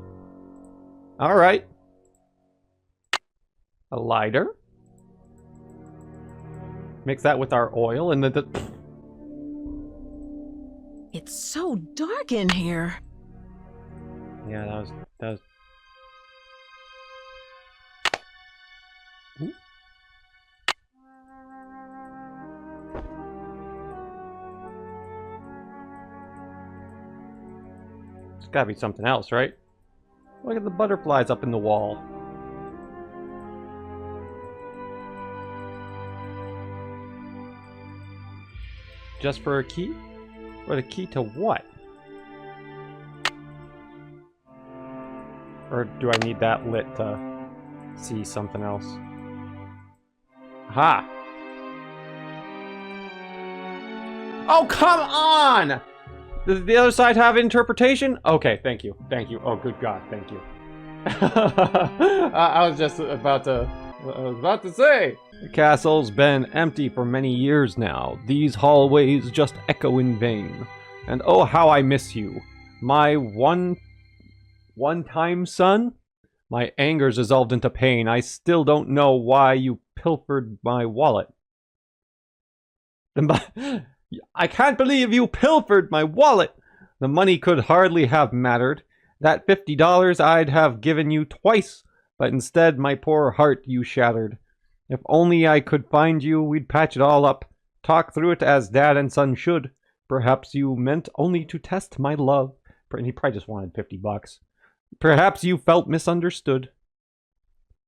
Alright. A lighter. Mix that with our oil and the It's so dark in here. Yeah, that was... Ooh. There's gotta be something else, right? Look at the butterflies up in the wall. Just for a key? But a key to what? Or do I need that lit to see something else? Ha! Oh, come on! Does the other side have interpretation? Okay, thank you. Thank you. Oh, good God, thank you. I was just about to... I was about to say! The castle's been empty for many years now. These hallways just echo in vain. And oh, how I miss you. My one-time son? My anger's dissolved into pain. I still don't know why you pilfered my wallet. I can't believe you pilfered my wallet! The money could hardly have mattered. That $50 I'd have given you twice, but instead my poor heart you shattered. If only I could find you, we'd patch it all up. Talk through it as dad and son should. Perhaps you meant only to test my love. And he probably just wanted $50. Perhaps you felt misunderstood.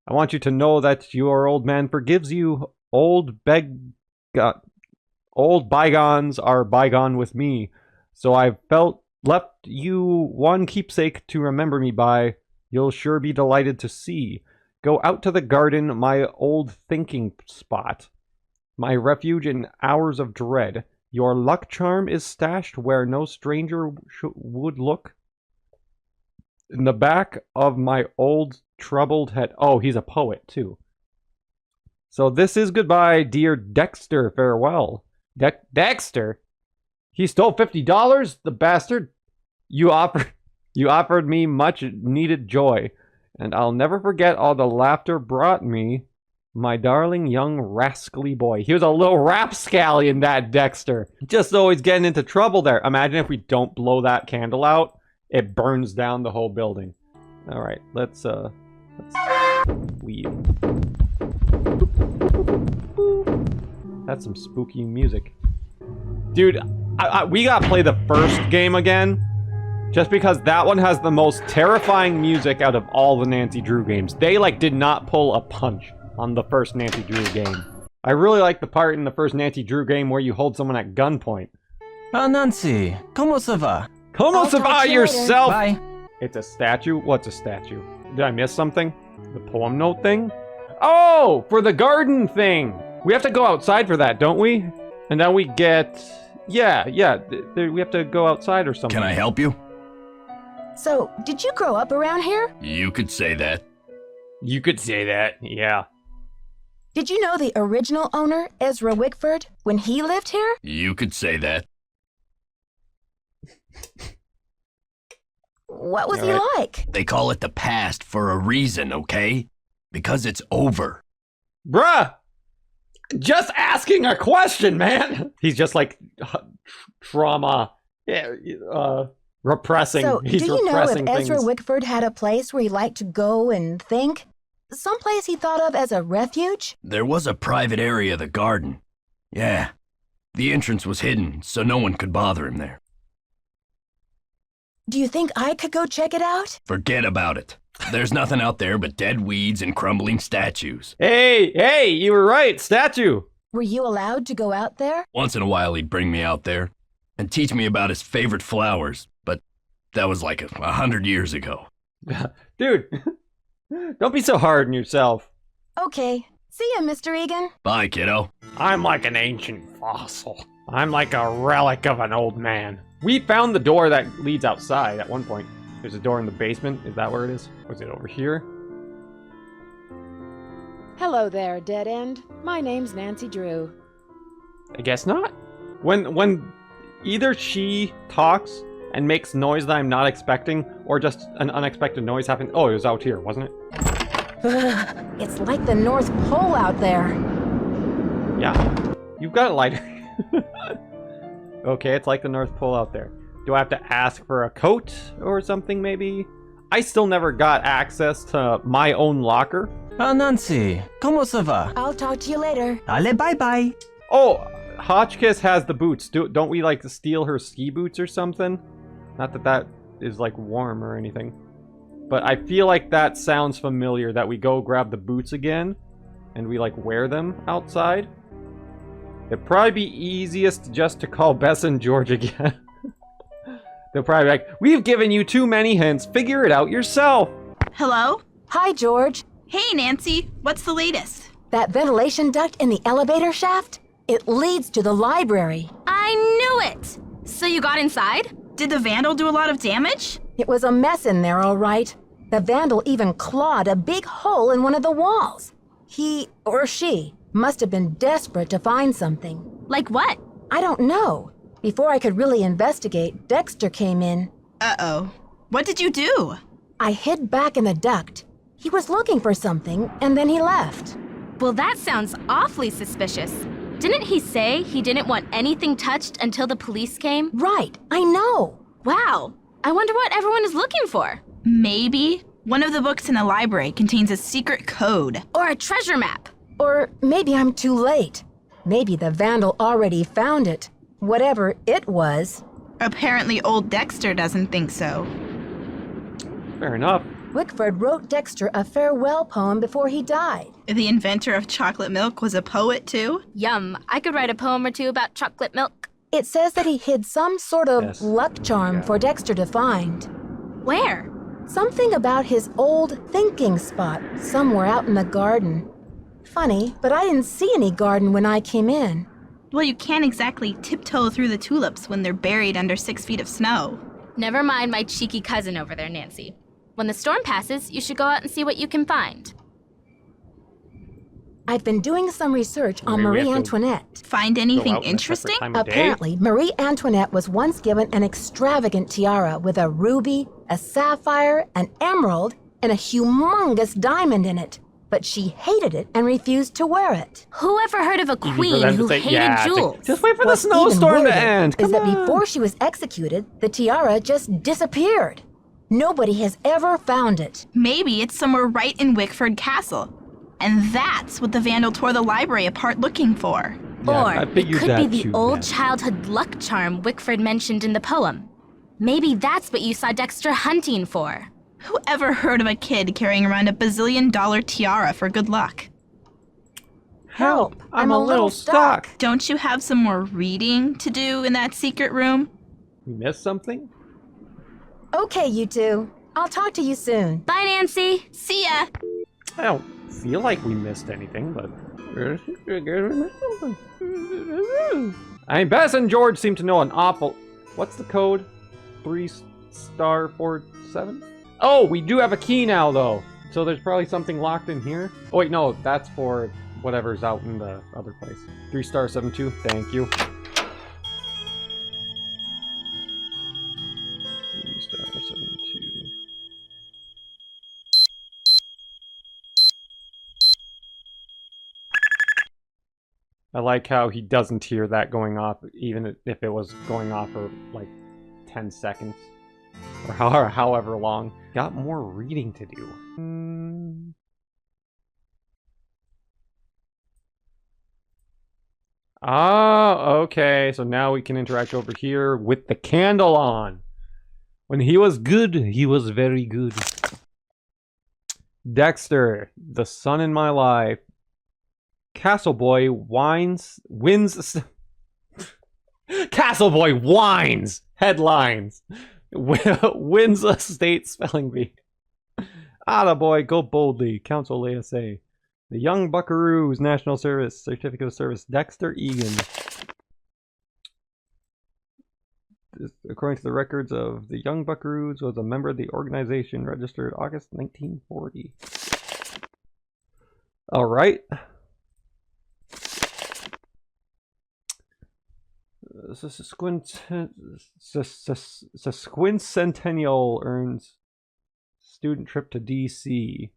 I want you to know that your old man forgives you. Old bygones are bygone with me. So I've left you one keepsake to remember me by. You'll sure be delighted to see. Go out to the garden, my old thinking spot. My refuge in hours of dread. Your luck charm is stashed where no stranger would look. In the back of my old troubled head. Oh, he's a poet, too. So this is goodbye, dear Dexter. Farewell. Dexter? He stole $50? The bastard? You offered... You offered me much needed joy, and I'll never forget all the laughter brought me, my darling young rascally boy. He was a little rapscallion, that Dexter. Just always getting into trouble there. Imagine if we don't blow that candle out, it burns down the whole building. All right, let's leave. That's some spooky music. Dude, we gotta play the first game again. Just because that one has the most terrifying music out of all the Nancy Drew games. They, like, did not pull a punch on the first Nancy Drew game. I really like the part in the first Nancy Drew game where you hold someone at gunpoint. Ah, Nancy, comment ça va? Comment ça va yourself? Bye. It's a statue? What's a statue? Did I miss something? The poem note thing? Oh, for the garden thing. We have to go outside for that, don't we? And then we get... Yeah, we have to go outside or something. Can I help you? So, did you grow up around here? You could say that. You could say that, yeah. Did you know the original owner, Ezra Wickford, when he lived here? You could say that. What was he like? They call it the past for a reason, okay? Because it's over. Bruh! Just asking a question, man! He's just like trauma. Yeah, repressing. So, He's do you know if repressing Ezra things. Wickford had a place where he liked to go and think? Someplace he thought of as a refuge? There was a private area of the garden. Yeah. The entrance was hidden, so no one could bother him there. Do you think I could go check it out? Forget about it. There's nothing out there but dead weeds and crumbling statues. Hey, you were right, statue. Were you allowed to go out there? Once in a while he'd bring me out there and teach me about his favorite flowers, but that was like 100 years ago. Dude, don't be so hard on yourself. Okay. See ya, Mr. Egan. Bye, kiddo. I'm like an ancient fossil. I'm like a relic of an old man. We found the door that leads outside at one point. There's a door in the basement. Is that where it is? Or is it over here? Hello there, Dead End. My name's Nancy Drew. I guess not. When either she talks and makes noise that I'm not expecting, or just an unexpected noise happens. Oh, it was out here, wasn't it? It's like the North Pole out there. Yeah. You've got a lighter. Okay, it's like the North Pole out there. Do I have to ask for a coat or something, maybe? I still never got access to my own locker. Ah, Nancy, comment ça va? I'll talk to you later. Allez, bye-bye. Oh, Hotchkiss has the boots. Don't we, like, steal her ski boots or something? Not that that is, like, warm or anything. But I feel like that sounds familiar, that we go grab the boots again, and we, like, wear them outside. It'd probably be easiest just to call Bess and George again. They'll probably be like, we've given you too many hints, figure it out yourself. Hello? Hi, George. Hey, Nancy. What's the latest? That ventilation duct in the elevator shaft? It leads to the library. I knew it! So you got inside? Did the vandal do a lot of damage? It was a mess in there, all right. The vandal even clawed a big hole in one of the walls. He, or she, must have been desperate to find something. Like what? I don't know. Before I could really investigate, Dexter came in. Uh-oh. What did you do? I hid back in the duct. He was looking for something, and then he left. Well, that sounds awfully suspicious. Didn't he say he didn't want anything touched until the police came? Right, I know. Wow. I wonder what everyone is looking for. Maybe one of the books in the library contains a secret code. Or a treasure map. Or maybe I'm too late. Maybe the vandal already found it. Whatever it was. Apparently old Dexter doesn't think so. Fair enough. Wickford wrote Dexter a farewell poem before he died. The inventor of chocolate milk was a poet too? Yum. I could write a poem or two about chocolate milk. It says that he hid some sort of luck charm for Dexter to find. Where? Something about his old thinking spot somewhere out in the garden. Funny, but I didn't see any garden when I came in. Well, you can't exactly tiptoe through the tulips when they're buried under 6 feet of snow. Never mind my cheeky cousin over there, Nancy. When the storm passes, you should go out and see what you can find. I've been doing some research on Marie Antoinette. Find anything interesting? Apparently, Marie Antoinette was once given an extravagant tiara with a ruby, a sapphire, an emerald, and a humongous diamond in it. But she hated it and refused to wear it. Who ever heard of a queen who hated jewels? Just wait for the snowstorm to end. Is that before she was executed, the tiara just disappeared. Nobody has ever found it. Maybe it's somewhere right in Wickford Castle. And that's what the vandal tore the library apart looking for. Or it could be the old childhood luck charm Wickford mentioned in the poem. Maybe that's what you saw Dexter hunting for. Who ever heard of a kid carrying around a bazillion-dollar tiara for good luck? Help! I'm a little stuck. Don't you have some more reading to do in that secret room? We missed something? Okay, you two. I'll talk to you soon. Bye, Nancy. See ya. I don't feel like we missed anything, but... I mean, Bess and George seem to know an awful... What's the code? 3*47? Oh, we do have a key now, though. So there's probably something locked in here. Oh, wait, no, that's for whatever's out in the other place. 3*72, thank you. 3*72. I like how he doesn't hear that going off, even if it was going off for like 10 seconds. Or however long. Got more reading to do. Oh, okay. So now we can interact over here with the candle on. When he was good, he was very good. Dexter, the sun in my life. Castle Boy wins. Castle Boy whines. Headlines. Wins a state spelling bee. Attaboy, go boldly. Council ASA. The Young Buckaroos National Service Certificate of Service. Dexter Egan. According to the records of the Young Buckaroos, was a member of the organization registered August 1940. All right. Sesquicentennial earns student trip to DC.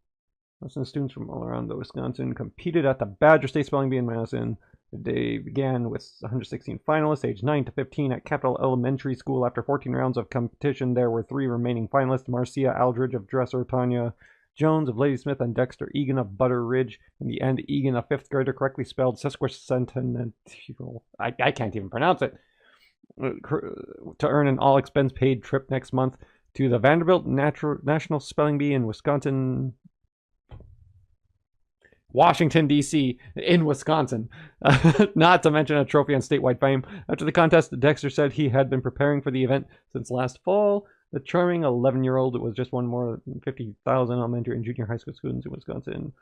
Students from all around Wisconsin competed at the Badger State Spelling Bee in Madison. The day began with 116 finalists, aged 9 to 15, at Capital Elementary School. After 14 rounds of competition, there were 3 remaining finalists: Marcia Aldridge of Dresser, Tanya Jones of Ladysmith, and Dexter Egan of Butter Ridge. In the end, Egan, a 5th grader, correctly spelled sesquicentennial. I can't even pronounce it. To earn an all-expense-paid trip next month to the Vanderbilt National Spelling Bee in Washington, D.C., in Wisconsin. Not to mention a trophy on statewide fame. After the contest, Dexter said he had been preparing for the event since last fall. The charming 11-year-old was just one more than 50,000 elementary and junior high school students in Wisconsin.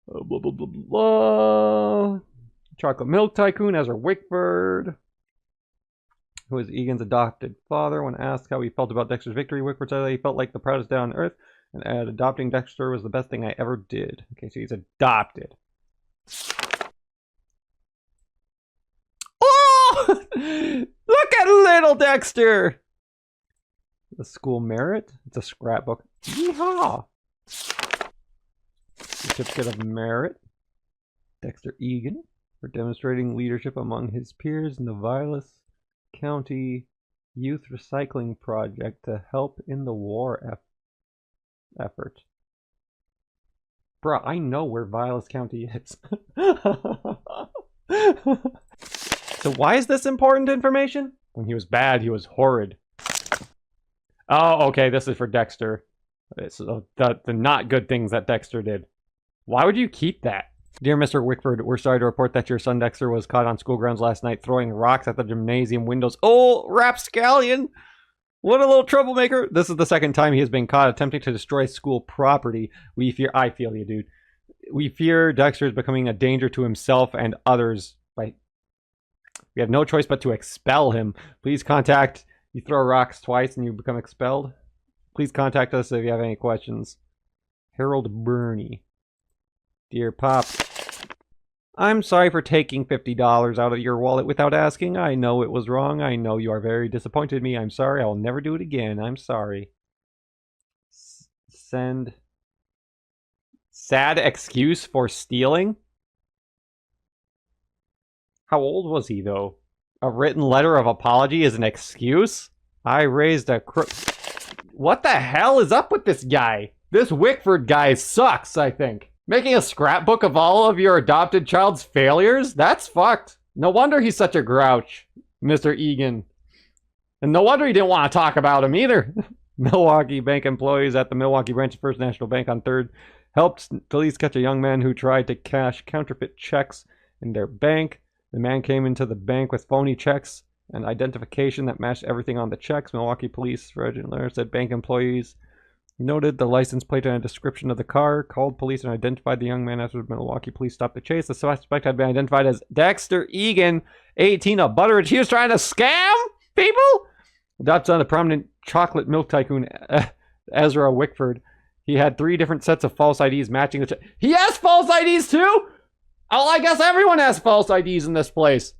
Blah, blah, blah, blah. Chocolate Milk Tycoon, Ezra Wickford, who is Egan's adopted father. When asked how he felt about Dexter's victory, Wickford said that he felt like the proudest dad on earth, and adopting Dexter was the best thing I ever did. Okay, so he's adopted. Oh! Look at little Dexter! The school merit? It's a scrapbook. Yeehaw! Certificate of merit. Dexter Egan for demonstrating leadership among his peers in the Vilas County Youth Recycling Project to help in the war effort. Bruh, I know where Vilas County is. So why is this important information? When he was bad, he was horrid. Oh, okay, this is for Dexter. It's the not good things that Dexter did. Why would you keep that? Dear Mr. Wickford, we're sorry to report that your son Dexter was caught on school grounds last night throwing rocks at the gymnasium windows. Oh, rapscallion! What a little troublemaker! This is the second time he has been caught attempting to destroy school property. I feel you, dude. We fear Dexter is becoming a danger to himself and others. We have no choice but to expel him. Please contact... You throw rocks twice and you become expelled? Please contact us if you have any questions. Harold Burney. Dear Pop, I'm sorry for taking $50 out of your wallet without asking. I know it was wrong. I know you are very disappointed in me. I'm sorry. I will never do it again. I'm sorry. Send. Sad excuse for stealing? How old was he, though? A written letter of apology is an excuse? I raised a What the hell is up with this guy? This Wickford guy sucks, I think. Making a scrapbook of all of your adopted child's failures? That's fucked. No wonder he's such a grouch, Mr. Egan. And no wonder he didn't want to talk about him either. Milwaukee Bank employees at the Milwaukee branch of First National Bank on 3rd helped police catch a young man who tried to cash counterfeit checks in their bank. The man came into the bank with phony checks and identification that matched everything on the checks. Milwaukee police letter said bank employees noted the license plate and a description of the car, called police and identified the young man after the Milwaukee police stopped the chase. The suspect had been identified as Dexter Egan, 18, of Butteridge. He was trying to scam people? Adopted son of the prominent chocolate milk tycoon Ezra Wickford. He had 3 different sets of false IDs matching the He has false IDs too? Oh, I guess everyone has false IDs in this place.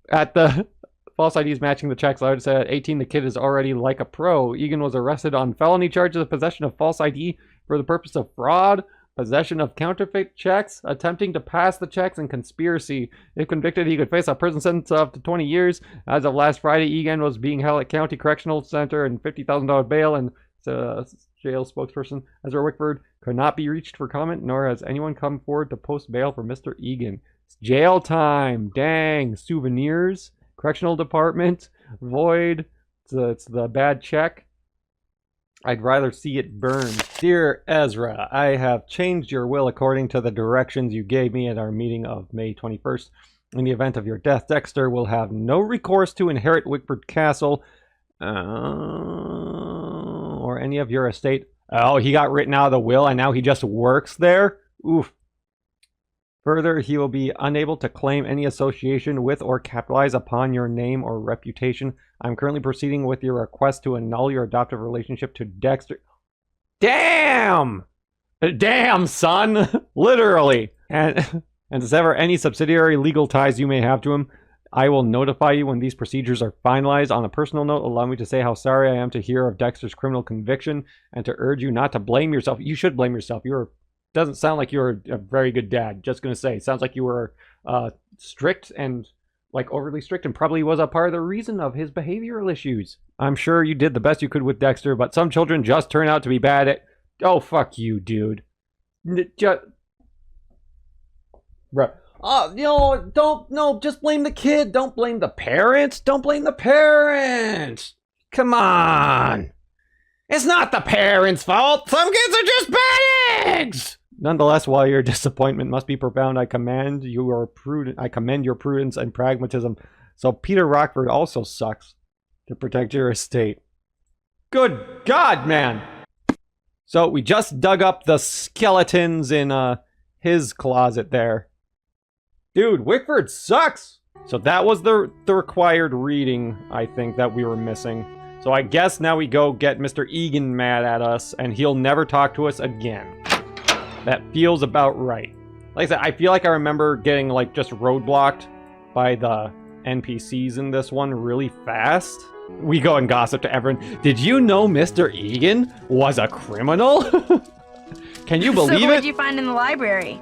At the false IDs matching the checks, I would say at 18, the kid is already like a pro. Egan was arrested on felony charges of possession of false ID for the purpose of fraud, possession of counterfeit checks, attempting to pass the checks, and conspiracy. If convicted, he could face a prison sentence of up to 20 years. As of last Friday, Egan was being held at County Correctional Center and $50,000 bail, and jail spokesperson Ezra Wickford could not be reached for comment, nor has anyone come forward to post bail for Mr. Egan. It's jail time. Dang. Souvenirs. Correctional department. Void. It's the bad check. I'd rather see it burned. Dear Ezra, I have changed your will according to the directions you gave me at our meeting of May 21st. In the event of your death, Dexter will have no recourse to inherit Wickford Castle or any of your estate. Oh, he got written out of the will and now he just works there? Oof. Further, he will be unable to claim any association with or capitalize upon your name or reputation. I'm currently proceeding with your request to annul your adoptive relationship to Dexter. Damn! Damn, son! Literally. And to sever any subsidiary legal ties you may have to him. I will notify you when these procedures are finalized. On a personal note, allow me to say how sorry I am to hear of Dexter's criminal conviction and to urge you not to blame yourself. You should blame yourself. Doesn't sound like you're a very good dad. Just gonna say, sounds like you were strict and like overly strict, and probably was a part of the reason of his behavioral issues. I'm sure you did the best you could with Dexter, but some children just turn out to be bad at. Oh, fuck you, dude. Bro. Just blame the kid. Don't blame the parents. Don't blame the parents. Come on. It's not the parents' fault. Some kids are just bad eggs. Nonetheless, while your disappointment must be profound, I commend your prudence and pragmatism. So Peter Rockford also sucks to protect your estate. Good God, man. So we just dug up the skeletons in his closet there. Dude, Wickford sucks! So that was the required reading, I think, that we were missing. So I guess now we go get Mr. Egan mad at us, and he'll never talk to us again. That feels about right. Like I said, I feel like I remember getting, like, just roadblocked by the NPCs in this one really fast. We go and gossip to everyone. Did you know Mr. Egan was a criminal? Can you believe it? So what did you find in the library?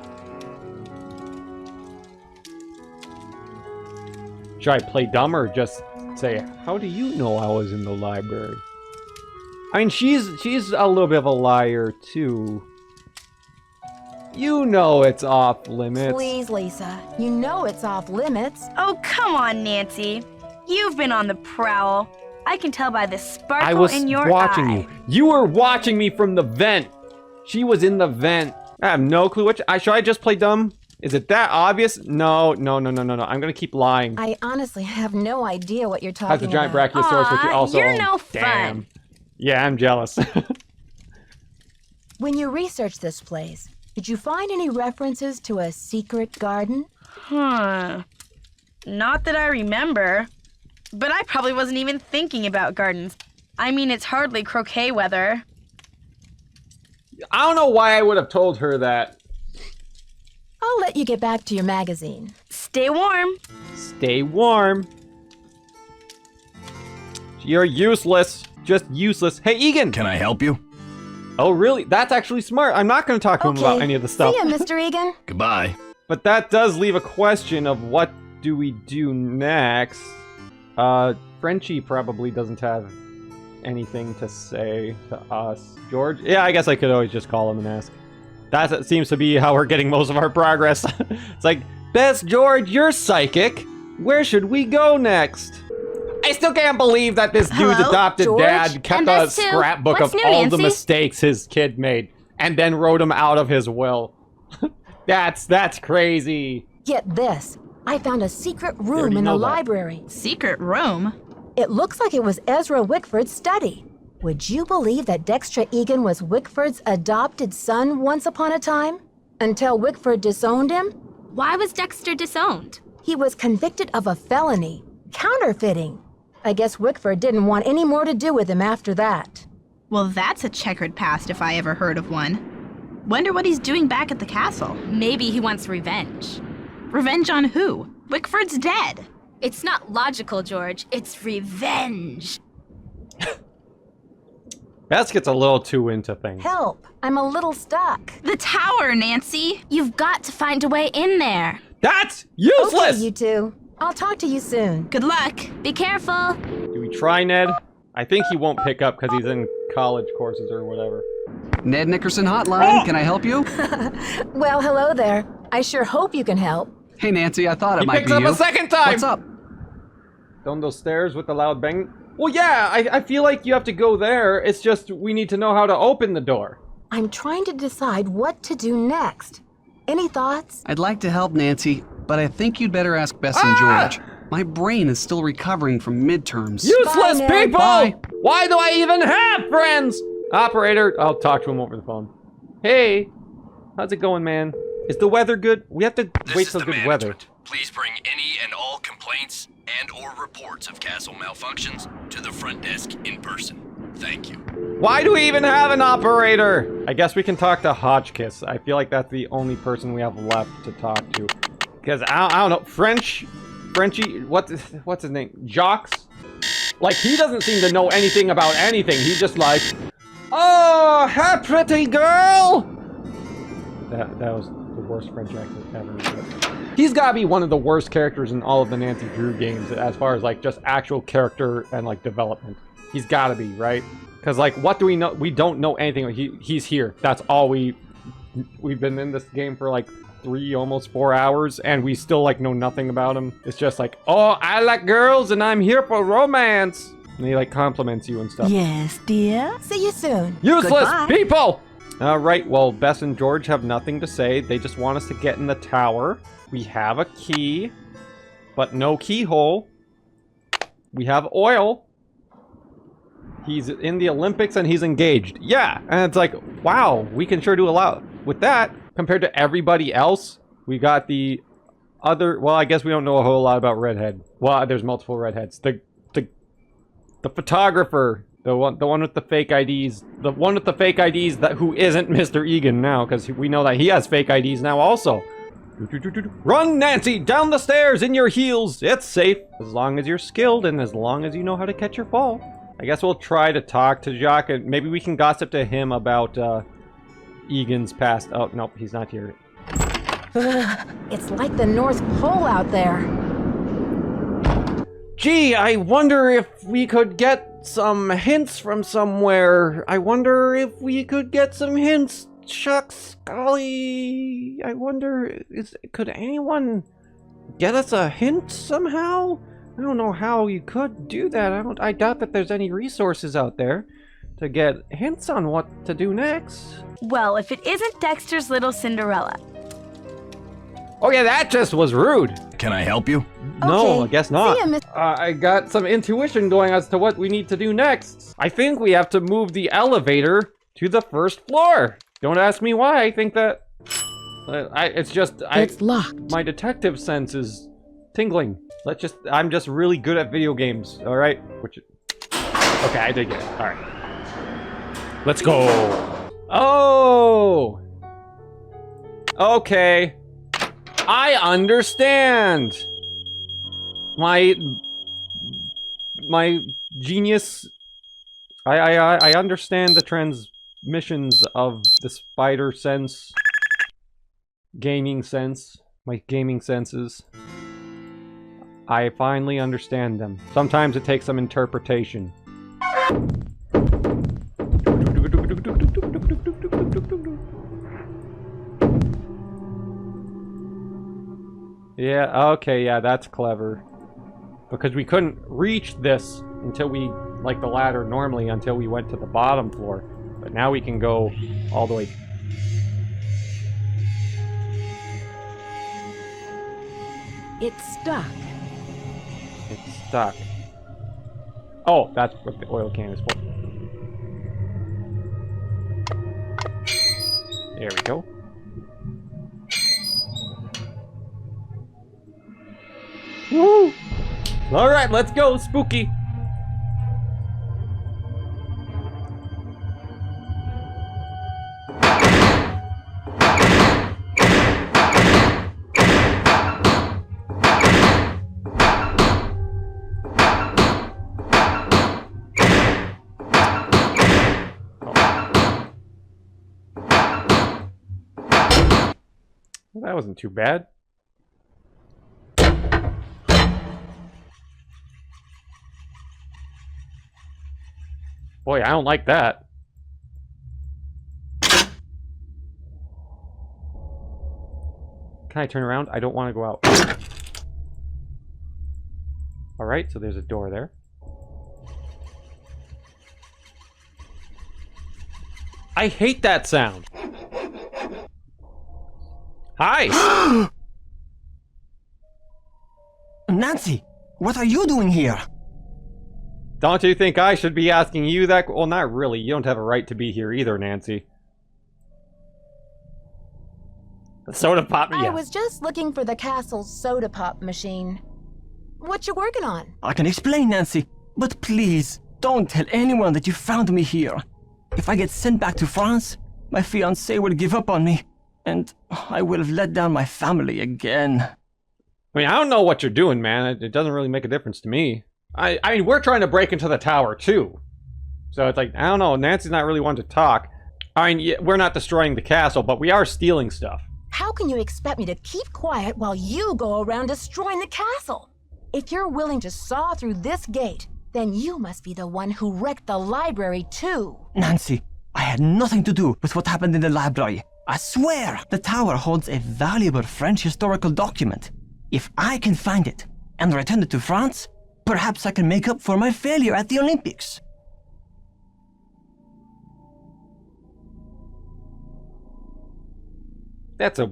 Should I play dumb or just say, how do you know I was in the library? I mean, she's a little bit of a liar, too. You know it's off limits. Please, Lisa. You know it's off limits. Oh, come on, Nancy. You've been on the prowl. I can tell by the sparkle in your eye. I was watching you. You were watching me from the vent. She was in the vent. I have no clue which. Should I just play dumb? Is it that obvious? No. I'm gonna keep lying. I honestly have no idea what you're talking about. Has a giant brachiosaurus, which you also you're own. no Damn. fun. Yeah, I'm jealous. When you researched this place, did you find any references to a secret garden? Not that I remember. But I probably wasn't even thinking about gardens. I mean, it's hardly croquet weather. I don't know why I would have told her that. I'll let you get back to your magazine. Stay warm. Stay warm. You're useless. Just useless. Hey, Egan! Can I help you? Oh, really? That's actually smart. I'm not going to talk to him about any of the stuff. See ya, Mr. Egan. Goodbye. But that does leave a question of what do we do next? Frenchie probably doesn't have anything to say to us. George? Yeah, I guess I could always just call him and ask. That seems to be how we're getting most of our progress. It's like, Bess, George, you're psychic. Where should we go next? I still can't believe that this dude's adopted George? dad kept a scrapbook of all the mistakes his kid made and then wrote them out of his will. That's crazy. Get this. I found a secret room in the library. Secret room? It looks like it was Ezra Wickford's study. Would you believe that Dexter Egan was Wickford's adopted son once upon a time? Until Wickford disowned him? Why was Dexter disowned? He was convicted of a felony, counterfeiting. I guess Wickford didn't want any more to do with him after that. Well, that's a checkered past if I ever heard of one. Wonder what he's doing back at the castle. Maybe he wants revenge. Revenge on who? Wickford's dead. It's not logical, George. It's revenge. Bess gets a little too into things. Help! I'm a little stuck. The tower, Nancy! You've got to find a way in there. That's useless! Okay, you two. I'll talk to you soon. Good luck. Be careful. Do we try Ned? I think he won't pick up because he's in college courses or whatever. Ned Nickerson Hotline, Can I help you? Well, hello there. I sure hope you can help. Hey, Nancy, I thought it might be you. He picks up a second time! What's up? Down those stairs with the loud bang. Well, yeah, I feel like you have to go there. It's just we need to know how to open the door. I'm trying to decide what to do next. Any thoughts? I'd like to help, Nancy, but I think you'd better ask Bess and George. My brain is still recovering from midterms. Useless Bye, people! Bye. Why do I even have friends? Operator, I'll talk to him over the phone. Hey, how's it going, man? Is the weather good? We have to wait till good weather. Please bring any and all complaints and or reports of castle malfunctions to the front desk in person. Thank you. Why do we even have an operator? I guess we can talk to Hotchkiss. I feel like that's the only person we have left to talk to. Because I don't know, Frenchie, what's his name? Jocks? Like, he doesn't seem to know anything about anything. He's just like, oh, hi, pretty girl! That was the worst French accent ever. He's gotta be one of the worst characters in all of the Nancy Drew games as far as, like, just actual character and, like, development. He's gotta be, right? Because, like, what do we know? We don't know anything. He's here. That's all we've been in this game for, like, 3, almost 4 hours, and we still, like, know nothing about him. It's just like, oh, I like girls, and I'm here for romance. And he, like, compliments you and stuff. Yes, dear. See you soon. Useless Goodbye. people! Alright, well, Bess and George have nothing to say. They just want us to get in the tower. We have a key, but no keyhole. We have oil. He's in the Olympics and he's engaged. Yeah, and it's like, wow, we can sure do a lot with that. Compared to everybody else, we got the other, well, I guess we don't know a whole lot about Redhead. Well, there's multiple Redheads. The photographer, the one with the fake IDs, who isn't Mr. Egan now, because we know that he has fake IDs now also. Run, Nancy, down the stairs in your heels. It's safe, as long as you're skilled and as long as you know how to catch your fall. I guess we'll try to talk to Jacques, and maybe we can gossip to him about Egan's past. Oh, nope, he's not here. It's like the North Pole out there. Gee, I wonder if we could get some hints from somewhere. I wonder if we could get some hints. Shucks, golly. I wonder, could anyone get us a hint somehow? I don't know how you could do that. I doubt that there's any resources out there to get hints on what to do next. Well, if it isn't Dexter's little Cinderella. Oh yeah, that just was rude. Can I help you? No, Okay. I guess not. See ya, Miss- I got some intuition going as to what we need to do next. I think we have to move the elevator to the first floor. Don't ask me why. I think that It's locked. My detective sense is tingling. I'm just really good at video games. All right. Okay, I did get it. All right. Let's go. Oh. Okay. I understand. My genius. I understand the transmissions of the spider sense. Gaming sense. My gaming senses. I finally understand them. Sometimes it takes some interpretation. Yeah, okay, yeah, that's clever. Because we couldn't reach this until we, like the ladder normally, until we went to the bottom floor. But now we can go all the way. It's stuck. It's stuck. Oh, that's what the oil can is for. There we go. Woo! Alright, let's go, spooky! Well, that wasn't too bad. Boy, I don't like that. Can I turn around? I don't want to go out. Alright, so there's a door there. I hate that sound. Hi! Nancy, what are you doing here? Don't you think I should be asking you that? Well, not really. You don't have a right to be here either, Nancy. The soda pop, yeah. I was just looking for the castle's soda pop machine. What you working on? I can explain, Nancy, but please, don't tell anyone that you found me here. If I get sent back to France, my fiancé will give up on me, and I will have let down my family again. I mean, I don't know what you're doing, man. It doesn't really make a difference to me. I mean, we're trying to break into the tower, too. So it's like, I don't know, Nancy's not really one to talk. I mean, yeah, we're not destroying the castle, but we are stealing stuff. How can you expect me to keep quiet while you go around destroying the castle? If you're willing to saw through this gate, then you must be the one who wrecked the library, too. Nancy, I had nothing to do with what happened in the library. I swear, the tower holds a valuable French historical document. If I can find it and return it to France, perhaps I can make up for my failure at the Olympics. That's a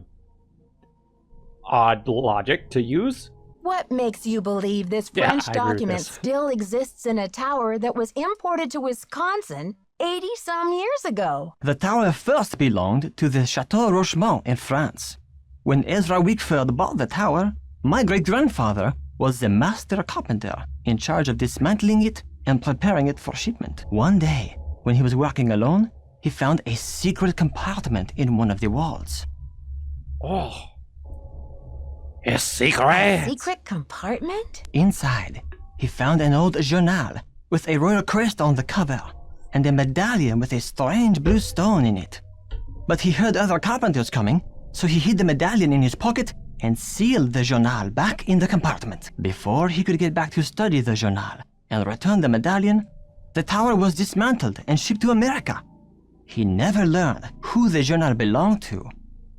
odd logic to use. What makes you believe this French document still exists in a tower that was imported to Wisconsin 80-some years ago? The tower first belonged to the Chateau Rochemont in France. When Ezra Wickford bought the tower, my great-grandfather was the master carpenter in charge of dismantling it and preparing it for shipment. One day, when he was working alone, he found a secret compartment in one of the walls. Oh. A secret! A secret compartment? Inside, he found an old journal with a royal crest on the cover and a medallion with a strange blue stone in it. But he heard other carpenters coming, so he hid the medallion in his pocket and sealed the journal back in the compartment. Before he could get back to study the journal and return the medallion, the tower was dismantled and shipped to America. He never learned who the journal belonged to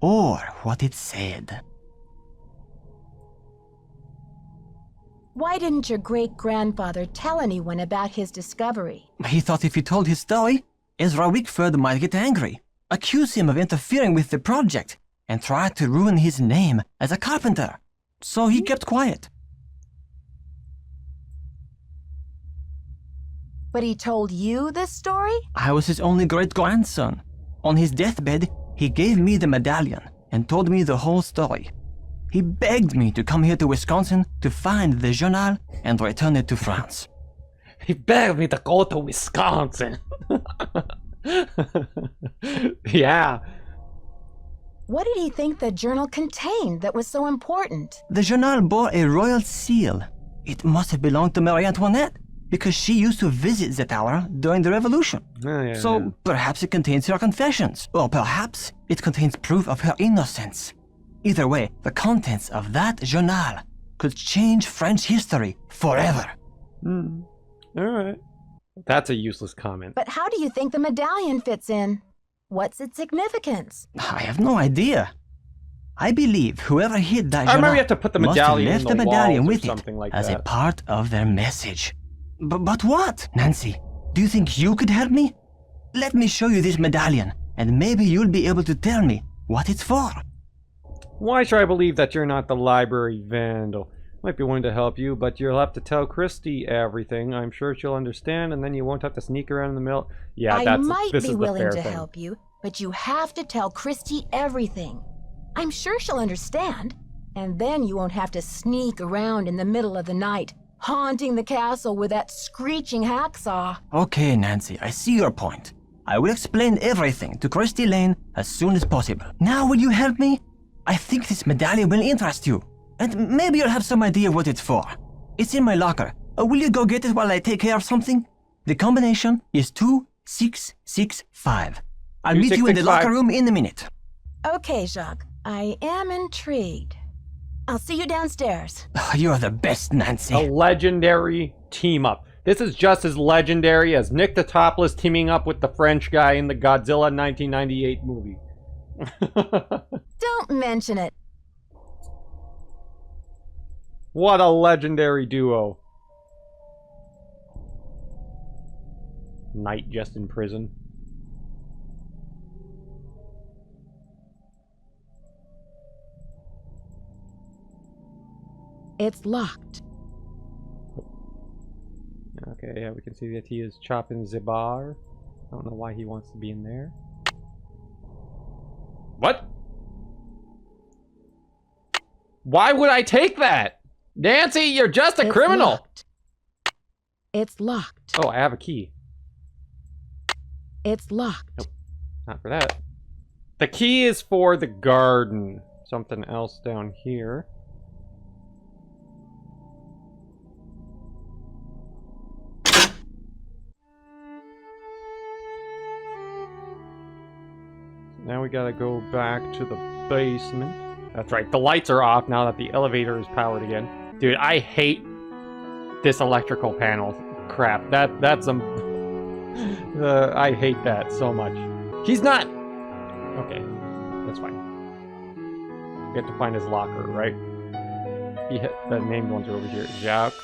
or what it said. Why didn't your great-grandfather tell anyone about his discovery? He thought if he told his story, Ezra Wickford might get angry, accuse him of interfering with the project, and try to ruin his name as a carpenter. So he kept quiet. But he told you this story? I was his only great-grandson. On his deathbed, he gave me the medallion and told me the whole story. He begged me to come here to Wisconsin to find the journal and return it to France. He begged me to go to Wisconsin. Yeah. What did he think the journal contained that was so important? The journal bore a royal seal. It must have belonged to Marie Antoinette, because she used to visit the tower during the Revolution. So perhaps it contains her confessions, or perhaps it contains proof of her innocence. Either way, the contents of that journal could change French history forever. All right. That's a useless comment. But how do you think the medallion fits in? What's its significance? I have no idea. I believe whoever hid that I remember journal you have to put the must have medallion left in the the medallion walls or with something it like as a that. part of their message. But what? Nancy, do you think you could help me? Let me show you this medallion, and maybe you'll be able to tell me what it's for. Why should I believe that you're not the library vandal? Might be willing to help you, but you'll have to tell Christy everything. I'm sure she'll understand, and then you won't have to sneak around in the middle. Yeah, I might this be is the willing fair to thing. help you, but you have to tell Christy everything. I'm sure she'll understand, and then you won't have to sneak around in the middle of the night, haunting the castle with that screeching hacksaw. Okay, Nancy, I see your point. I will explain everything to Christy Lane as soon as possible. Now will you help me? I think this medallion will interest you, and maybe you'll have some idea what it's for. It's in my locker. Will you go get it while I take care of something? The combination is 2665. I'll meet you in the locker room in a minute. Okay, Jacques. I am intrigued. I'll see you downstairs. You're the best, Nancy. A legendary team-up. This is just as legendary as Nick the Topless teaming up with the French guy in the Godzilla 1998 movie. Don't mention it. What a legendary duo. Knight just in prison. It's locked. Okay, yeah, we can see that he is chopping the bar. I don't know why he wants to be in there. What? Why would I take that? Nancy, you're just a criminal! Locked. It's locked. Oh, I have a key. It's locked. Nope, not for that. The key is for the garden. Something else down here. Now we gotta go back to the basement. That's right, the lights are off now that the elevator is powered again. Dude, I hate this electrical panel crap. That's some... I hate that so much. He's not... Okay, that's fine. We have to find his locker, right? He hit the named ones are over here. Jacques.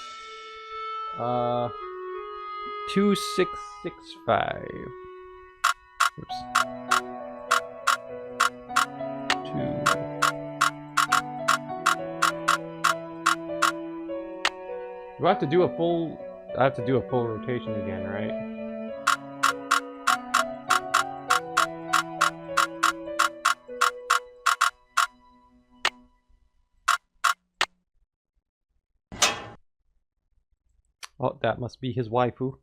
2665. Oops. Do I have to do a full... I have to do a full rotation again, right? Oh, that must be his waifu.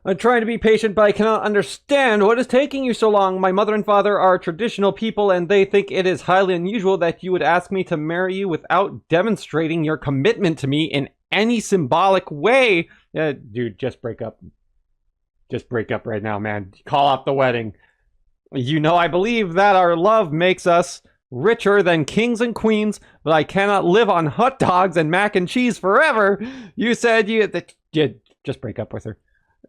I'm trying to be patient, but I cannot understand what is taking you so long. My mother and father are traditional people, and they think it is highly unusual that you would ask me to marry you without demonstrating your commitment to me in any symbolic way. Dude, just break up. Just break up right now, man. Call off the wedding. You know I believe that our love makes us richer than kings and queens, but I cannot live on hot dogs and mac and cheese forever. You said you just break up with her.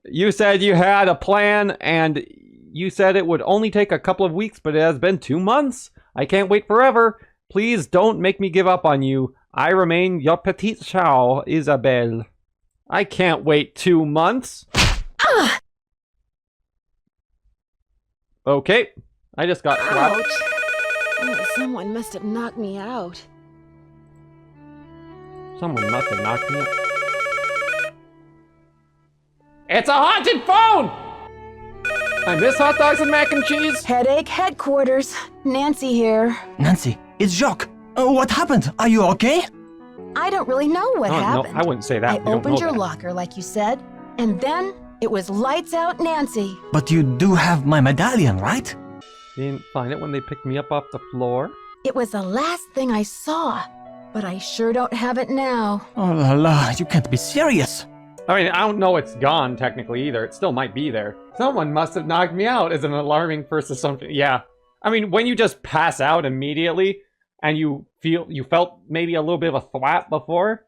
You said you had a plan, and you said it would only take a couple of weeks, but it has been 2 months. I can't wait forever. Please don't make me give up on you. I remain your petite chow, Isabelle. I can't wait 2 months. Okay, I just got slapped. Oh, someone must have knocked me out. Someone must have knocked me out. It's a haunted phone! I miss hot dogs and mac and cheese. Headache headquarters. Nancy here. Nancy, it's Jacques. What happened? Are you okay? I don't really know what happened. No, I wouldn't say that. I opened your locker, like you said, and then it was lights out Nancy. But you do have my medallion, right? Didn't find it when they picked me up off the floor. It was the last thing I saw, but I sure don't have it now. Oh la la, you can't be serious. I mean, I don't know it's gone technically either. It still might be there. Someone must have knocked me out is an alarming first assumption. Yeah. I mean, when you just pass out immediately and you felt maybe a little bit of a thwap before.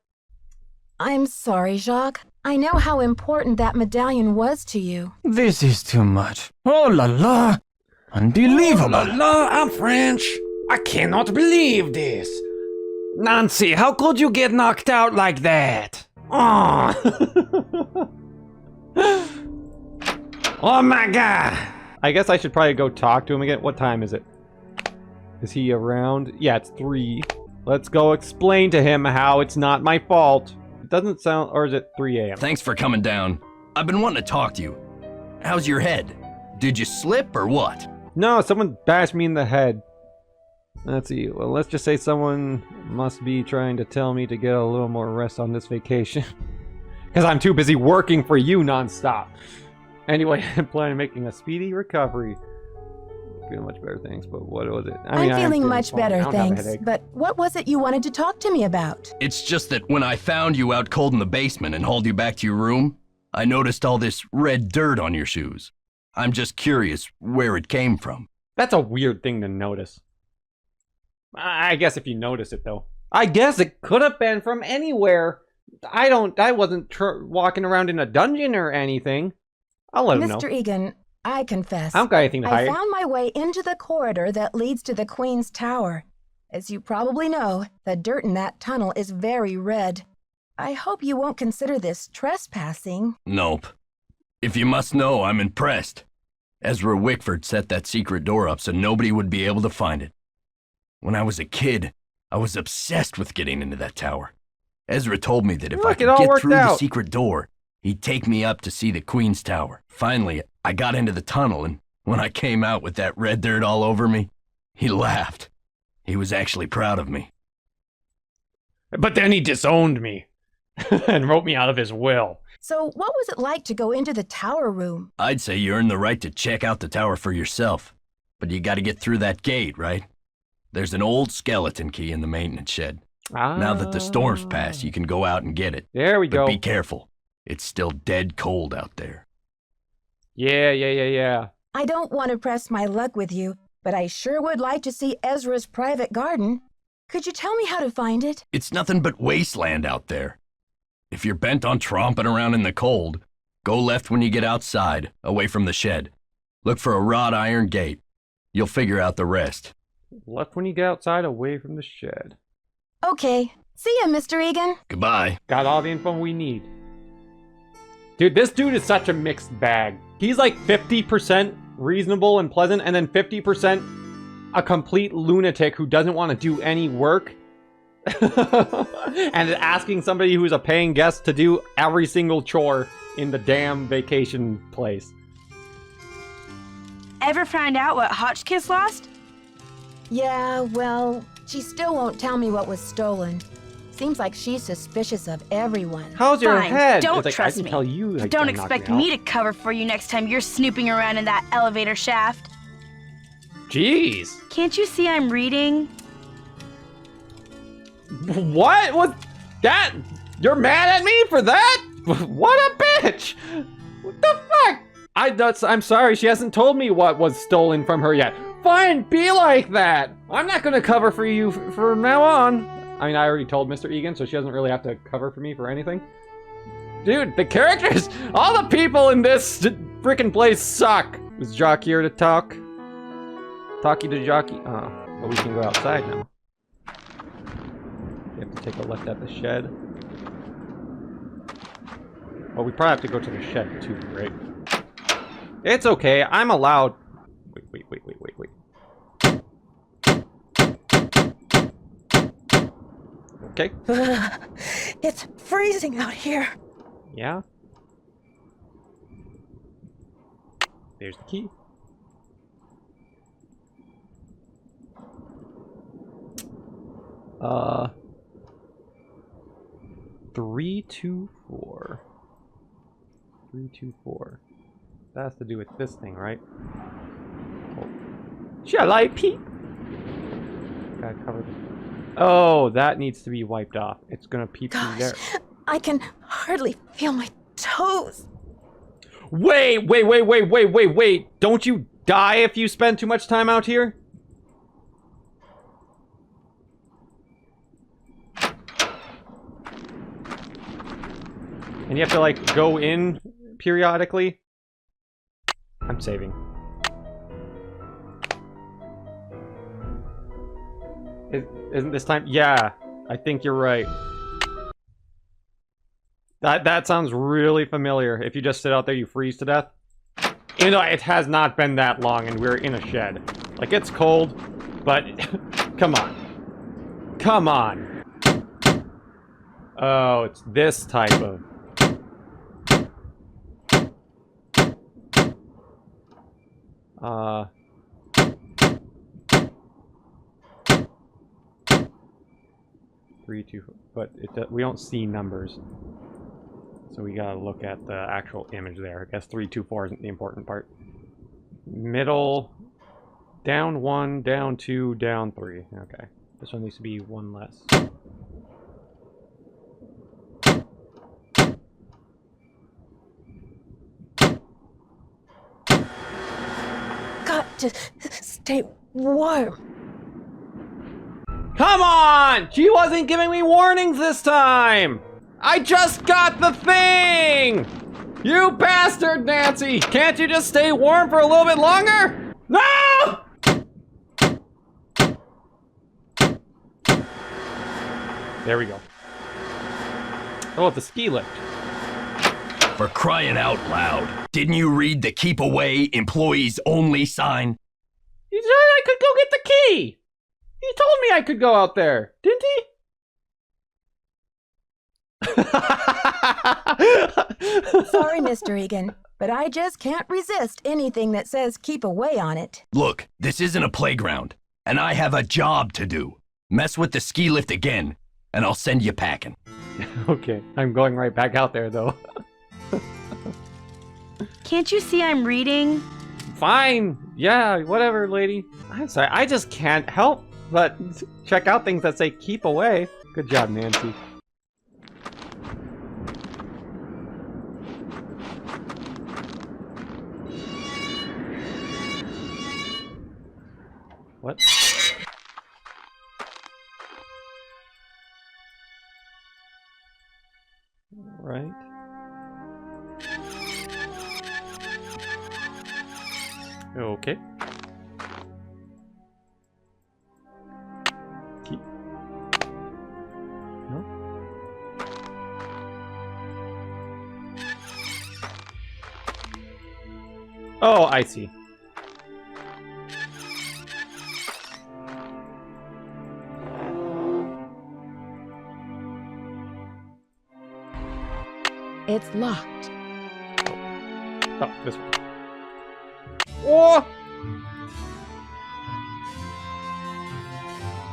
I'm sorry, Jacques. I know how important that medallion was to you. This is too much. Oh la la. Unbelievable. Oh la la, I'm French. I cannot believe this. Nancy, how could you get knocked out like that? Oh. Oh my god. I guess I should probably go talk to him again. What time is it? Is he around? Yeah, it's 3. Let's go explain to him how it's not my fault. It doesn't sound... Or is it 3 a.m.? Thanks for coming down. I've been wanting to talk to you. How's your head? Did you slip or what? No, someone bashed me in the head. Let's see. Well, let's just say someone must be trying to tell me to get a little more rest on this vacation. Because I'm too busy working for you nonstop. Anyway, I'm planning on making a speedy recovery. Feeling much better, thanks. But what was it? I'm feeling much better, thanks. But what was it you wanted to talk to me about? It's just that when I found you out cold in the basement and hauled you back to your room, I noticed all this red dirt on your shoes. I'm just curious where it came from. That's a weird thing to notice. I guess if you notice it, though. I guess it could have been from anywhere. I wasn't walking around in a dungeon or anything. I'll let him know. Mr. Egan, I confess. I don't got anything to hide. I found my way into the corridor that leads to the Queen's Tower. As you probably know, the dirt in that tunnel is very red. I hope you won't consider this trespassing. Nope. If you must know, I'm impressed. Ezra Wickford set that secret door up so nobody would be able to find it. When I was a kid, I was obsessed with getting into that tower. Ezra told me that if I could get through the secret door, he'd take me up to see the Queen's Tower. Finally, I got into the tunnel, and when I came out with that red dirt all over me, he laughed. He was actually proud of me. But then he disowned me and wrote me out of his will. So what was it like to go into the tower room? I'd say you earned the right to check out the tower for yourself. But you gotta get through that gate, right? There's an old skeleton key in the maintenance shed. Now that the storm's passed, you can go out and get it. There we go. But be careful. It's still dead cold out there. Yeah. I don't want to press my luck with you, but I sure would like to see Ezra's private garden. Could you tell me how to find it? It's nothing but wasteland out there. If you're bent on tromping around in the cold, go left when you get outside, away from the shed. Look for a wrought iron gate. You'll figure out the rest. Left when you get outside, away from the shed. Okay. See ya, Mr. Egan. Goodbye. Got all the info we need. Dude, this dude is such a mixed bag. He's like 50% reasonable and pleasant, and then 50% a complete lunatic who doesn't want to do any work. And asking somebody who's a paying guest to do every single chore in the damn vacation place. Ever find out what Hotchkiss lost? Yeah, well, she still won't tell me what was stolen. Seems like she's suspicious of everyone. How's your head? Don't like, trust I can me. Tell you, like, don't expect me to cover for you next time you're snooping around in that elevator shaft. Jeez. Can't you see I'm reading? What was that? You're mad at me for that? What a bitch! What the fuck? I'm sorry, she hasn't told me what was stolen from her yet. Fine, be like that. I'm not gonna cover for you from now on. I mean, I already told Mr. Egan, so she doesn't really have to cover for me for anything. Dude, the characters, all the people in this freaking place suck. Is Jock here to talk? Talkie to Jockey. Oh, but we can go outside now. We have to take a left at the shed. Well, we probably have to go to the shed too, right? It's okay, I'm allowed. Wait. Okay. It's freezing out here. Yeah. There's the key. Uh, 324. 324. That has to do with this thing, right? Oh. Shall I peep? Gotta cover the... Oh, that needs to be wiped off. It's gonna peep through there. I can hardly feel my toes. Wait! Don't you die if you spend too much time out here? And you have to, like, go in periodically? I'm saving. Isn't this time? Yeah, I think you're right. That sounds really familiar. If you just sit out there, you freeze to death. Even though it has not been that long and we're in a shed. Like, it's cold, but come on. Come on. Oh, it's this type of... 3, 2, but we don't see numbers. So we gotta look at the actual image there. I guess 3, 2, 4 isn't the important part. Middle, down 1, down 2, down 3. Okay. This one needs to be 1 less. Got to stay warm. Come on! She wasn't giving me warnings this time! I just got the thing! You bastard, Nancy! Can't you just stay warm for a little bit longer? No! There we go. Oh, it's a ski lift. For crying out loud. Didn't you read the keep away, employees only sign? He said I could go get the key! He told me I could go out there, didn't he? Sorry, Mr. Egan, but I just can't resist anything that says keep away on it. Look, this isn't a playground, and I have a job to do. Mess with the ski lift again, and I'll send you packing. Okay, I'm going right back out there, though. Can't you see I'm reading? Fine. Yeah, whatever, lady. I'm sorry, I just can't help but check out things that say keep away. Good job, Nancy. What? Right. Okay. Keep. No. Oh, I see. It's locked. Oh, this one. Oh!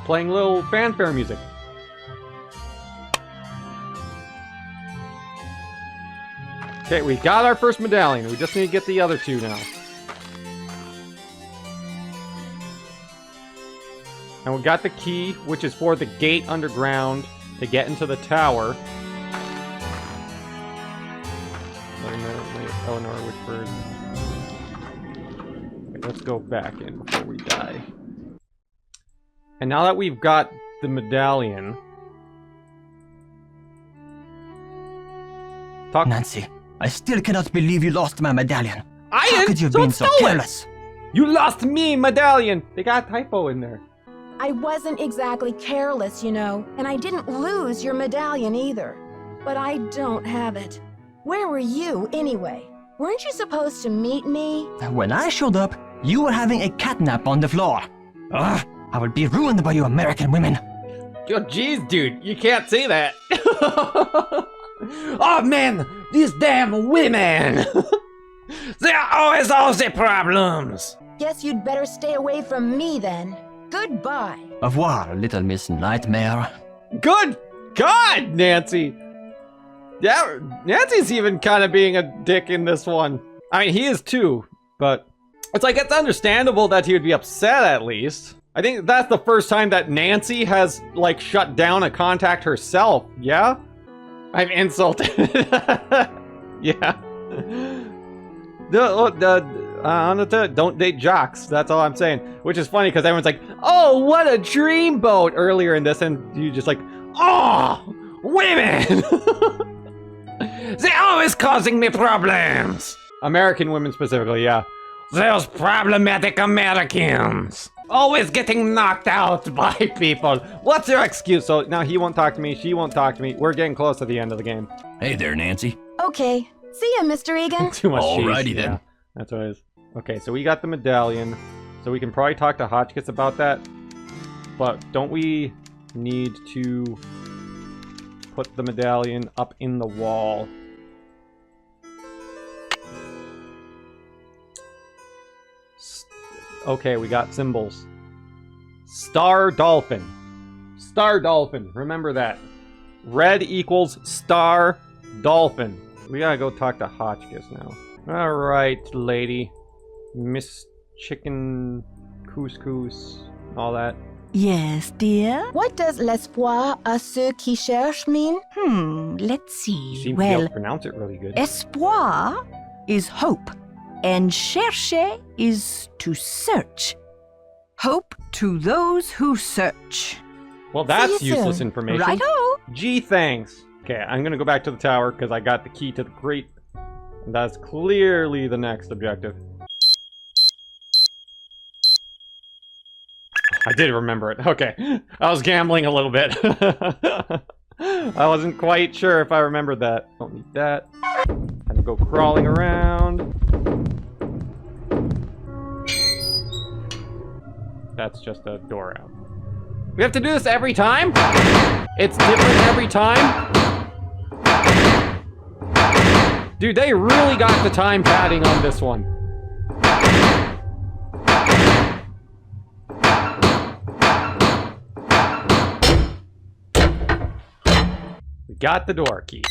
Playing little fanfare music. Okay, we got our first medallion. We just need to get the other two now. And we got the key, which is for the gate underground to get into the tower. Eleanor Whitford. Okay, let's go back in before we die. And now that we've got the medallion... Nancy, I still cannot believe you lost my medallion. How could you have been so careless? You lost me medallion! They got a typo in there. I wasn't exactly careless, you know, and I didn't lose your medallion either. But I don't have it. Where were you, anyway? Weren't you supposed to meet me? When I showed up, you were having a catnap on the floor. Ugh, I will be ruined by you American women. Oh, jeez, dude, you can't say that. Oh, man, these damn women. They are always all the problems. Guess you'd better stay away from me then. Goodbye. Au revoir, little Miss Nightmare. Good God, Nancy. Yeah, Nancy's even kind of being a dick in this one. I mean, he is too, but It's like, it's understandable that he would be upset at least. I think that's the first time that Nancy has, like, shut down a contact herself, yeah? I'm insulted. Yeah. Don't date jocks, that's all I'm saying. Which is funny, because everyone's like, oh, what a dreamboat earlier in this, and you just like, oh, women! They're always causing me problems! American women specifically, yeah. Those problematic Americans. Always getting knocked out by people. What's your excuse? So now he won't talk to me, she won't talk to me. We're getting close to the end of the game. Hey there, Nancy. Okay. See ya, Mr. Egan. Too much cheese. Alrighty then. Yeah, that's what it is. Okay, so we got the medallion. So we can probably talk to Hotchkiss about that. But don't we need to put the medallion up in the wall? Okay, we got symbols. Star Dolphin. Star Dolphin. Remember that. Red equals Star Dolphin. We gotta go talk to Hotchkiss now. Alright, lady. Miss Chicken Couscous. All that. Yes, dear? What does l'espoir à ceux qui cherchent mean? Let's see. You seem to be able to pronounce it really good. Espoir is hope, and chercher is to search. Hope to those who search. Well, that's See you useless soon. information. Righto! Gee, thanks. Okay, I'm gonna go back to the tower because I got the key to the crate. And that's clearly the next objective. I did remember it. Okay. I was gambling a little bit. I wasn't quite sure if I remembered that. Don't need that. Had to go crawling around. That's just a door out. We have to do this every time? It's different every time? Dude, they really got the time padding on this one. We got the door key.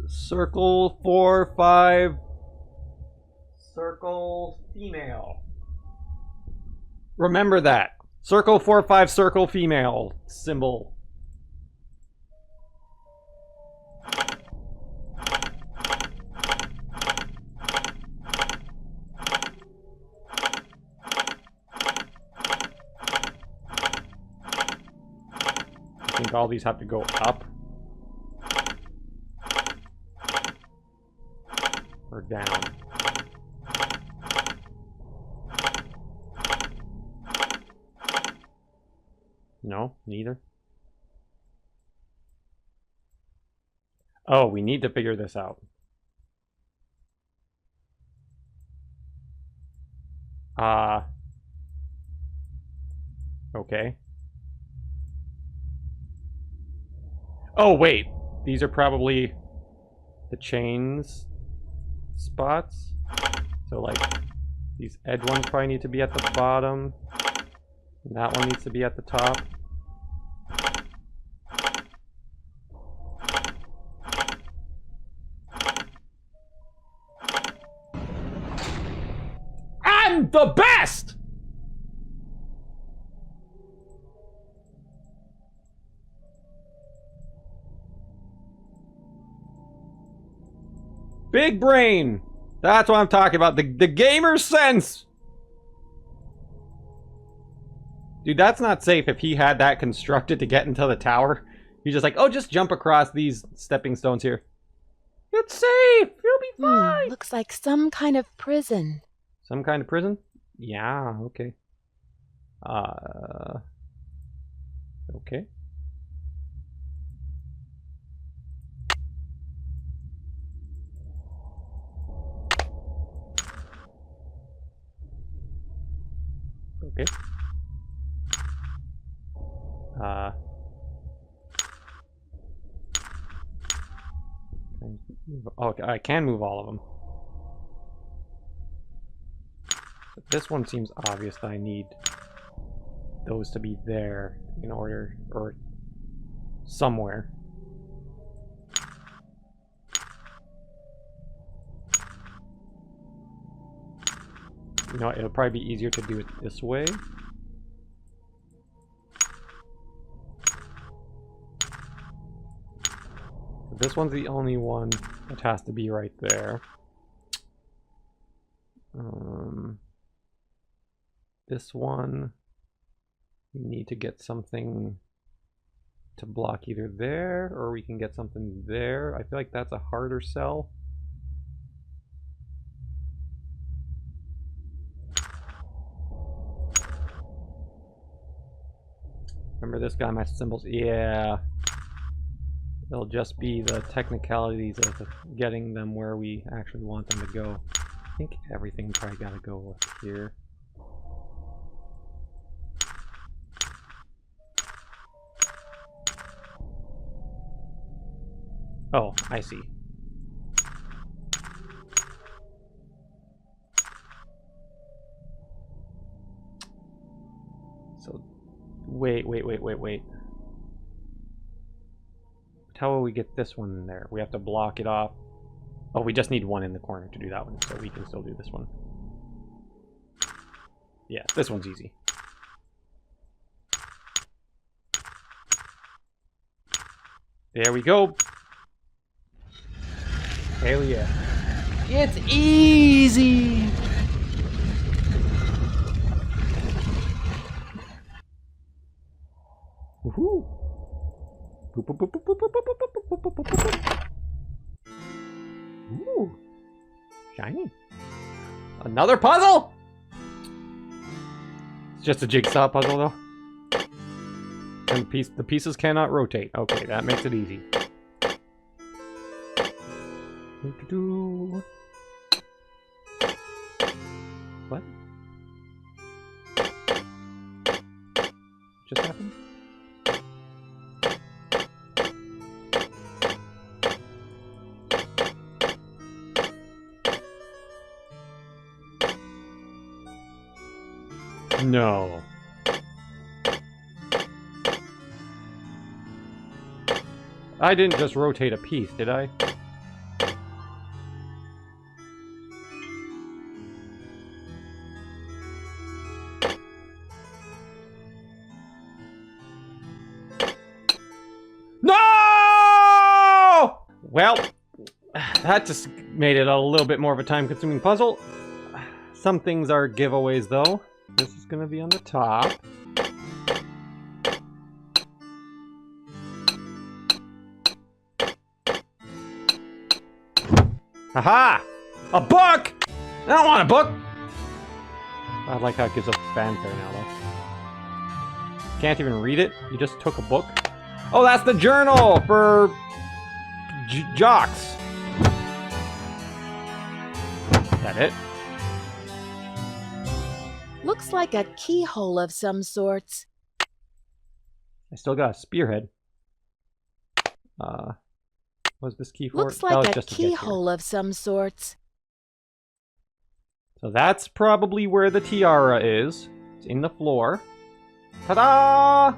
Circle 4, 5. Circle female. Remember that. Circle 4, 5, circle female symbol. I think all these have to go up. Or down. No, neither. Oh, we need to figure this out. Okay. Oh, wait. These are probably the chains spots. So, like, these edge ones probably need to be at the bottom. And that one needs to be at the top. I'm the best! Big brain! That's what I'm talking about. The gamer sense! Dude, that's not safe if he had that constructed to get into the tower. He's just like, oh, just jump across these stepping stones here. It's safe! You'll be fine! Looks like some kind of prison. Some kind of prison? Yeah, okay. Okay. Okay. Okay, I can move all of them. But this one seems obvious that I need those to be there in order, or somewhere. You know what, it'll probably be easier to do it this way. This one's the only one that has to be right there. This one, we need to get something to block either there, or we can get something there. I feel like that's a harder sell. Remember this guy, my symbols? Yeah. It'll just be the technicalities of getting them where we actually want them to go. I think everything probably gotta go up here. Oh, I see. So, wait. How will we get this one in there? We have to block it off. Oh, we just need one in the corner to do that one, so we can still do this one. Yeah, this one's easy. There we go. Hell yeah. It's easy! Woohoo! Ooh, shiny. Another puzzle? It's just a jigsaw puzzle though. And the pieces cannot rotate. Okay, that makes it easy. What? Just happened? No. I didn't just rotate a piece, did I? No! Well, that just made it a little bit more of a time-consuming puzzle. Some things are giveaways, though. This is going to be on the top. Haha! A book! I don't want a book! I like how it gives us fanfare now, though. Can't even read it? You just took a book? Oh, that's the journal for jocks. Is that it? Looks like a keyhole of some sorts. I still got a spearhead. What's this key for? Looks like a keyhole of some sorts. So that's probably where the tiara is. It's in the floor. Ta-da!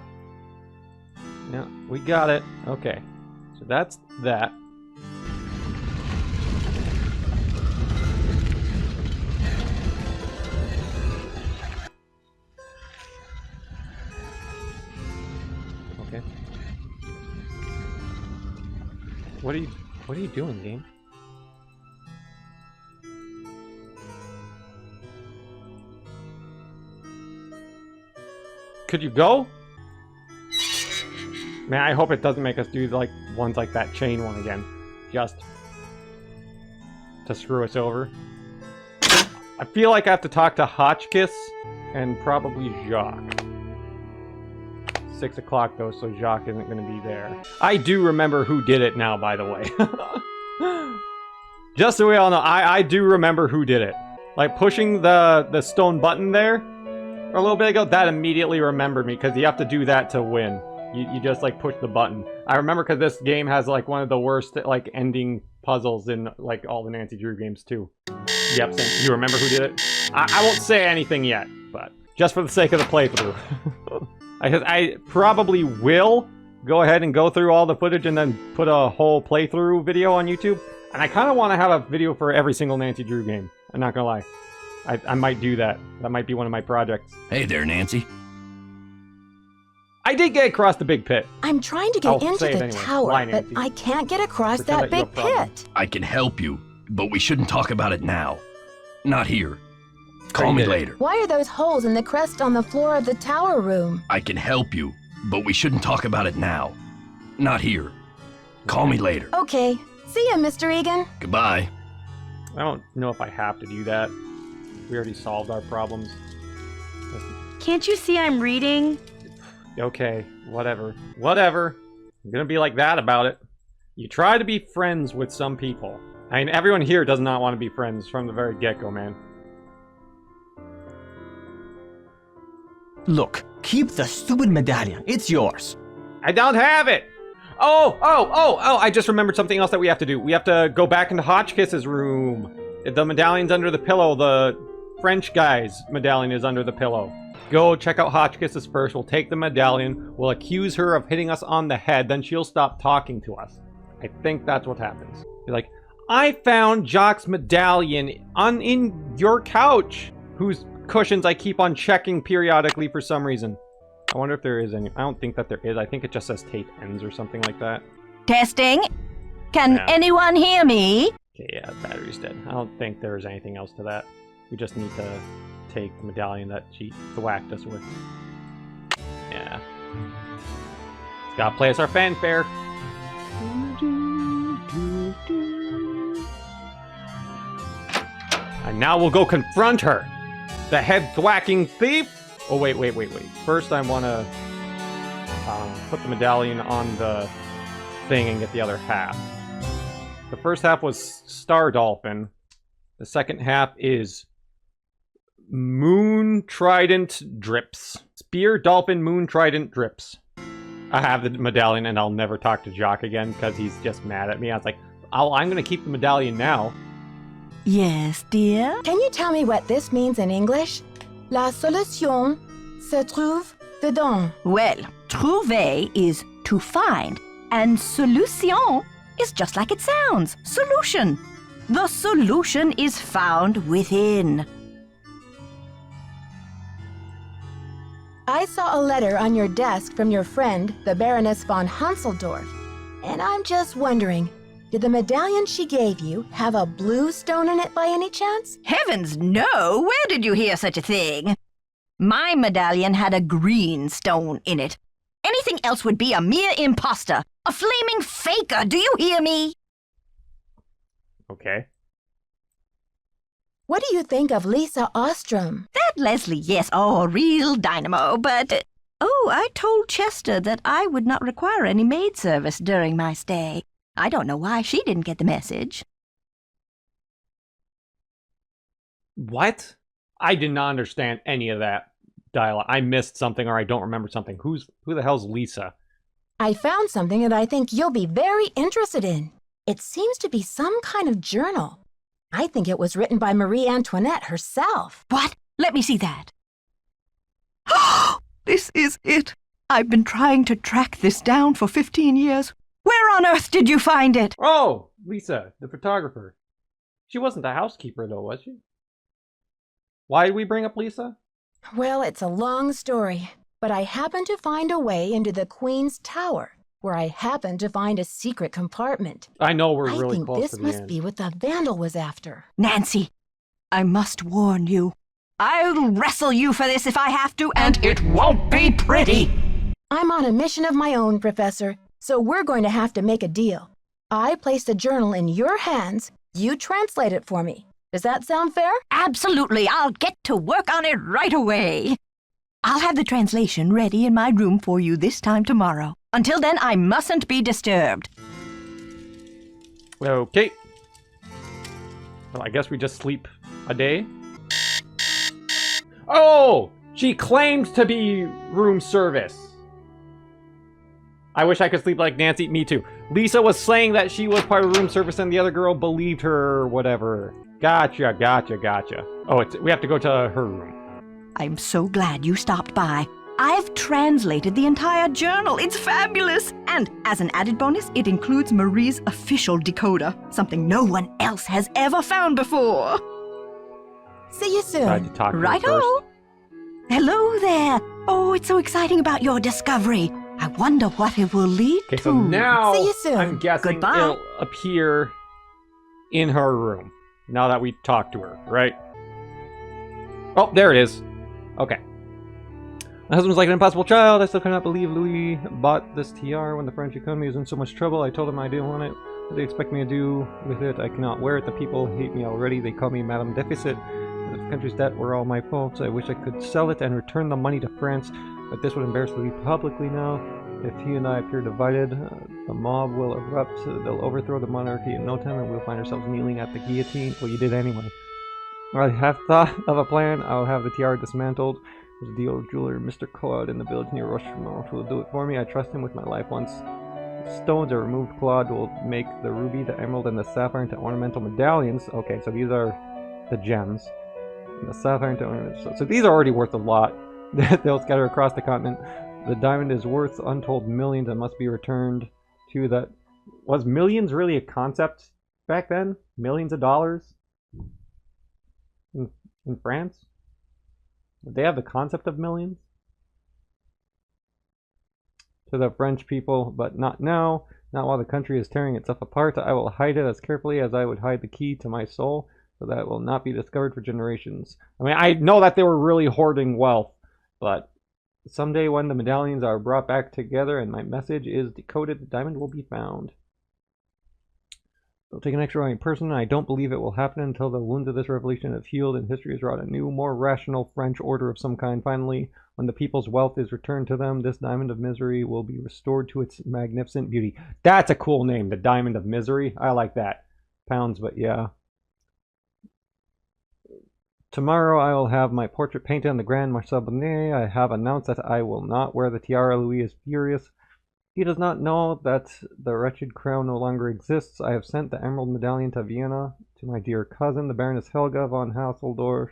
Yeah, we got it. Okay. So that's that. Okay. What are you doing, game? Could you go? Man, I hope it doesn't make us do like ones like that chain one again. Just to screw us over. I feel like I have to talk to Hotchkiss and probably Jacques. 6 o'clock though, so Jacques isn't going to be there. I do remember who did it now, by the way. Just so we all know, I do remember who did it. Like pushing the stone button there a little bit ago, that immediately remembered me, because you have to do that to win. You just like push the button. I remember because this game has like one of the worst like ending puzzles in like all the Nancy Drew games too. Yep, same. You remember who did it? I won't say anything yet, but just for the sake of the playthrough. I probably will go ahead and go through all the footage and then put a whole playthrough video on YouTube. And I kind of want to have a video for every single Nancy Drew game. I'm not gonna lie. I might do that. That might be one of my projects. Hey there, Nancy. I did get across the big pit. I'm trying to get into the anyway. tower, Why, but Nancy? I can't get across Pretend that that you big have a problem. pit. I can help you, but we shouldn't talk about it now. Not here. Call me did it. later. Why are those holes in the crest on the floor of the tower room? I can help you, but we shouldn't talk about it now. Not here. Call me later. Okay. See ya, Mr. Egan. Goodbye. I don't know if I have to do that. We already solved our problems. Can't you see I'm reading? Okay, whatever. Whatever. I'm gonna be like that about it. You try to be friends with some people. I mean, everyone here does not want to be friends from the very get-go, man. Look, keep the stupid medallion. It's yours. I don't have it! Oh, I just remembered something else that we have to do. We have to go back into Hotchkiss's room. The medallion's under the pillow. The French guy's medallion is under the pillow. Go check out Hotchkiss's first. We'll take the medallion. We'll accuse her of hitting us on the head. Then she'll stop talking to us. I think that's what happens. Be like, I found Jacques' medallion in your couch, whose cushions I keep on checking periodically for some reason. I wonder if there is any. I don't think that there is. I think it just says tape ends or something like that. Testing. Can anyone hear me? Okay, yeah, battery's dead. I don't think there's anything else to that. We just need to take the medallion that she thwacked us with. Yeah. It's gotta play us our fanfare. And now we'll go confront her. The head thwacking thief. Oh, wait. First, I want to put the medallion on the thing and get the other half. The first half was Star Dolphin. The second half is Moon Trident Drips. Spear Dolphin Moon Trident Drips. I have the medallion and I'll never talk to Jock again because he's just mad at me. I was like, I'm going to keep the medallion now. Yes, dear? Can you tell me what this means in English? La solution se trouve dedans. Well, trouver is to find, and solution is just like it sounds. Solution. The solution is found within. I saw a letter on your desk from your friend, the Baroness von Hunseldorf. And I'm just wondering, did the medallion she gave you have a blue stone in it by any chance? Heavens, no! Where did you hear such a thing? My medallion had a green stone in it. Anything else would be a mere imposter, a flaming faker, do you hear me? Okay. What do you think of Lisa Ostrom? That Leslie, yes, oh, a real dynamo, but... I told Chester that I would not require any maid service during my stay. I don't know why she didn't get the message. What? I did not understand any of that dialogue. I missed something or I don't remember something. Who the hell's Lisa? I found something that I think you'll be very interested in. It seems to be some kind of journal. I think it was written by Marie Antoinette herself. What? Let me see that. This is it. I've been trying to track this down for 15 years. Where on earth did you find it? Oh, Lisa, the photographer. She wasn't the housekeeper, though, was she? Why did we bring up Lisa? Well, it's a long story, but I happened to find a way into the Queen's Tower, where I happened to find a secret compartment. I know we're really close to the end. I think this must be what the vandal was after. Nancy, I must warn you. I'll wrestle you for this if I have to, and it won't be pretty. I'm on a mission of my own, Professor, so we're going to have to make a deal. I place the journal in your hands, you translate it for me. Does that sound fair? Absolutely. I'll get to work on it right away. I'll have the translation ready in my room for you this time tomorrow. Until then, I mustn't be disturbed. Okay. Well, I guess we just sleep a day. Oh! She claims to be room service. I wish I could sleep like Nancy. Me too. Lisa was saying that she was part of room service and the other girl believed her or whatever. Gotcha. Oh, we have to go to her room. I'm so glad you stopped by. I've translated the entire journal. It's fabulous. And as an added bonus, it includes Marie's official decoder, something no one else has ever found before. See you soon. Tried to talk to her Righto. first. Hello there. Oh, it's so exciting about your discovery. I wonder what it will lead Okay, to. so now See you soon. I'm guessing Goodbye. it'll appear in her room. Now that we talked to her, right? Oh, there it is. Okay. My husband was like an impossible child. I still cannot believe Louis bought this tiara when the French economy was in so much trouble. I told him I didn't want it. What do they expect me to do with it? I cannot wear it. The people hate me already. They call me Madame Deficit. The country's debt were all my faults. I wish I could sell it and return the money to France, but this would embarrass Louis publicly now. If he and I appear divided, the mob will erupt. They'll overthrow the monarchy in no time, and we'll find ourselves kneeling at the guillotine. Well, you did anyway. I have thought of a plan. I'll have the tiara dismantled. There's the old jeweler, Mr. Claude, in the village near Rochemont, who will do it for me. I trust him with my life. Once the stones are removed, Claude will make the ruby, the emerald, and the sapphire into ornamental medallions. Okay, so these are the gems. And the sapphire into ornamental. So these are already worth a lot. They'll scatter across the continent. The diamond is worth untold millions and must be returned to that. Was millions really a concept back then? Millions of dollars? In France? Did they have the concept of millions? To the French people, but not now. Not while the country is tearing itself apart. I will hide it as carefully as I would hide the key to my soul, so that it will not be discovered for generations. I mean, I know that they were really hoarding wealth, but someday when the medallions are brought back together and my message is decoded, the diamond will be found. It'll take an extraordinary person, and I don't believe it will happen until the wounds of this revolution have healed and history has wrought a new, more rational French order of some kind. Finally, when the people's wealth is returned to them, this diamond of misery will be restored to its magnificent beauty. That's a cool name, the Diamond of Misery. I like that. Pounds, but yeah. Tomorrow I will have my portrait painted on the Grand Marcel Bonnet. I have announced that I will not wear the tiara. Louis is furious. He does not know that the wretched crown no longer exists. I have sent the emerald medallion to Vienna to my dear cousin, the Baroness Helga von Conseldorf.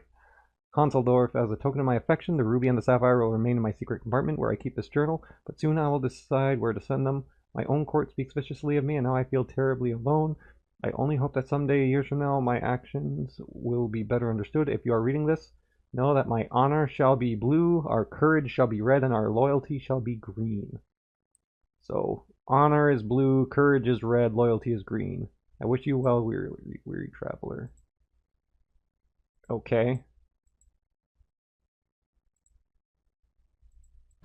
As a token of my affection, the ruby and the sapphire will remain in my secret compartment where I keep this journal, but soon I will decide where to send them. My own court speaks viciously of me, and now I feel terribly alone. I only hope that someday, years from now, my actions will be better understood. If you are reading this, know that my honor shall be blue, our courage shall be red, and our loyalty shall be green. So, honor is blue, courage is red, loyalty is green. I wish you well, weary traveler. Okay.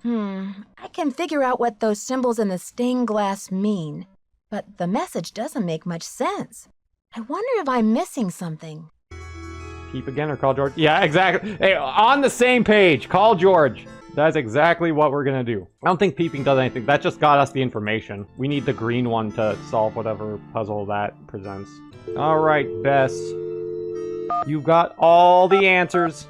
I can figure out what those symbols in the stained glass mean, but the message doesn't make much sense. I wonder if I'm missing something. Peep again or call George? Yeah, exactly. Hey, on the same page, call George. That's exactly what we're gonna do. I don't think peeping does anything. That just got us the information. We need the green one to solve whatever puzzle that presents. Alright, Bess. You've got all the answers.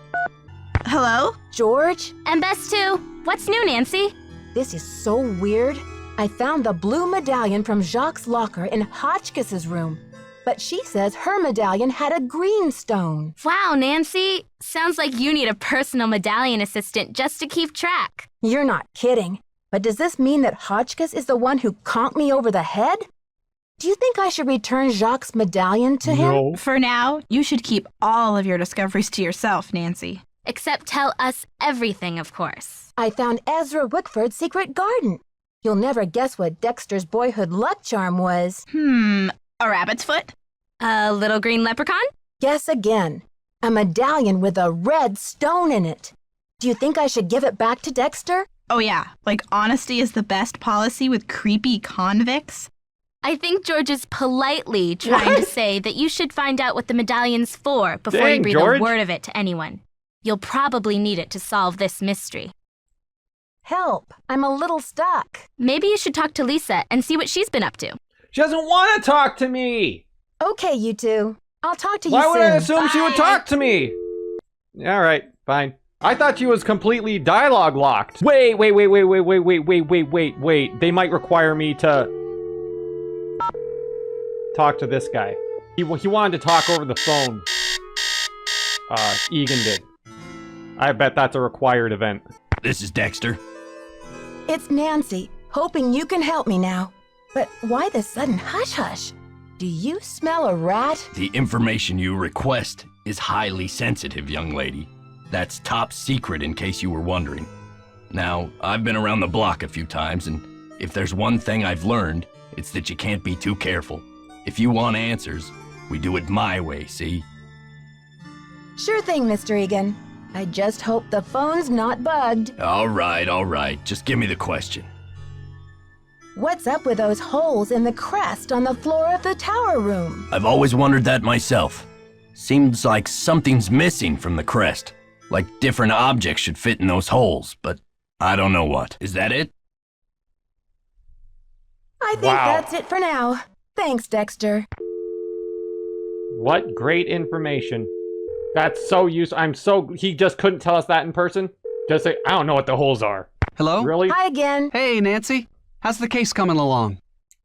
Hello? George? And Bess too. What's new, Nancy? This is so weird. I found the blue medallion from Jacques' locker in Hotchkiss's room, but she says her medallion had a green stone. Wow, Nancy. Sounds like you need a personal medallion assistant just to keep track. You're not kidding. But does this mean that Hotchkiss is the one who conked me over the head? Do you think I should return Jacques' medallion to him? For now, you should keep all of your discoveries to yourself, Nancy. Except tell us everything, of course. I found Ezra Wickford's secret garden. You'll never guess what Dexter's boyhood luck charm was. A rabbit's foot? A little green leprechaun? Guess again. A medallion with a red stone in it. Do you think I should give it back to Dexter? Oh yeah, like honesty is the best policy with creepy convicts? I think George is politely trying to say that you should find out what the medallion's for before you breathe a word of it to anyone. You'll probably need it to solve this mystery. Help! I'm a little stuck. Maybe you should talk to Lisa and see what she's been up to. She doesn't want to talk to me! Okay, you two. I'll talk to you soon. Why would I assume she would talk to me? Alright, fine. I thought she was completely dialogue locked. Wait. They might require me to talk to this guy. He wanted to talk over the phone. Egan did. I bet that's a required event. This is Dexter. It's Nancy, hoping you can help me now. But why the sudden hush-hush? Do you smell a rat? The information you request is highly sensitive, young lady. That's top secret in case you were wondering. Now, I've been around the block a few times, and if there's one thing I've learned, it's that you can't be too careful. If you want answers, we do it my way, see? Sure thing, Mr. Egan. I just hope the phone's not bugged. All right. Just give me the question. What's up with those holes in the crest on the floor of the tower room? I've always wondered that myself. Seems like something's missing from the crest. Like different objects should fit in those holes, but I don't know what. Is that it? I think that's it for now. Thanks, Dexter. What great information. That's so useful. He just couldn't tell us that in person? Just say, I don't know what the holes are. Hello? Really? Hi again. Hey, Nancy. How's the case coming along?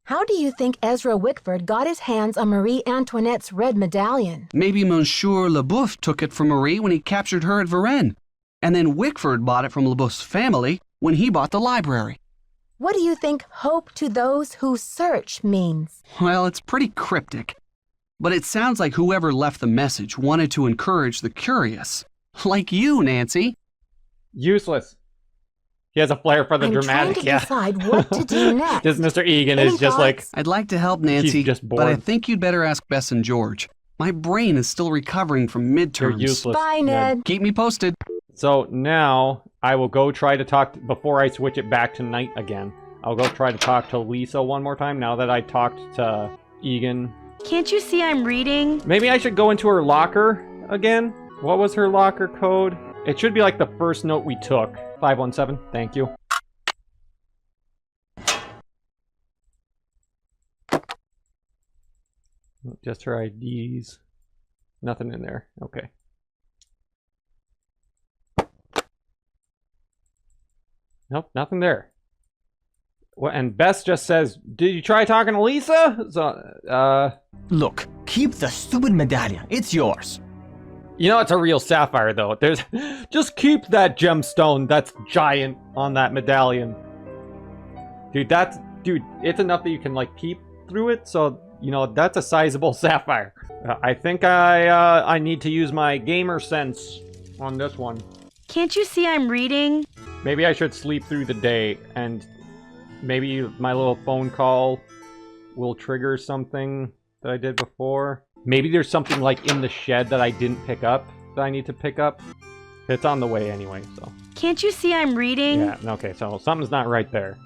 How do you think Ezra Wickford got his hands on Marie Antoinette's red medallion? Maybe Monsieur Leboeuf took it from Marie when he captured her at Varennes. And then Wickford bought it from Leboeuf's family when he bought the library. What do you think hope to those who search means? Well, it's pretty cryptic. But it sounds like whoever left the message wanted to encourage the curious. Like you, Nancy. Useless. He has a flair for the dramatic, trying to decide what to do next. Just Mr. Egan is just like... I'd like to help, Nancy, just bored. but I think you'd better ask Bess and George. My brain is still recovering from midterms. You're useless. Bye, Ned. Keep me posted. So now I will go try to talk, before I switch it back to night again, I'll go try to talk to Lisa one more time now that I talked to Egan. Can't you see I'm reading? Maybe I should go into her locker again. What was her locker code? It should be like the first note we took. 517, thank you. Just her IDs. Nothing in there. Okay. Nope, nothing there. Well, and Bess just says, did you try talking to Lisa? So, Look, keep the stupid medallion. It's yours. You know it's a real sapphire, though. Just keep that gemstone that's giant on that medallion. Dude, it's enough that you can, like, peep through it, so, you know, that's a sizable sapphire. I think I need to use my gamer sense on this one. Can't you see I'm reading? Maybe I should sleep through the day, and maybe my little phone call will trigger something that I did before. Maybe there's something like in the shed that I didn't pick up that I need to pick up. It's on the way anyway, so. Can't you see I'm reading? Yeah, okay, so something's not right there.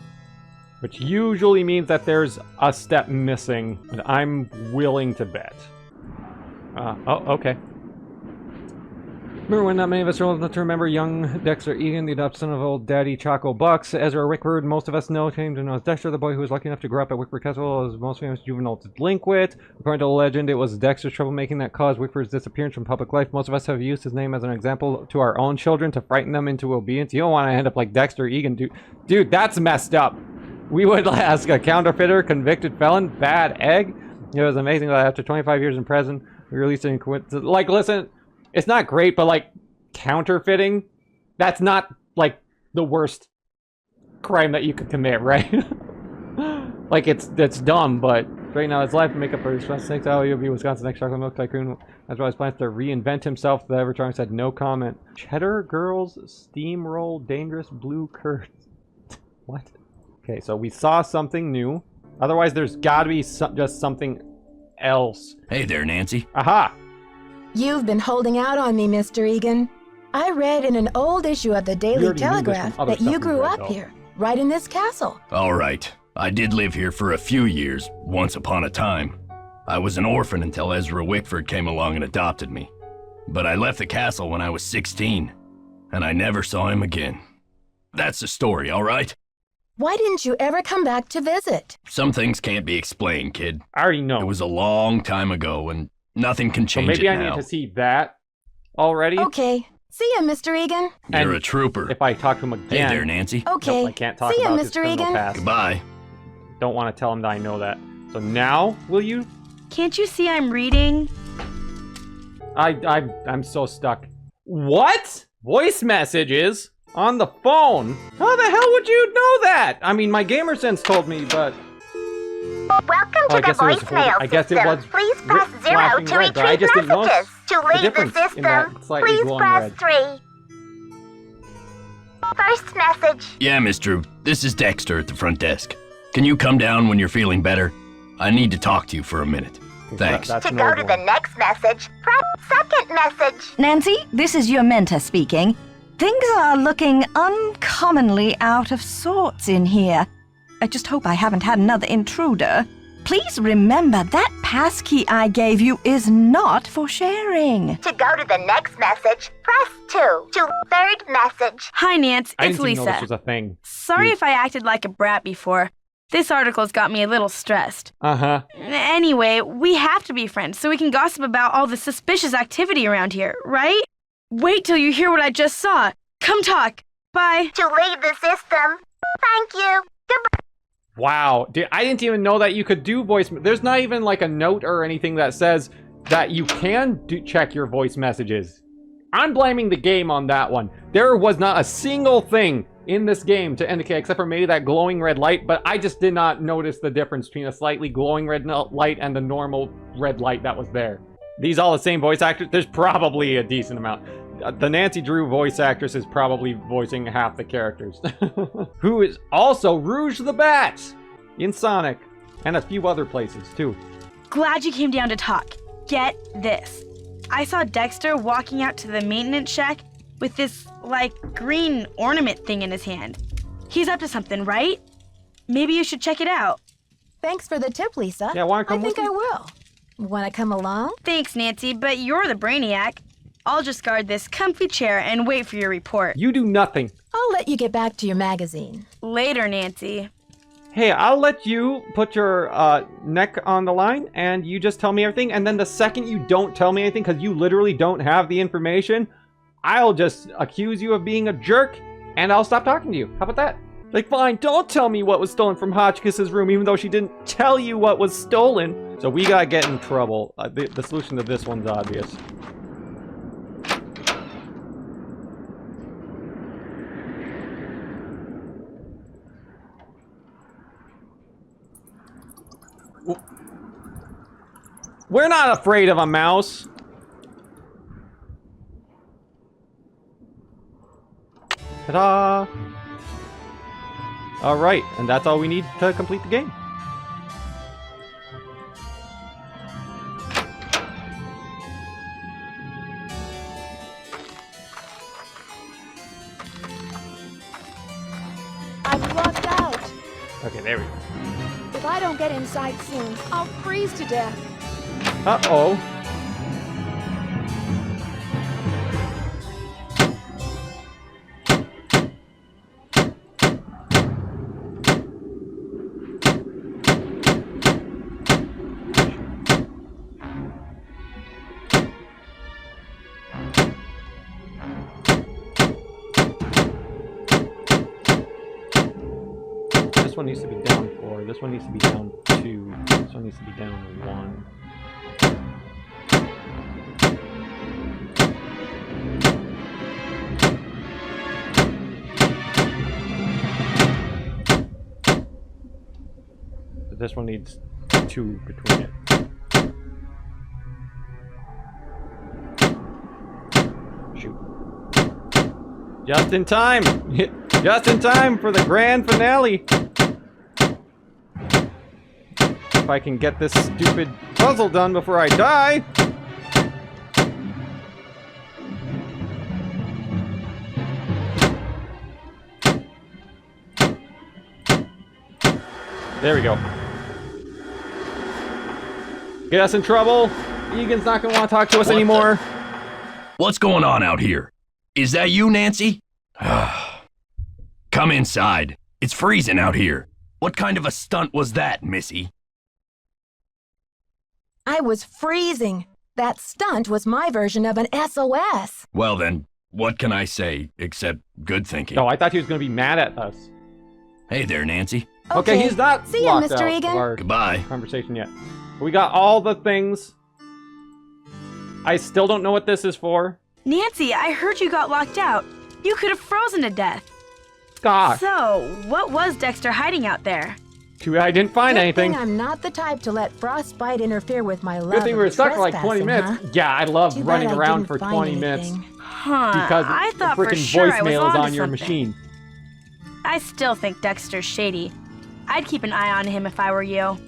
Which usually means that there's a step missing, and I'm willing to bet. Oh, okay. Remember when not many of us are old enough to remember young Dexter Egan, the adopted son of old Daddy Choco Bucks? Ezra Wickford, most of us came to know as Dexter, the boy who was lucky enough to grow up at Wickford Castle as most famous juvenile delinquent. According to the legend, it was Dexter's troublemaking that caused Wickford's disappearance from public life. Most of us have used his name as an example to our own children to frighten them into obedience. You don't want to end up like Dexter Egan, dude. Dude, that's messed up. We would ask a counterfeiter, convicted felon, bad egg. It was amazing that after 25 years in prison, we released him. Like, listen... It's not great, but, like, counterfeiting, that's not, like, the worst crime that you could commit, right? Like, it's dumb, but right now it's life to make up for his mistakes. He'll be Wisconsin's next chocolate milk tycoon. As well as plans to reinvent himself. The Evertron said no comment. Cheddar Girls Steamroll Dangerous Blue Curds. What? Okay, so we saw something new. Otherwise, there's gotta be just something else. Hey there, Nancy. Aha! You've been holding out on me, Mr. Egan. I read in an old issue of the Daily Telegraph that you grew up here, right in this castle. All right. I did live here for a few years, once upon a time. I was an orphan until Ezra Wickford came along and adopted me. But I left the castle when I was 16, and I never saw him again. That's the story, all right? Why didn't you ever come back to visit? Some things can't be explained, kid. I already know. It was a long time ago, and nothing can change maybe it I now. need to see that already. Okay. See ya, Mr. Egan. You're a trooper. If I talk to him again... Hey there, Nancy. Okay. Nope, I can't talk See ya, about his Mr. criminal Egan. past. Goodbye. Don't want to tell him that I know that. So now, will you? Can't you see I'm reading? I'm so stuck. What? Voice messages? On the phone? How the hell would you know that? I mean, my gamer sense told me, but... Welcome to the voicemail system. Please press 0 to retrieve messages. To leave the system, please press 3. First message. Yeah, Miss Drew. This is Dexter at the front desk. Can you come down when you're feeling better? I need to talk to you for a minute. Thanks. To go to the next message, press second message. Nancy, this is your mentor speaking. Things are looking uncommonly out of sorts in here. I just hope I haven't had another intruder. Please remember that passkey I gave you is not for sharing. To go to the next message, press 2. To third message. Hi, Nance. I It's didn't even know Lisa. this was a thing. Sorry if I acted like a brat before. This article's got me a little stressed. Uh-huh. Anyway, we have to be friends so we can gossip about all the suspicious activity around here, right? Wait till you hear what I just saw. Come talk. Bye. To leave the system. Thank you. Goodbye. Wow, dude, I didn't even know that you could do voice. There's not even like a note or anything that says that you can check your voice messages. I'm blaming the game on that one. There was not a single thing in this game to indicate, except for maybe that glowing red light, but I just did not notice the difference between a slightly glowing red light and the normal red light that was there. These all the same voice actors? There's probably a decent amount. The Nancy Drew voice actress is probably voicing half the characters. Who is also Rouge the Bat in Sonic, and a few other places too. Glad you came down to talk. Get this. I saw Dexter walking out to the maintenance shack with this, like, green ornament thing in his hand. He's up to something, right? Maybe you should check it out. Thanks for the tip, Lisa. Yeah, wanna come I think with I me? will. Wanna come along? Thanks, Nancy, but you're the brainiac. I'll just guard this comfy chair and wait for your report. You do nothing. I'll let you get back to your magazine. Later, Nancy. Hey, I'll let you put your neck on the line, and you just tell me everything, and then the second you don't tell me anything, because you literally don't have the information, I'll just accuse you of being a jerk, and I'll stop talking to you. How about that? Like, fine, don't tell me what was stolen from Hotchkiss's room, even though she didn't tell you what was stolen. So we gotta get in trouble. The solution to this one's obvious. We're not afraid of a mouse. Ta-da! Alright, and that's all we need to complete the game. I'm locked out. Okay, there we go. If I don't get inside soon, I'll freeze to death. Uh-oh. This one needs to be down 4. This one needs to be down 2. This one needs to be down 1. This one needs 2 between it. Shoot. Just in time! Just in time for the grand finale! If I can get this stupid puzzle done before I die! There we go. Get us in trouble. Egan's not gonna want to talk to us anymore. What's going on out here? Is that you, Nancy? Come inside. It's freezing out here. What kind of a stunt was that, Missy? I was freezing. That stunt was my version of an SOS. Well then, what can I say except good thinking? Oh, I thought he was gonna be mad at us. Hey there, Nancy. Okay, he's not See ya, locked Mr. out Egan. of our Goodbye. conversation yet. We got all the things. I still don't know what this is for. Nancy, I heard you got locked out. You could have frozen to death. Gosh. So, what was Dexter hiding out there? Too bad I didn't find anything. I'm not the type to let frostbite interfere with my love. Good thing we were stuck for like 20 minutes. Huh? Yeah, I love running around for 20 minutes. Huh, Because I the thought for freaking sure I was voicemail is onto on your something. machine. I still think Dexter's shady. I'd keep an eye on him if I were you.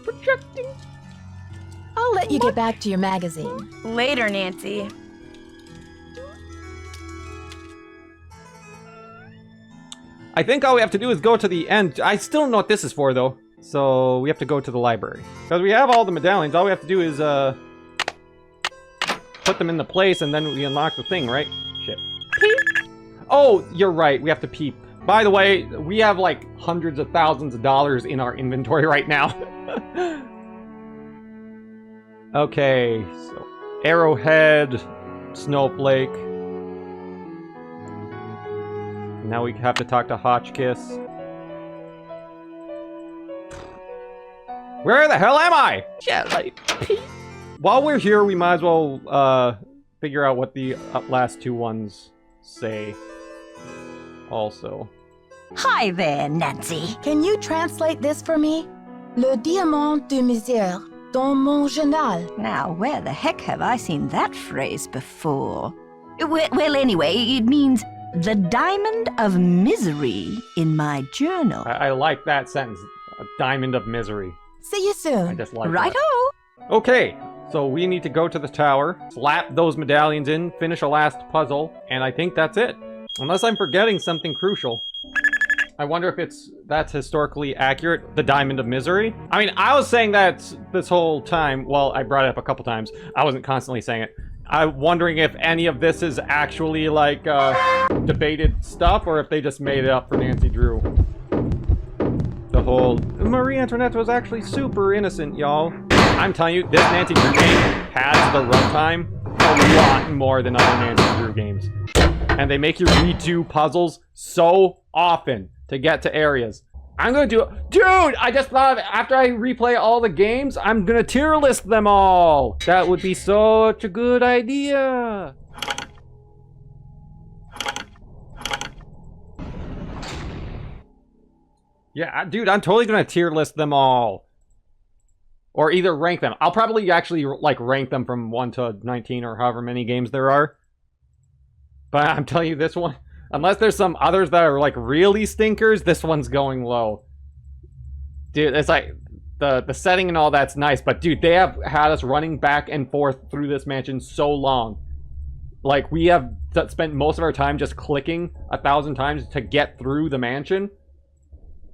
Projecting. I'll let you get back to your magazine. Later, Nancy. I think all we have to do is go to the end. I still don't know what this is for, though. So we have to go to the library. Because we have all the medallions. All we have to do is put them in the place, and then we unlock the thing, right? Shit. Peep. Oh, you're right. We have to peep. By the way, we have like hundreds of thousands of dollars in our inventory right now. Okay, so Arrowhead, Snowflake. Now we have to talk to Hotchkiss. Where the hell am I? Shall I pee? While we're here, we might as well figure out what the last two ones say. Also. Hi there, Nancy. Can you translate this for me? Le diamant de misère dans mon journal. Now, where the heck have I seen that phrase before? Well, anyway, it means the diamond of misery in my journal. I like that sentence. A diamond of misery. See you soon. I just like Righto. that. Okay, so we need to go to the tower, slap those medallions in, finish a last puzzle, and I think that's it. Unless I'm forgetting something crucial. I wonder if that's historically accurate, the Diamond of Misery. I mean, I was saying that this whole time. Well, I brought it up a couple times. I wasn't constantly saying it. I'm wondering if any of this is actually, like, debated stuff, or if they just made it up for Nancy Drew. The whole, Marie Antoinette was actually super innocent, y'all. I'm telling you, this Nancy Drew game has the runtime a lot more than other Nancy Drew games. And they make you redo puzzles so often to get to areas. I'm gonna do it. Dude, I just thought of it. After I replay all the games, I'm gonna tier list them all. That would be such a good idea. Yeah, dude, I'm totally gonna tier list them all. Or either rank them. I'll probably actually, like, rank them from 1 to 19 or however many games there are. But I'm telling you, this one, unless there's some others that are, like, really stinkers, this one's going low. Dude, it's like, the setting and all that's nice, but dude, they have had us running back and forth through this mansion so long. Like, we have spent most of our time just clicking 1,000 times to get through the mansion.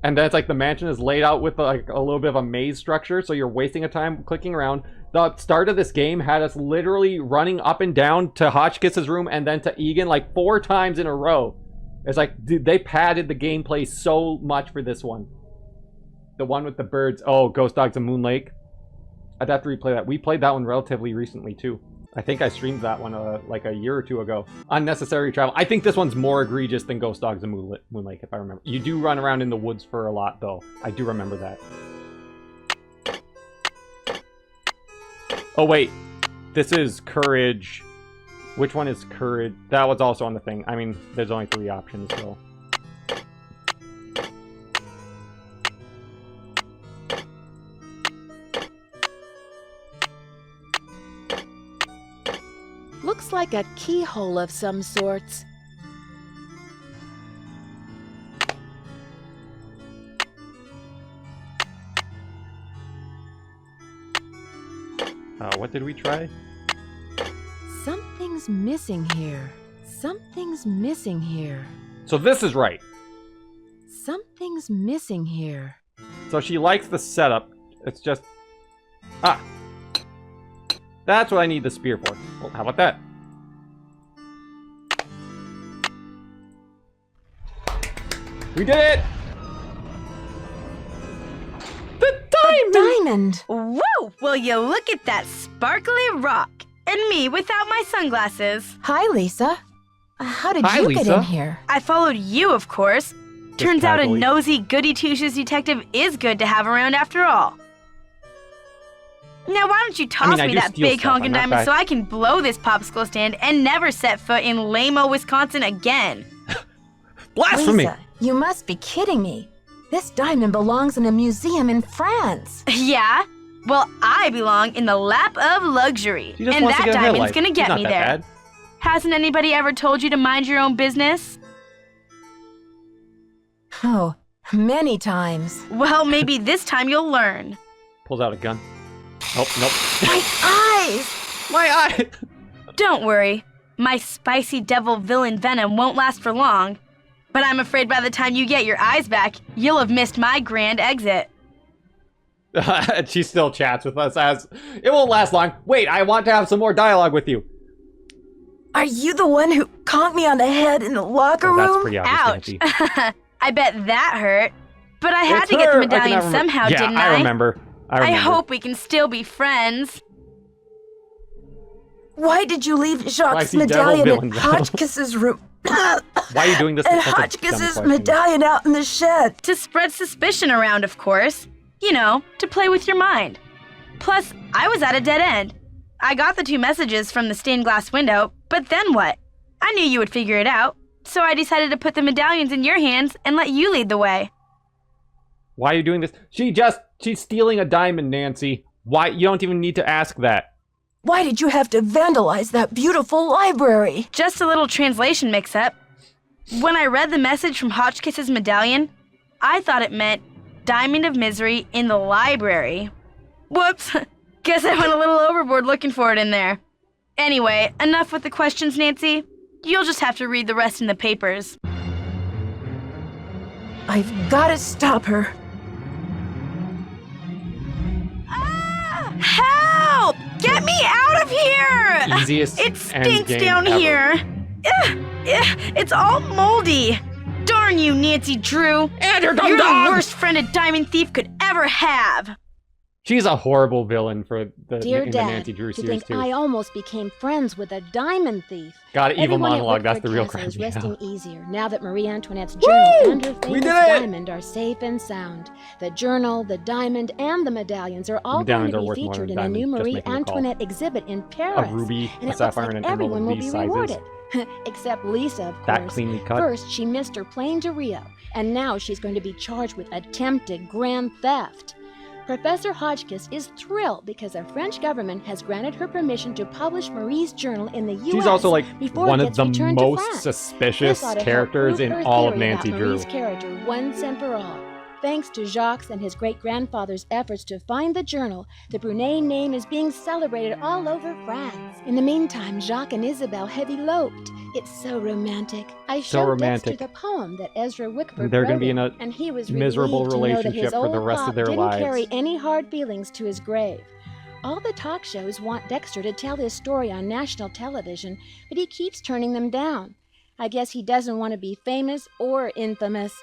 And then it's like the mansion is laid out with like a little bit of a maze structure, so you're wasting a time clicking around. The start of this game had us literally running up and down to Hotchkiss's room and then to Egan like 4 times in a row. It's like, dude, they padded the gameplay so much for this one. The one with the birds. Oh, Ghost Dogs of Moon Lake. I'd have to replay that. We played that one relatively recently too. I think I streamed that one like a year or 2 ago. Unnecessary travel. I think this one's more egregious than Ghost Dogs of Moon Lake, if I remember. You do run around in the woods for a lot, though. I do remember that. Oh, wait. This is Courage. Which one is Courage? That was also on the thing. I mean, there's only 3 options, so... Looks like a keyhole of some sorts. What did we try? Something's missing here. Something's missing here. So this is right. Something's missing here. So she likes the setup. It's just... Ah! That's what I need the spear for. Well, how about that? We did it! The diamond! The diamond! Whoa! Will you look at that sparkly rock? And me without my sunglasses. Hi, Lisa. How did you get in here? I followed you, of course. Turns out a nosy, goody-two-shoes detective is good to have around after all. Now, why don't you toss me that big honkin' diamond so I can blow this popsicle stand and never set foot in lame-o Wisconsin again? Blasphemy! Lisa, you must be kidding me. This diamond belongs in a museum in France. Yeah? Well, I belong in the lap of luxury. She just and wants that to get ahead of diamond's life. gonna get She's me not there. that bad. Hasn't anybody ever told you to mind your own business? Oh, many times. Well, maybe this time you'll learn. Pulls out a gun. Oh, nope. My eyes! My eye! Don't worry. My spicy devil villain venom won't last for long. But I'm afraid by the time you get your eyes back, you'll have missed my grand exit. She still chats with us as, it won't last long. Wait, I want to have some more dialogue with you. Are you the one who conked me on the head in the locker room? That's pretty obvious. Ouch. I bet that hurt. But I had to get the medallion somehow, didn't I? I remember. I hope we can still be friends. Why did you leave Jacques' medallion in Hotchkiss's room? Why are you doing this? And Hotchkiss's medallion out in the shed? To spread suspicion around, of course. You know, to play with your mind. Plus, I was at a dead end. I got the 2 messages from the stained glass window, but then what? I knew you would figure it out, so I decided to put the medallions in your hands and let you lead the way. Why are you doing this? She's stealing a diamond, Nancy. Why? You don't even need to ask that. Why did you have to vandalize that beautiful library? Just a little translation mix-up. When I read the message from Hotchkiss's medallion, I thought it meant Diamond of Misery in the library. Whoops. Guess I went a little overboard looking for it in there. Anyway, enough with the questions, Nancy. You'll just have to read the rest in the papers. I've got to stop her. Ah! Help! Get me out of here! Easiest. It stinks down here. It's all moldy. Darn you, Nancy Drew. And you're the worst friend a diamond thief could ever have. She's a horrible villain for the Dear Dad, Nancy Drew to series think too. I almost became friends with a diamond thief. Got it, evil Everyone at monologue. That's Wickford the real Castle crime. is resting easier now that Marie Antoinette's Woo! journal and her We famous did it! diamond are safe and sound. The journal, the diamond, and the medallions are all going Medallions are to worth be more featured than in a new diamonds, just Marie making a call. Antoinette exhibit in A Paris. ruby, and a it sapphire, looks and like an emerald everyone will of be these sizes. rewarded. Except Lisa, of That course. cleanly cut. First, she missed her plane to Rio, and now she's going to be charged with attempted grand theft. Professor Hotchkiss is thrilled because the French government has granted her permission to publish Marie's journal in the U.S. She's also like before one it of gets the returned to most France. suspicious This ought to help characters prove in her all of theory Nancy about Drew. Marie's character once and for all. Thanks to Jacques and his great-grandfather's efforts to find the journal, the Brunet name is being celebrated all over France. In the meantime, Jacques and Isabel have eloped. It's so romantic. I showed romantic. Dexter the poem that Ezra Wickford They're gonna wrote be in a it, and he was miserable relieved to know that relationship his for the old rest of pop their didn't lives. carry any hard feelings to his grave. All the talk shows want Dexter to tell his story on national television, but he keeps turning them down. I guess he doesn't want to be famous or infamous.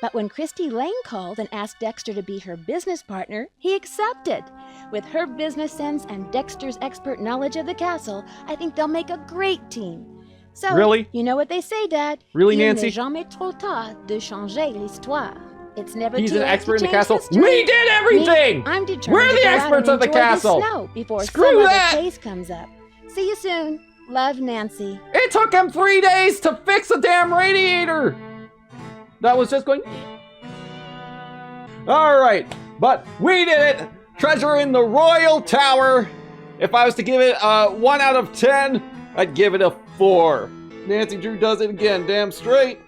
But when Christy Lane called and asked Dexter to be her business partner, he accepted. With her business sense and Dexter's expert knowledge of the castle, I think they'll make a great team. So, Really? you know what they say, Dad. Really, Il Nancy? n'est jamais trop tard de changer l'histoire. It's never He's too an late expert to in the change castle. history. We did everything! Me, I'm determined We're to the go out experts and of the enjoy castle. snow before Screw some that! other case comes up. See you soon. Love, Nancy. It took him 3 days to fix a damn radiator! That was just going... Alright, but we did it! Treasure in the Royal Tower! If I was to give it a 1 out of 10, I'd give it a 4. Nancy Drew does it again, damn straight.